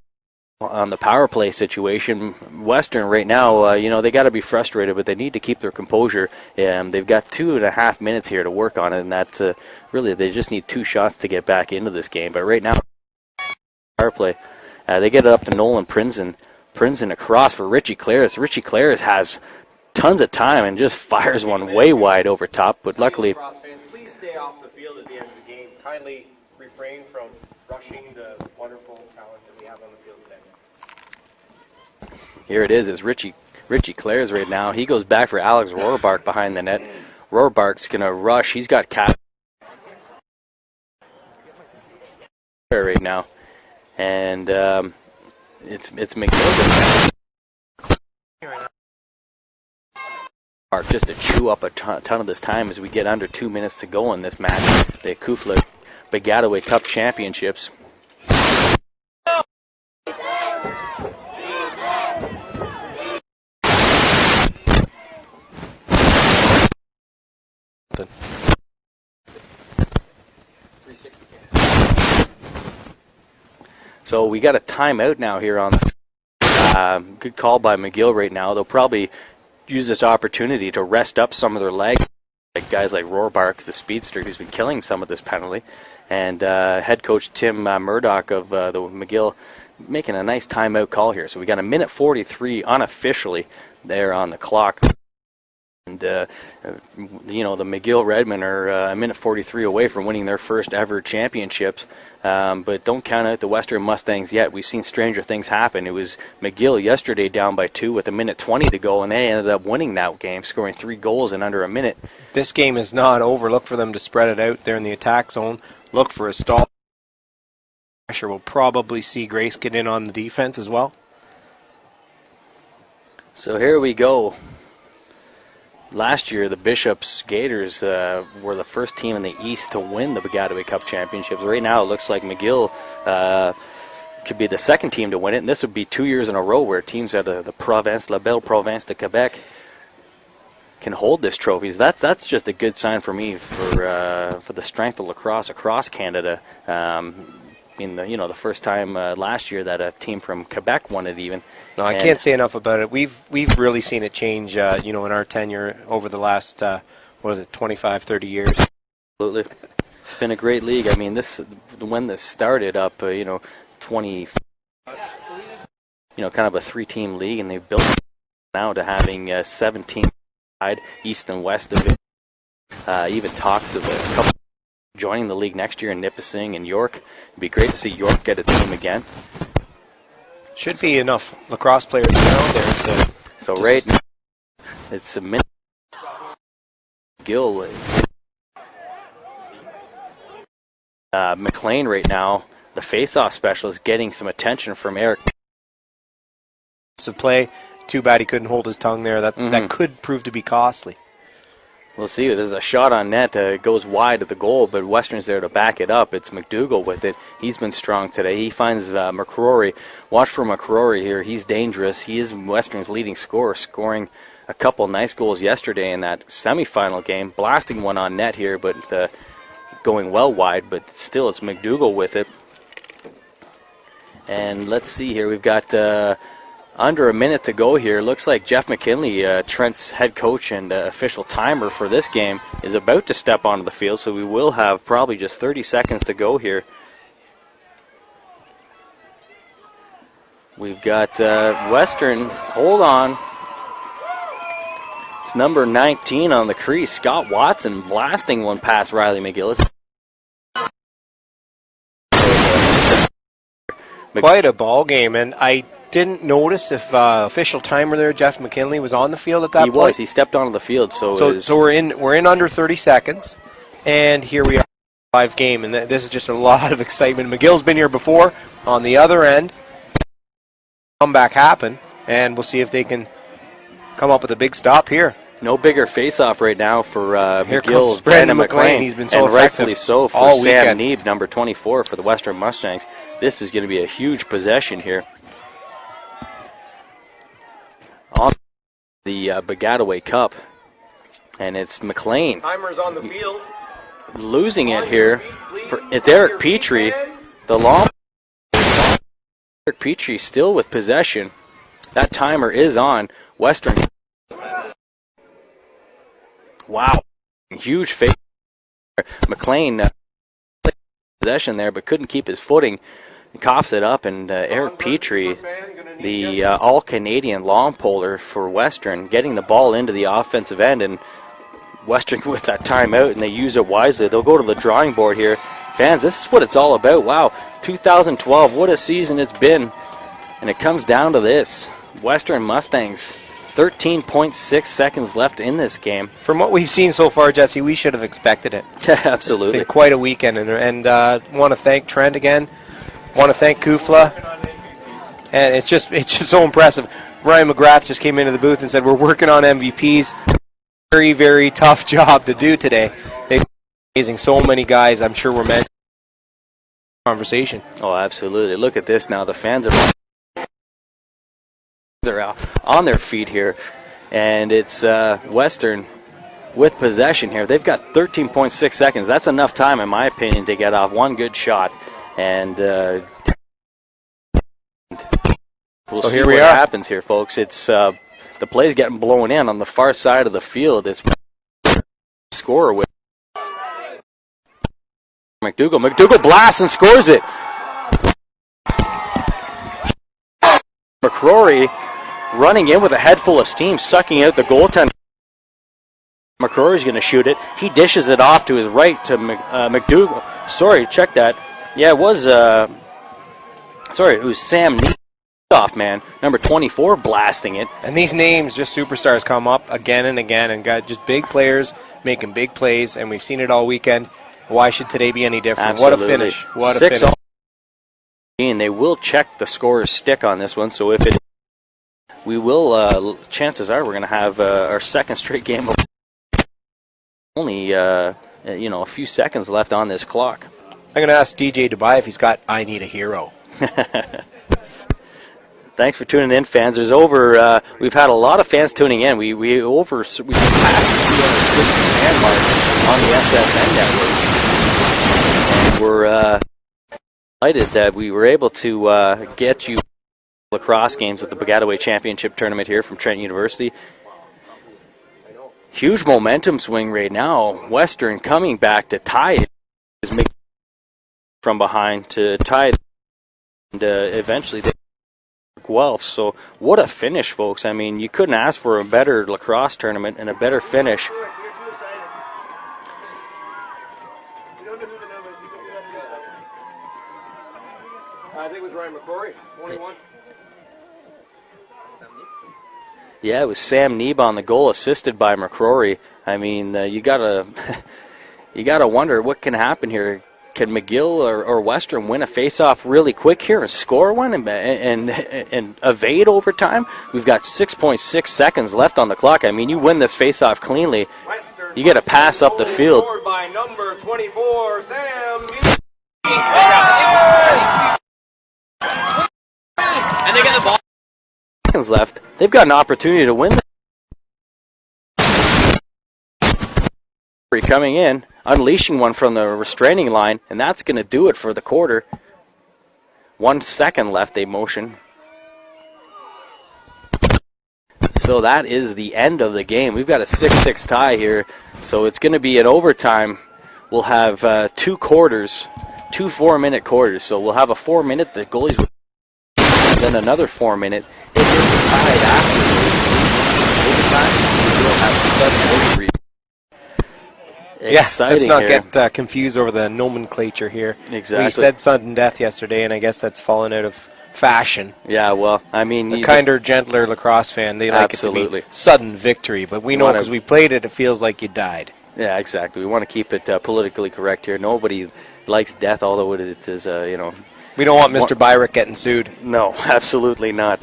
on the power play situation. Western right now, they got to be frustrated, but they need to keep their composure. They've got 2.5 minutes here to work on it, and that's really they just need 2 shots to get back into this game. But right now, power play, they get it up to Nolan Prinzen. Prinzen across for Richie Clares. Richie Clares has tons of time and just fires one way wide over top, but luckily. Please stay off the field at the end of the game. Kindly refrain from rushing the wonderful talent that we have on the field today. Here it is. It's Richie Clares right now. He goes back for Alex Rohrbark behind the net. Rohrbark's going to rush. He's got cap right now. And it's McGill. Just to chew up a ton of this time as we get under 2 minutes to go in this match. The CUFLA Baggataway Cup Championships. So we got a timeout now here on the good call by McGill right now. They'll probably use this opportunity to rest up some of their legs guys like Rohrbark, the speedster, who's been killing some of this penalty, and head coach Tim Murdoch of the McGill making a nice timeout call here. So we got a minute 43 unofficially there on the clock. And, the McGill Redmen are a minute 43 away from winning their first ever championships. But don't count out the Western Mustangs yet. We've seen stranger things happen. It was McGill yesterday down by 2 with a minute 20 to go, and they ended up winning that game, scoring 3 goals in under a minute. This game is not over. Look for them to spread it out there in the attack zone. Look for a stall. Pressure. We'll probably see Grace get in on the defense as well. So here we go. Last year, the Bishops Gators were the first team in the East to win the Baggataway Cup championships. Right now, it looks like McGill could be the second team to win it, and this would be 2 years in a row where teams out of the Province, La Belle Province de Quebec, can hold this trophy. That's just a good sign for me for the strength of lacrosse across Canada. The first time last year that a team from Quebec won it even. No, I can't say enough about it. We've really seen it change, in our tenure over the last 25, 30 years. Absolutely, it's been a great league. I mean, when this started up, 20, kind of a 3-team league, and they've built it now to having 17 east and west of it. Even talks of a couple joining the league next year in Nipissing and York. It'd be great to see York get a team again. Should be enough lacrosse players around there to. So right now, it's a minute. McGill, McLean right now, the face-off specialist, getting some attention from Eric. Of play, too bad he couldn't hold his tongue there. That could prove to be costly. We'll see. There's a shot on net. It goes wide of the goal, but Western's there to back it up. It's McDougall with it. He's been strong today. He finds McCrory. Watch for McCrory here. He's dangerous. He is Western's leading scorer, scoring a couple nice goals yesterday in that semifinal game. Blasting one on net here, but going well wide. But still, it's McDougall with it. And let's see here. We've got under a minute to go here. Looks like Jeff McKinley, Trent's head coach and official timer for this game, is about to step onto the field, so we will have probably just 30 seconds to go here. We've got Western, hold on. It's number 19 on the crease, Scott Watson, blasting one past Riley McGillis. Quite a ball game, and I didn't notice if official timer there, Jeff McKinley, was on the field at that point. He was. He stepped onto the field. So we're in under 30 seconds, and here we are, live game, and this is just a lot of excitement. McGill's been here before. On the other end, comeback happen, and we'll see if they can come up with a big stop here. No bigger face-off right now for McGill. Brandon McLean. He's been so and rightfully so for all Sam weekend. Neeb, number 24 for the Western Mustangs. This is going to be a huge possession here. On the Baggataway Cup, and it's McLean. Timer's on the field. Losing it here. It's Eric Petrie. The long. Eric Petrie still with possession. That timer is on. Western. Wow. Huge face. McLean possession there, but couldn't keep his footing. He coughs it up, and Eric Petrie, the all-Canadian long poler for Western, getting the ball into the offensive end, and Western with that timeout, and they use it wisely. They'll go to the drawing board here. Fans, this is what it's all about. Wow, 2012, what a season it's been. And it comes down to this. Western Mustangs, 13.6 seconds left in this game. From what we've seen so far, Jesse, we should have expected it. Absolutely. It's been quite a weekend, and want to thank Trent again. Want to thank CUFLA. And it's just so impressive. Ryan McGrath just came into the booth and said, we're working on MVPs. Very, very tough job to do today. They've been amazing. So many guys, I'm sure, were meant to conversation. Oh, absolutely. Look at this now. The fans are on their feet here, and it's Western with possession here. They've got 13.6 seconds. That's enough time, in my opinion, to get off one good shot, and we'll see what happens here, folks. It's the play's getting blown in on the far side of the field. It's scorer with McDougall. McDougall blasts and scores it. McCrory running in with a head full of steam, sucking out the goaltender. McCrory's going to shoot it. He dishes it off to his right to McDougall. Sorry, check that. Yeah, it was it was Sam Needoff, man. Number 24 blasting it. And these names, just superstars, come up again and again, and got just big players making big plays, and we've seen it all weekend. Why should today be any different? Absolutely. What a finish. What a 6 finish. And they will check the scorer's stick on this one, so if it, we will, chances are we're going to have our second straight game. Only, a few seconds left on this clock. I'm going to ask DJ Dubai if he's got I Need a Hero. Thanks for tuning in, fans. There's we've had a lot of fans tuning in. We surpassed the 250 fan mark on the SSN network. And we're delighted that we were able to get you lacrosse games at the Baggataway Championship Tournament here from Trent University. Huge momentum swing right now. Western coming back to tie it. Is making from behind to tie it. And eventually they Guelph. So what a finish, folks. I mean, you couldn't ask for a better lacrosse tournament and a better finish. I think it was Ryan McCrory, 21. Yeah, it was Sam Neeb on the goal, assisted by McCrory. I mean, you gotta wonder what can happen here. Can McGill or Western win a face-off really quick here and score one and evade overtime? We've got 6.6 seconds left on the clock. I mean, you win this face-off cleanly, you get a pass up the field. Scored by number 24, Sam Neeb. And they get the ball. Seconds left. They've got an opportunity to win. Coming in, unleashing one from the restraining line, and that's going to do it for the quarter. 1 second left, they motion. So that is the end of the game. We've got a 6-6 tie here, so it's going to be an overtime. We'll have 2 quarters, 2 4-minute quarters. So we'll have a 4-minute, the goalies will, then another 4-minute. If it's tied after overtime, we'll have 7 overtime. Let's not here. get confused over the nomenclature here. Exactly. We said sudden death yesterday, and I guess that's fallen out of fashion. Yeah, well, I mean... A kinder, gentler lacrosse fan, they like it to be sudden victory, but we know because we played it, it feels like you died. Yeah, exactly. We want to keep it politically correct here. Nobody likes death, although it is, We don't want Mr. Byrick getting sued. No, absolutely not.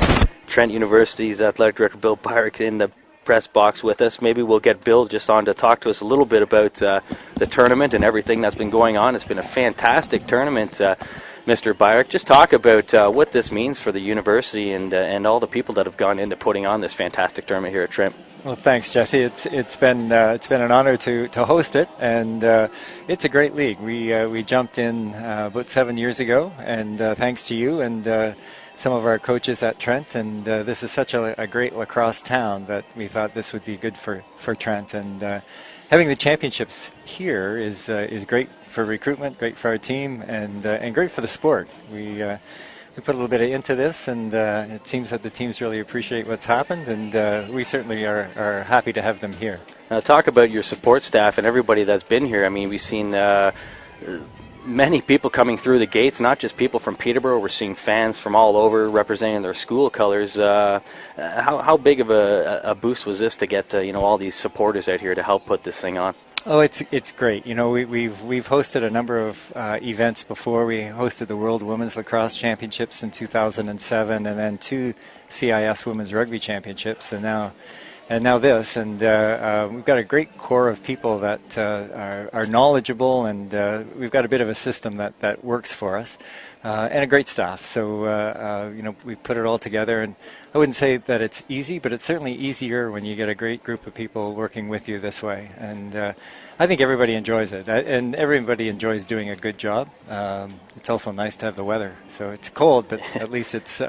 Trent University's athletic director Bill Byrick in the press box with us. Maybe we'll get Bill just on to talk to us a little bit about the tournament and everything that's been going on. It's been a fantastic tournament, Mr. Byrick. Just talk about what this means for the university and all the people that have gone into putting on this fantastic tournament here at Trent. Well, thanks, Jesse. It's been an honor to host it, and it's a great league. We jumped in about 7 years ago, and thanks to you and some of our coaches at Trent, and this is such a great lacrosse town that we thought this would be good for Trent. And having the championships here is great for recruitment, great for our team, and great for the sport. We put a little bit into this, and it seems that the teams really appreciate what's happened, and we certainly are happy to have them here. Now, talk about your support staff and everybody that's been here. I mean, we've seen many people coming through the gates, not just people from Peterborough. We're seeing fans from all over representing their school colors. How big of a boost was this to get all these supporters out here to help put this thing on? Oh, it's great. We've hosted a number of events before. We hosted the World Women's Lacrosse Championships in 2007, and then 2 CIS Women's Rugby Championships, and now this, and we've got a great core of people that are knowledgeable, and we've got a bit of a system that works for us, and a great staff. So we put it all together, and I wouldn't say that it's easy, but it's certainly easier when you get a great group of people working with you this way. And I think everybody enjoys it, and everybody enjoys doing a good job. It's also nice to have the weather. So it's cold, but at least it's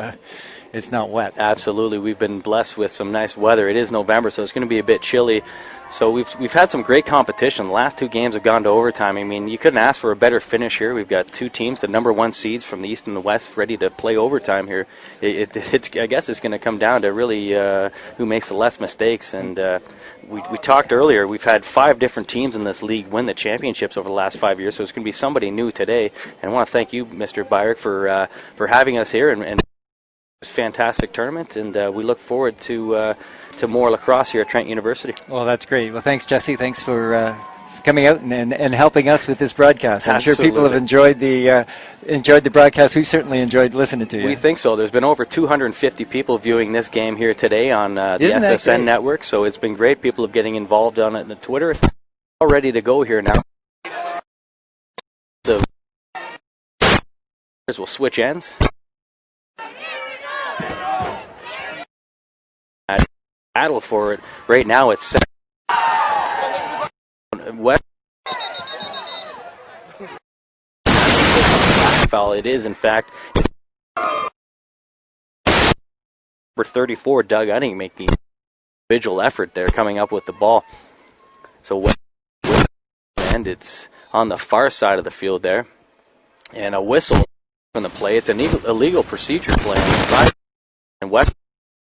not wet. Absolutely. We've been blessed with some nice weather. It is November. November, so it's going to be a bit chilly. So we've had some great competition. The last 2 games have gone to overtime. I mean, you couldn't ask for a better finish here. We've got 2 teams, the number 1 seeds from the East and the West, ready to play overtime here. I guess it's going to come down to really who makes the less mistakes. And we talked earlier, we've had 5 different teams in this league win the championships over the last 5 years, so it's going to be somebody new today. And I want to thank you, Mr. Byrick, for having us here and this fantastic tournament. And we look forward to more lacrosse here at Trent University. Well, that's great. Well, thanks, Jesse. Thanks for coming out and helping us with this broadcast. I'm sure people have enjoyed the broadcast. We've certainly enjoyed listening to you. We think so. There's been over 250 people viewing this game here today on the SSN network, so it's been great. People are getting involved on it in the Twitter. All ready to go here now. So we'll switch ends. Battle for it right now. It's West foul. It is in fact number 34, Doug Utting, making individual effort there, coming up with the ball. So West, and it's on the far side of the field there, and a whistle from the play. It's an illegal procedure play on the side, and West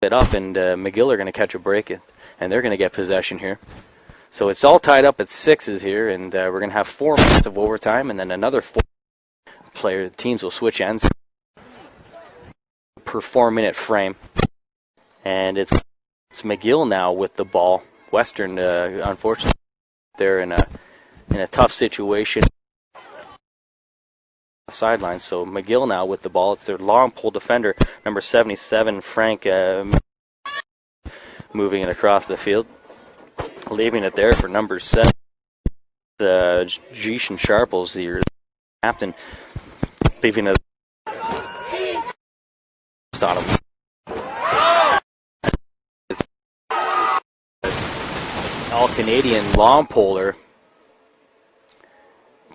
it up, and McGill are going to catch a break, and they're going to get possession here. So it's all tied up at 6s here, and we're going to have 4 minutes of overtime, and then another 4 teams will switch ends per 4-minute frame. And it's McGill now with the ball. Western, unfortunately, they're in a tough situation. Sidelines, so McGill now with the ball. It's their long pole defender, number 77, Frank, moving it across the field, leaving it there for number 7, Jeeshan Sharples, the captain, leaving it on him. It's all-Canadian long poler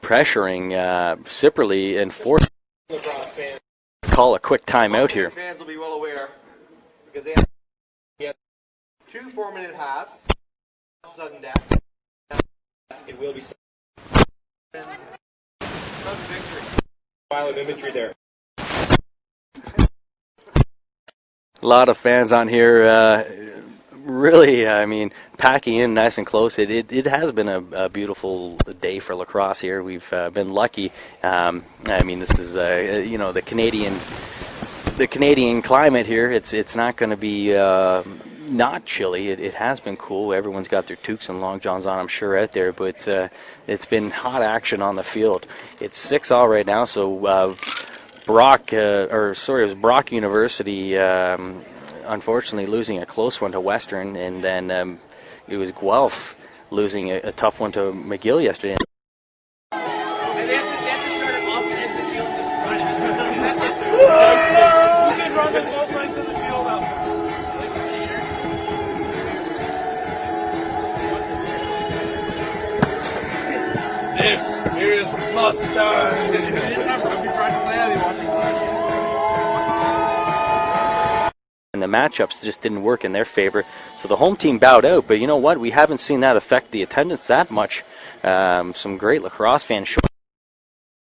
pressuring Sipperley and force call a quick timeout here. Fans will be well aware because they have 2 4-minute halves. Sudden death. It will be sudden victory. Violent imagery there. A lot of fans on here. Really, I mean, packing in nice and close. It has been a beautiful day for lacrosse here. We've been lucky. I mean, this is the Canadian climate here. It's not going to be not chilly. It has been cool. Everyone's got their toques and long johns on, I'm sure, out there. But it's been hot action on the field. It's 6-all right now. So Brock University. Unfortunately losing a close one to Western, and then it was Guelph losing a tough one to McGill yesterday. And they have to start it off and the field just running. You can run the both lengths of the field out. This is Mustang. We'll be practicing watching. And the matchups just didn't work in their favor. So the home team bowed out, but you know what? We haven't seen that affect the attendance that much. Some great lacrosse fans showing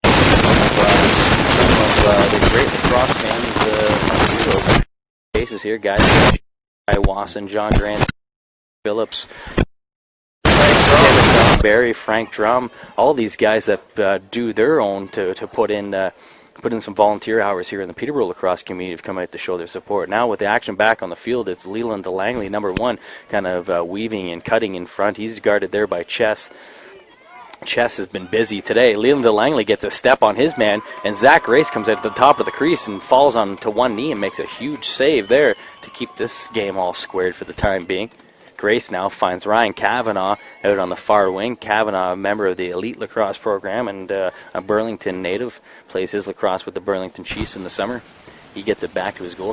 the great lacrosse fans faces here, guys. Guy Wasson, John Grant, Phillips, Barry, Frank Drum, all these guys that do their own to put in some volunteer hours here in the Peterborough lacrosse community have come out to show their support. Now with the action back on the field, it's Leland DeLangley, number 1, kind of weaving and cutting in front. He's guarded there by Chess. Chess has been busy today. Leland DeLangley gets a step on his man, and Zach Grace comes out at the top of the crease and falls onto one knee and makes a huge save there to keep this game all squared for the time being. Grace now finds Ryan Kavanaugh out on the far wing. Kavanaugh, a member of the elite lacrosse program and a Burlington native, plays his lacrosse with the Burlington Chiefs in the summer. He gets it back to his goal.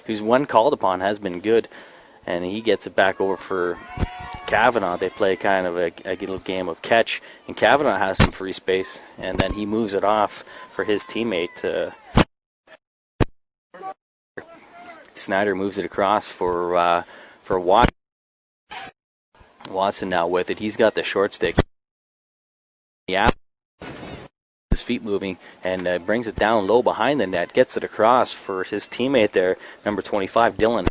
Who's when called upon has been good, and he gets it back over for Kavanaugh. They play kind of a little game of catch, and Kavanaugh has some free space, and then he moves it off for his teammate Snyder moves it across for Watson. Watson now with it. He's got the short stick. Yeah, his feet moving and brings it down low behind the net. Gets it across for his teammate there, number 25, Dylan.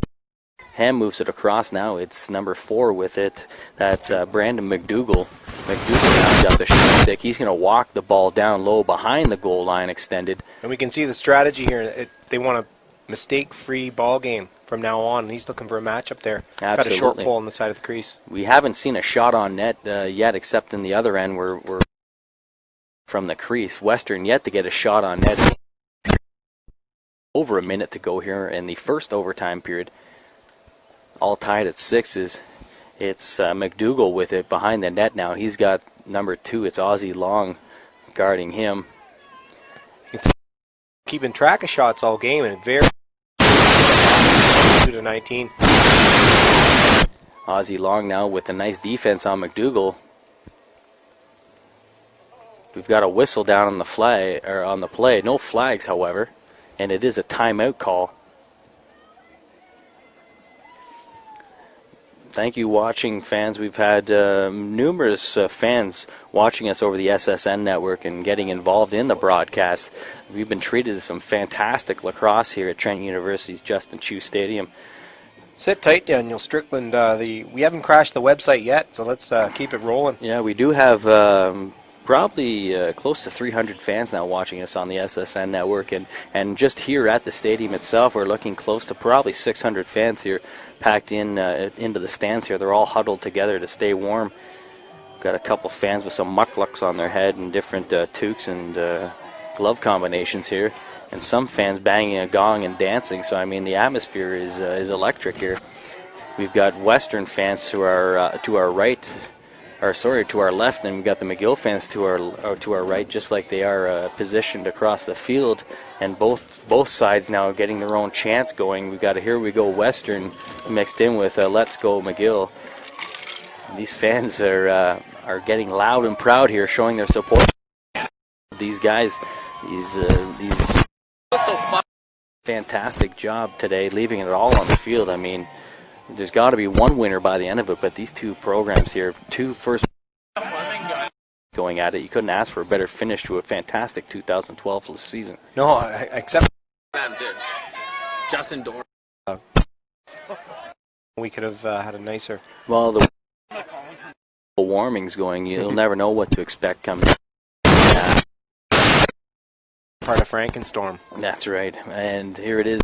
Ham moves it across now. It's number 4 with it. That's Brandon McDougall. McDougall now got the short stick. He's going to walk the ball down low behind the goal line extended. And we can see the strategy here. They want a mistake-free ball game from now on. He's looking for a matchup there. Absolutely. Got a short pole on the side of the crease. We haven't seen a shot on net yet, except in the other end where we're from the crease. Western yet to get a shot on net. Over a minute to go here in the first overtime period. All tied at 6s. It's McDougall with it behind the net now. He's got number 2. It's Ozzie Long guarding him. It's keeping track of shots all game, and very 2-19. Ozzie Long now with a nice defense on McDougall. We've got a whistle down on the flag or on the play. No flags, however, and it is a timeout call. Thank you, watching fans. We've had numerous fans watching us over the SSN network and getting involved in the broadcast. We've been treated to some fantastic lacrosse here at Trent University's Justin Chu Stadium. Sit tight, Daniel Strickland. We haven't crashed the website yet, so let's keep it rolling. Yeah, we do have probably close to 300 fans now watching us on the SSN network, and just here at the stadium itself, we're looking close to probably 600 fans here packed in into the stands here. They're all huddled together to stay warm. Got a couple fans with some mucklucks on their head and different toques and glove combinations here, and some fans banging a gong and dancing. So I mean, the atmosphere is electric here. We've got Western fans to our right. To our left, and we've got the McGill fans to our right, just like they are positioned across the field, and both sides now getting their own chants going. We've got a Here We Go Western mixed in with Let's Go McGill. These fans are getting loud and proud here, showing their support. These guys, these fantastic job today, leaving it all on the field. I mean, there's got to be one winner by the end of it, but these two programs here, two first going at it, you couldn't ask for a better finish to a fantastic 2012 season. No, except Justin Dorn. We could have had a nicer. Well, the warming's going. You'll never know what to expect coming. Part of Frankenstorm. That's right, and here it is.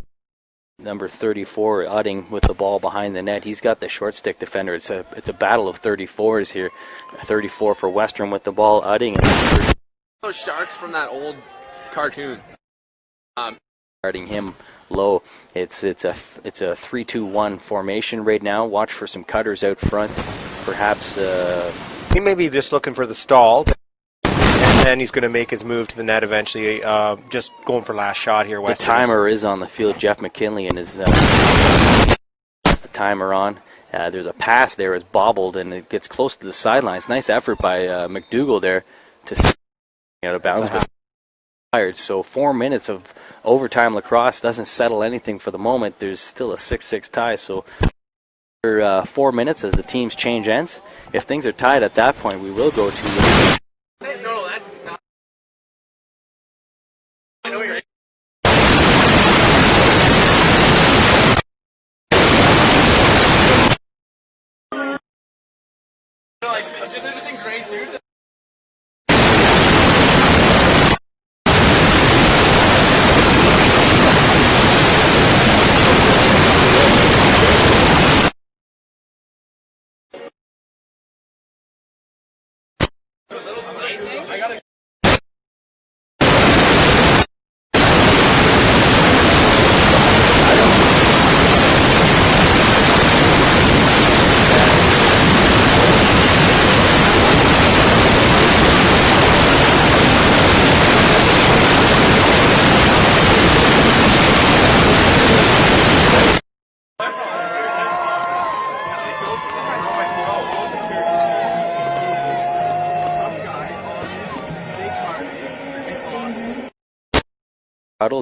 Number 34, Udding with the ball behind the net. He's got the short stick defender. It's a battle of 34s here. 34 for Western with the ball. Udding and Those sharks from that old cartoon. guarding him low. It's a 3-2-1 formation right now. Watch for some cutters out front. Perhaps he may be just looking for the stall, and then he's going to make his move to the net eventually. Just going for last shot here. The timer is on the field. Jeff McKinley and his has the timer on. There's a pass there. It's bobbled and it gets close to the sidelines. Nice effort by McDougall there to get out of bounds. But so 4 minutes of overtime lacrosse doesn't settle anything for the moment. There's still a 6-6 tie. So for 4 minutes as the teams change ends. If things are tied at that point, we will go to. No, that's not. I know you're. They're just in gray suits.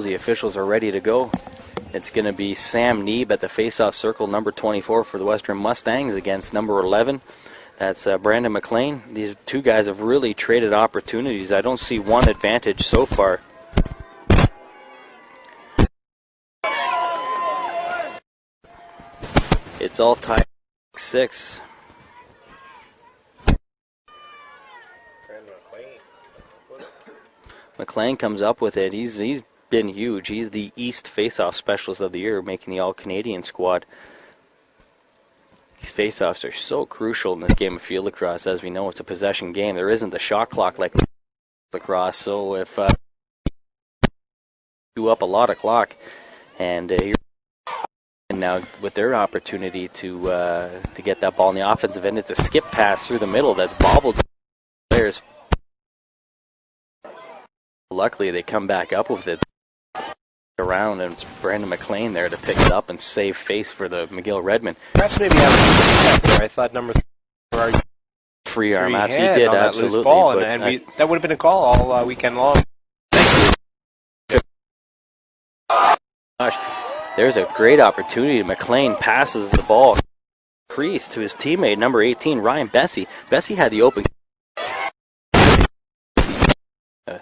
The officials are ready to go. It's going to be Sam Neeb at the face-off circle, number 24 for the Western Mustangs against number 11. That's Brandon McLean. These two guys have really traded opportunities. I don't see one advantage so far. It's all tied 6. McLean comes up with it. He's been huge. He's the East face-off specialist of the year, making the All-Canadian squad. These face-offs are so crucial in this game of field lacrosse. As we know, it's a possession game. There isn't the shot clock like lacrosse, so if you up a lot of clock, and now with their opportunity to get that ball in the offensive end, it's a skip pass through the middle that's bobbled players. Luckily, they come back up with it around, and it's Brandon McLean there to pick it up and save face for the McGill Redmen. Perhaps maybe I thought number 3 free arm. He did, on that absolutely. Loose ball, and that would have been a call all weekend long. Gosh, there's a great opportunity. McLean passes the ball crease to his teammate, number 18, Ryan Bessie. Bessie had the open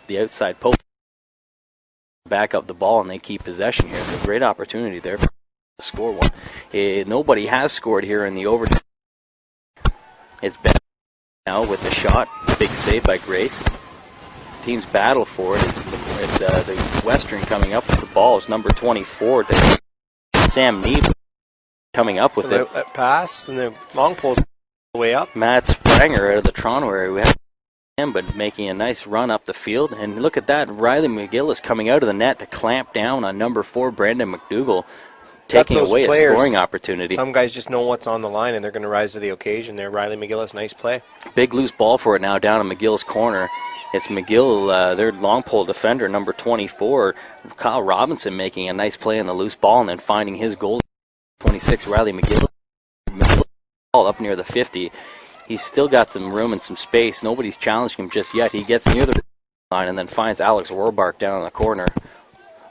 the outside post, back up the ball, and they keep possession here. So great opportunity there to score one. Nobody has scored here in the overtime. It's Ben now with the shot. Big save by Grace. Teams battle for it. It's the Western coming up with the ball. It's number 24. Sam Neeb coming up with it. That pass, and the long pole's the way up. Matt Spranger out of the Toronto area. We have him, but making a nice run up the field. And look at that. Riley McGill is coming out of the net to clamp down on number 4, Brandon McDougall, taking away a scoring opportunity. Some guys just know what's on the line, and they're going to rise to the occasion there. Riley McGill has a nice play. Big loose ball for it now down in McGill's corner. It's McGill, their long pole defender, number 24, Kyle Robinson, making a nice play on the loose ball and then finding his goal. 26, Riley McGill ball up near the 50. He's still got some room and some space. Nobody's challenging him just yet. He gets near the line and then finds Alex Rohrbark down in the corner.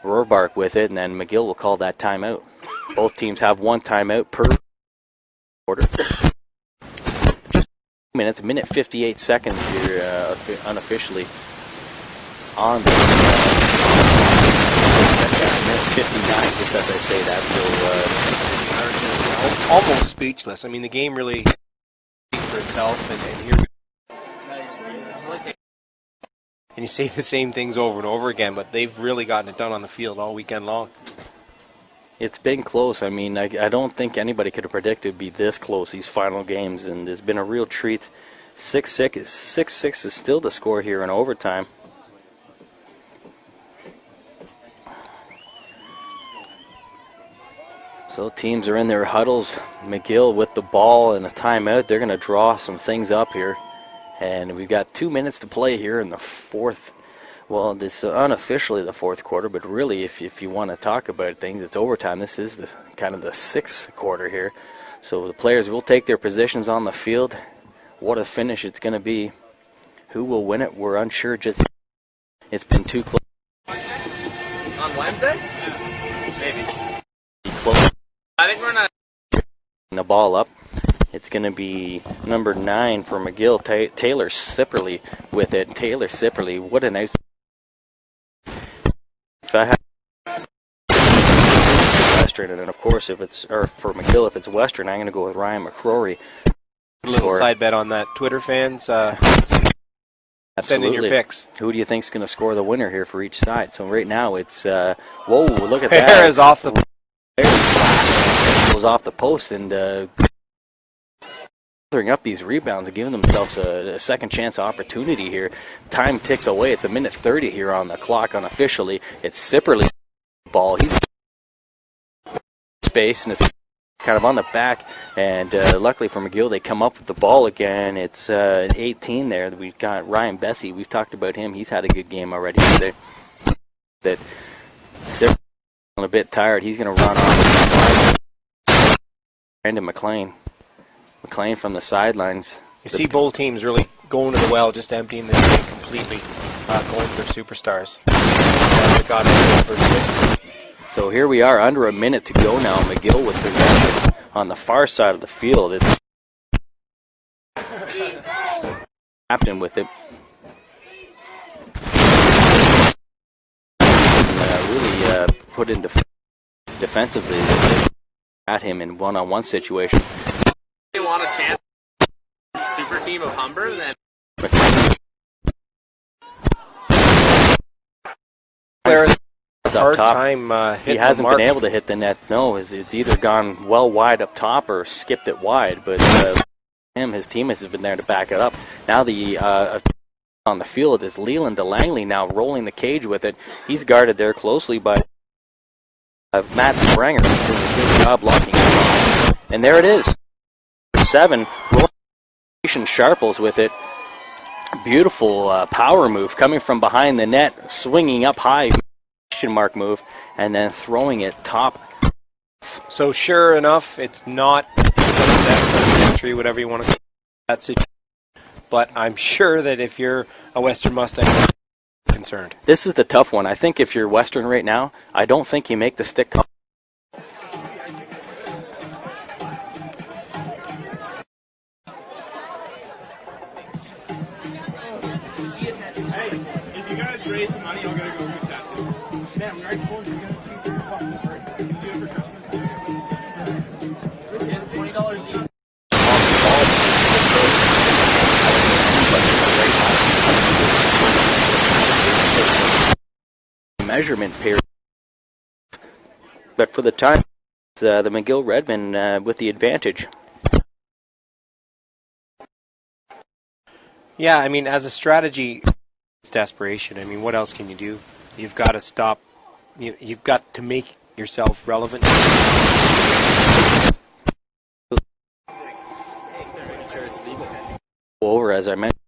Rohrbark with it, and then McGill will call that timeout. Both teams have one timeout per quarter. Just minutes, minute 58 seconds here, unofficially on the minute 59, just as I say that. So almost speechless. I mean, the game really for itself, and here and you say the same things over and over again, but they've really gotten it done on the field all weekend long. It's been close. I mean, I don't think anybody could have predicted it'd be this close, these final games, and it's been a real treat. 6-6 is still the score here in overtime. So teams are in their huddles. McGill with the ball and a timeout. They're going to draw some things up here. And we've got 2 minutes to play here in the fourth. Well, this is unofficially the fourth quarter, but really if you want to talk about things, it's overtime. This is the kind of the sixth quarter here. So the players will take their positions on the field. What a finish it's going to be. Who will win it? We're unsure. Just it's been too close. On Wednesday? Maybe. Close. I think we're not. The ball up. It's going to be number 9 for McGill, Taylor Sipperly with it. Taylor Sipperly, what an out. If I have Western, and then of course if it's for McGill, if it's Western, I'm going to go with Ryan McCrory. A little side bet on that, Twitter fans. Send in your picks. Who do you think's going to score the winner here for each side? So right now it's whoa, look at that. Hair is off the. Goes off the post and gathering up these rebounds and giving themselves a second chance opportunity here. Time ticks away. It's a minute 30 here on the clock unofficially. It's Sipperly ball. He's space and it's kind of on the back. And luckily for McGill, they come up with the ball again. It's 18 there. We've got Ryan Bessie. We've talked about him. He's had a good game already today. That Sipperly a bit tired. He's going to run off. Brandon McLean from the sidelines. You see both teams really going to the well, just emptying the tank completely, going for their superstars. They got it over So here we are, under a minute to go now. McGill with possession on the far side of the field. It's captain with it. Really put in defensively at him in one-on-one situations. They want a chance. Super team of Humber, then. Up top. He hasn't been able to hit the net. No, it's either gone well wide up top or skipped it wide. But his teammates have been there to back it up. Now the on the field is Leland DeLangley now rolling the cage with it. He's guarded there closely by Matt Sprenger, who's doing a good job locking it off. And there it is. 7. Sharples with it. Beautiful power move coming from behind the net, swinging up high. Mark move, and then throwing it top. So sure enough, it's not entry, whatever you want to call that situation. But I'm sure that if you're a Western Mustang, you're concerned. This is the tough one. I think if you're Western right now, I don't think you make the stick call. Hey, if you guys raise some money, I'm gonna go get a tattoo. Man, we already told you you're gonna choose your fucking birthday. Can you do it for Christmas? Get $20 each. Measurement period. But for the time, it's, the McGill Redmen with the advantage. Yeah, I mean, as a strategy, it's desperation. I mean, what else can you do? You've got to stop. You've got to make yourself relevant. Over, as I mentioned,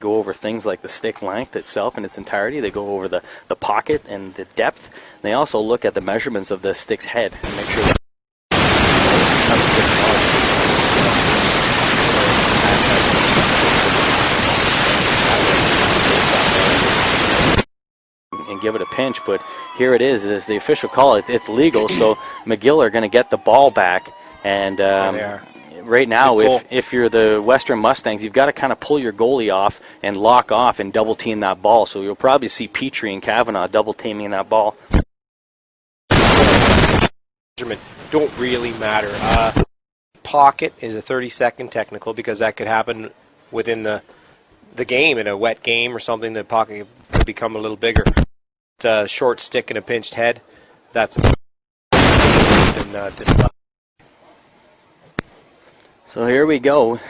go over things like the stick length itself in its entirety. They go over the pocket and the depth. They also look at the measurements of the stick's head and make sure that and give it a pinch. But here it is the official call. It's legal, so McGill are going to get the ball back. And right now, if you're the Western Mustangs, you've got to kind of pull your goalie off and lock off and double team that ball. So you'll probably see Petrie and Kavanaugh double teaming that ball. Don't really matter. Pocket is a 30-second technical because that could happen within the game. In a wet game or something, the pocket could become a little bigger. It's a short stick and a pinched head. That's So here we go.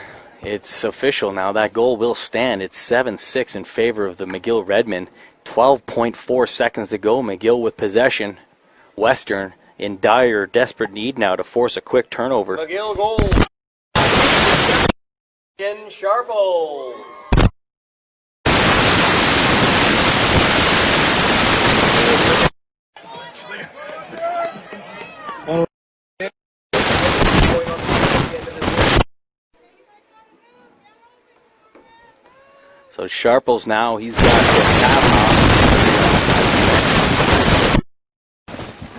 It's official now. That goal will stand. It's 7-6 in favor of the McGill Redmen. 12.4 seconds to go. McGill with possession. Western in dire, desperate need now to force a quick turnover. McGill goal. Jen Sharples. So Sharples now, he's got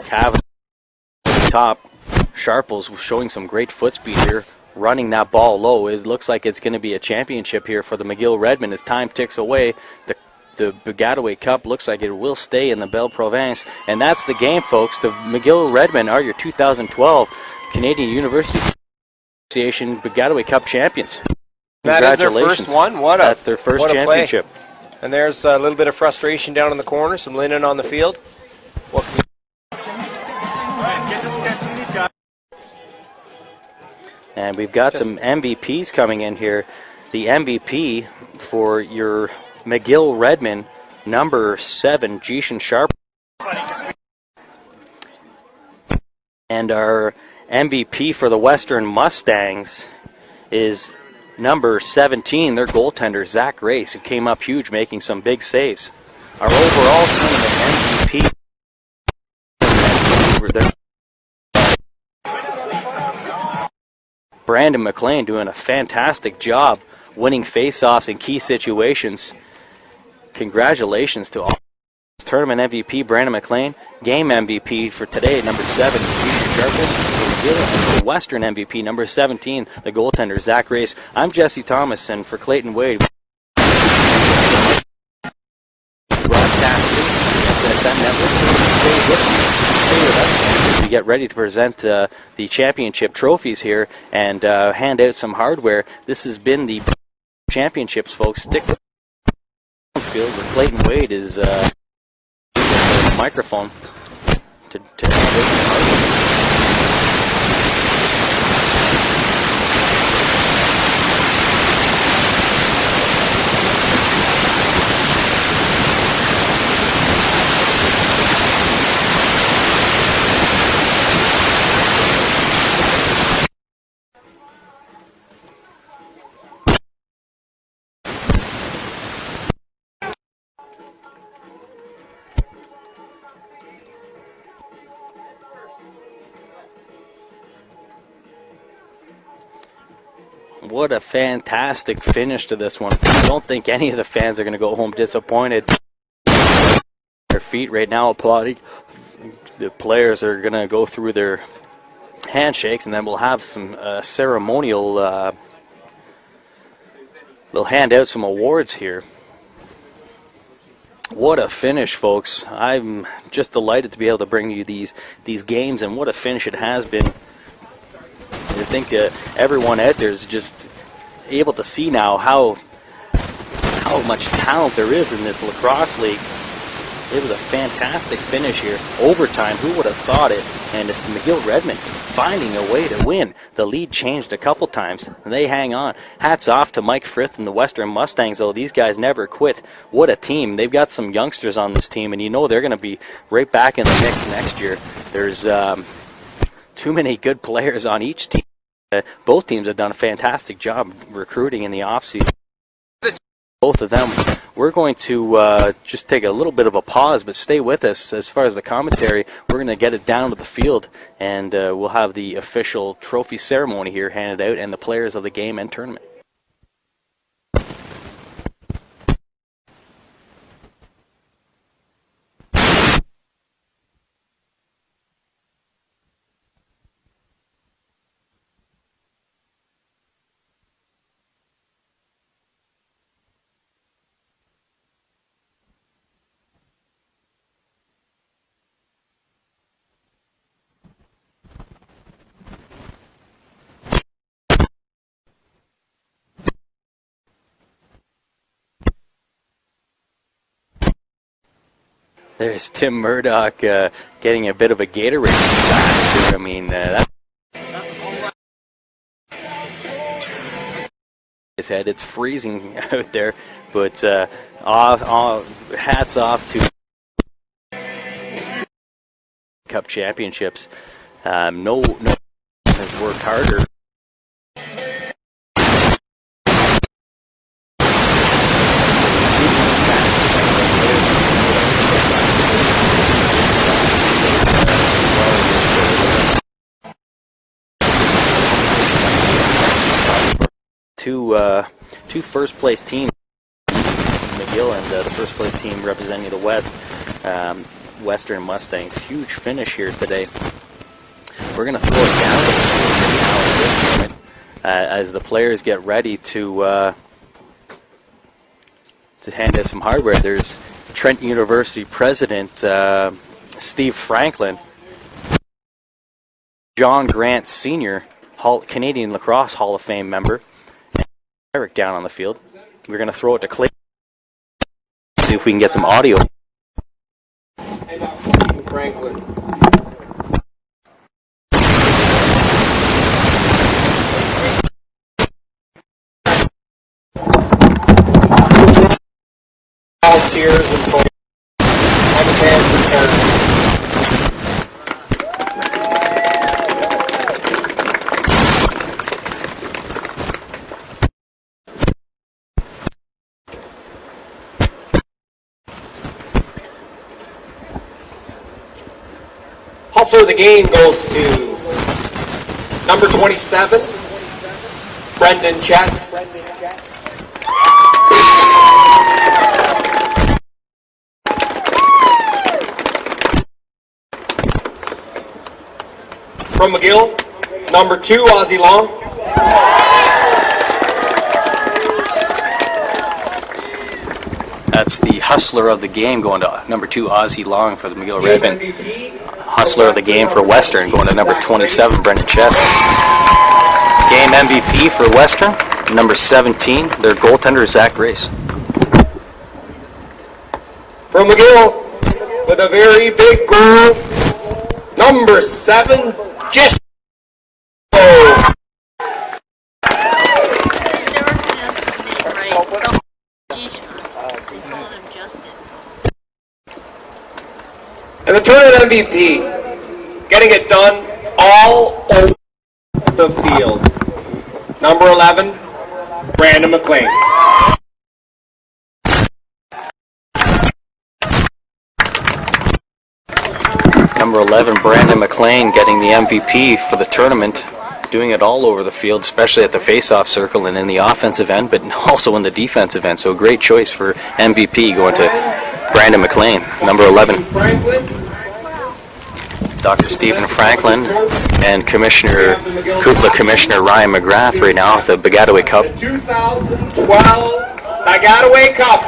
Kavanaugh top. Sharples showing some great foot speed here, running that ball low. It looks like it's going to be a championship here for the McGill Redmen as time ticks away. The Baggataway Cup looks like it will stay in the Belle Province. And that's the game, folks. The McGill Redmen are your 2012 Canadian University Association Baggataway Cup champions. That is their first one. That's their first championship. Play. And there's a little bit of frustration down in the corner, some linen on the field. And we've got some MVPs coming in here. The MVP for your McGill Redmen, number 7, Jishan Sharp. And our MVP for the Western Mustangs is number 17, their goaltender, Zach Race, who came up huge, making some big saves. Our overall tournament MVP, Brandon McLean, doing a fantastic job winning face-offs in key situations. Congratulations to all. Tournament MVP, Brandon McLean. Game MVP for today, number 7, and the Western MVP, number 17, the goaltender, Zach Race. I'm Jesse Thomas, and for Clayton Wade, broadcasting SSN Network. Stay with us as we get ready to present the championship trophies here and hand out some hardware. This has been the championships, folks. Stick with the field where Clayton Wade is the microphone to hand out some hardware. What a fantastic finish to this one. I don't think any of the fans are going to go home disappointed. Their feet right now applauding. The players are going to go through their handshakes, and then we'll have some ceremonial. They'll hand out some awards here. What a finish, folks. I'm just delighted to be able to bring you these games, and what a finish it has been. I think everyone out there is just able to see now how much talent there is in this lacrosse league. It was a fantastic finish here. Overtime, who would have thought it? And it's McGill Redmen finding a way to win. The lead changed a couple times, and they hang on. Hats off to Mike Frith and the Western Mustangs, though. These guys never quit. What a team. They've got some youngsters on this team, and you know they're going to be right back in the mix next year. There's too many good players on each team. Both teams have done a fantastic job recruiting in the offseason. Both of them. We're going to just take a little bit of a pause, but stay with us. As far as the commentary, we're going to get it down to the field, and we'll have the official trophy ceremony here handed out and the players of the game and tournament. There's Tim Murdoch getting a bit of a Gatorade back. I mean, his head. It's freezing out there, but hats off to Cup championships. No has worked harder. Two first-place teams, McGill and the first-place team representing the West, Western Mustangs. Huge finish here today. We're going to throw it down now as the players get ready to hand out some hardware. There's Trent University President Steve Franklin, John Grant Sr., Canadian Lacrosse Hall of Fame member, Eric down on the field. We're going to throw it to Clay. See if we can get some audio. Franklin. Volunteers and folks. Hustler of the game goes to number 27, Brendan Chess. From McGill, number 2, Aussie Long. That's the hustler of the game going to number 2, Aussie Long for the McGill Redmen. Hustler of the game for Western going to number 27, Brendan Chess. Game MVP for Western, number 17, their goaltender, Zach Grace. From McGill, with a very big goal, number 7, Just. And the tournament MVP, getting it done all over the field, number 11, Brandon McLean. Number 11, Brandon McLean, getting the MVP for the tournament, doing it all over the field, especially at the face-off circle and in the offensive end, but also in the defensive end. So a great choice for MVP going to Brandon McLean, number 11. Dr. Stephen Franklin and CUFLA Commissioner Ryan McGrath right now at the Baggataway Cup. 2012 Baggataway Cup.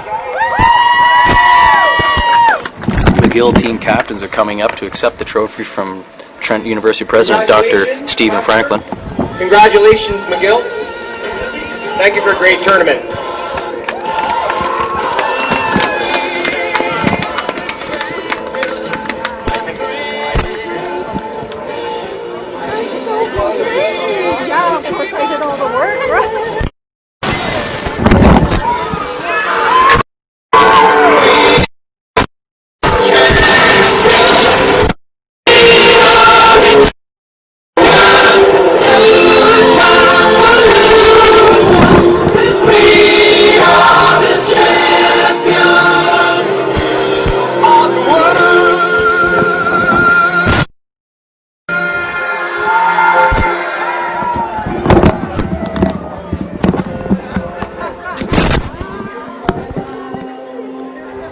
McGill team captains are coming up to accept the trophy from Trent University President Dr. Stephen Franklin. Congratulations, McGill. Thank you for a great tournament. Yeah, of course I did all the work, right?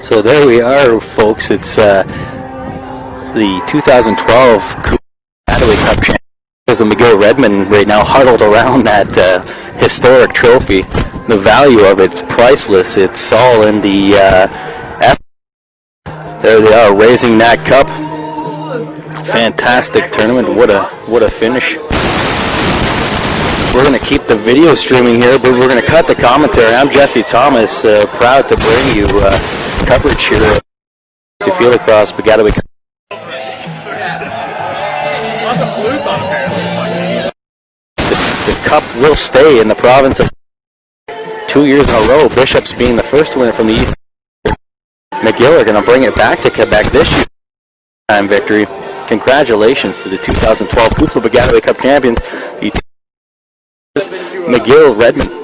So there we are, folks. It's the 2012 Baggataway Cup champions. The McGill Redmen right now huddled around that historic trophy. The value of it's priceless. It's all in the effort. There they are, raising that cup. Fantastic tournament. What a finish. We're going to keep the video streaming here, but we're going to cut the commentary. I'm Jesse Thomas, proud to bring you coverage here at CUFLA Baggataway Cup. The cup will stay in the province of 2 years in a row. Bishops being the first winner from the East. McGill are going to bring it back to Quebec this year. Time victory. Congratulations to the 2012 CUFLA Baggataway Cup champions, the McGill Redmen.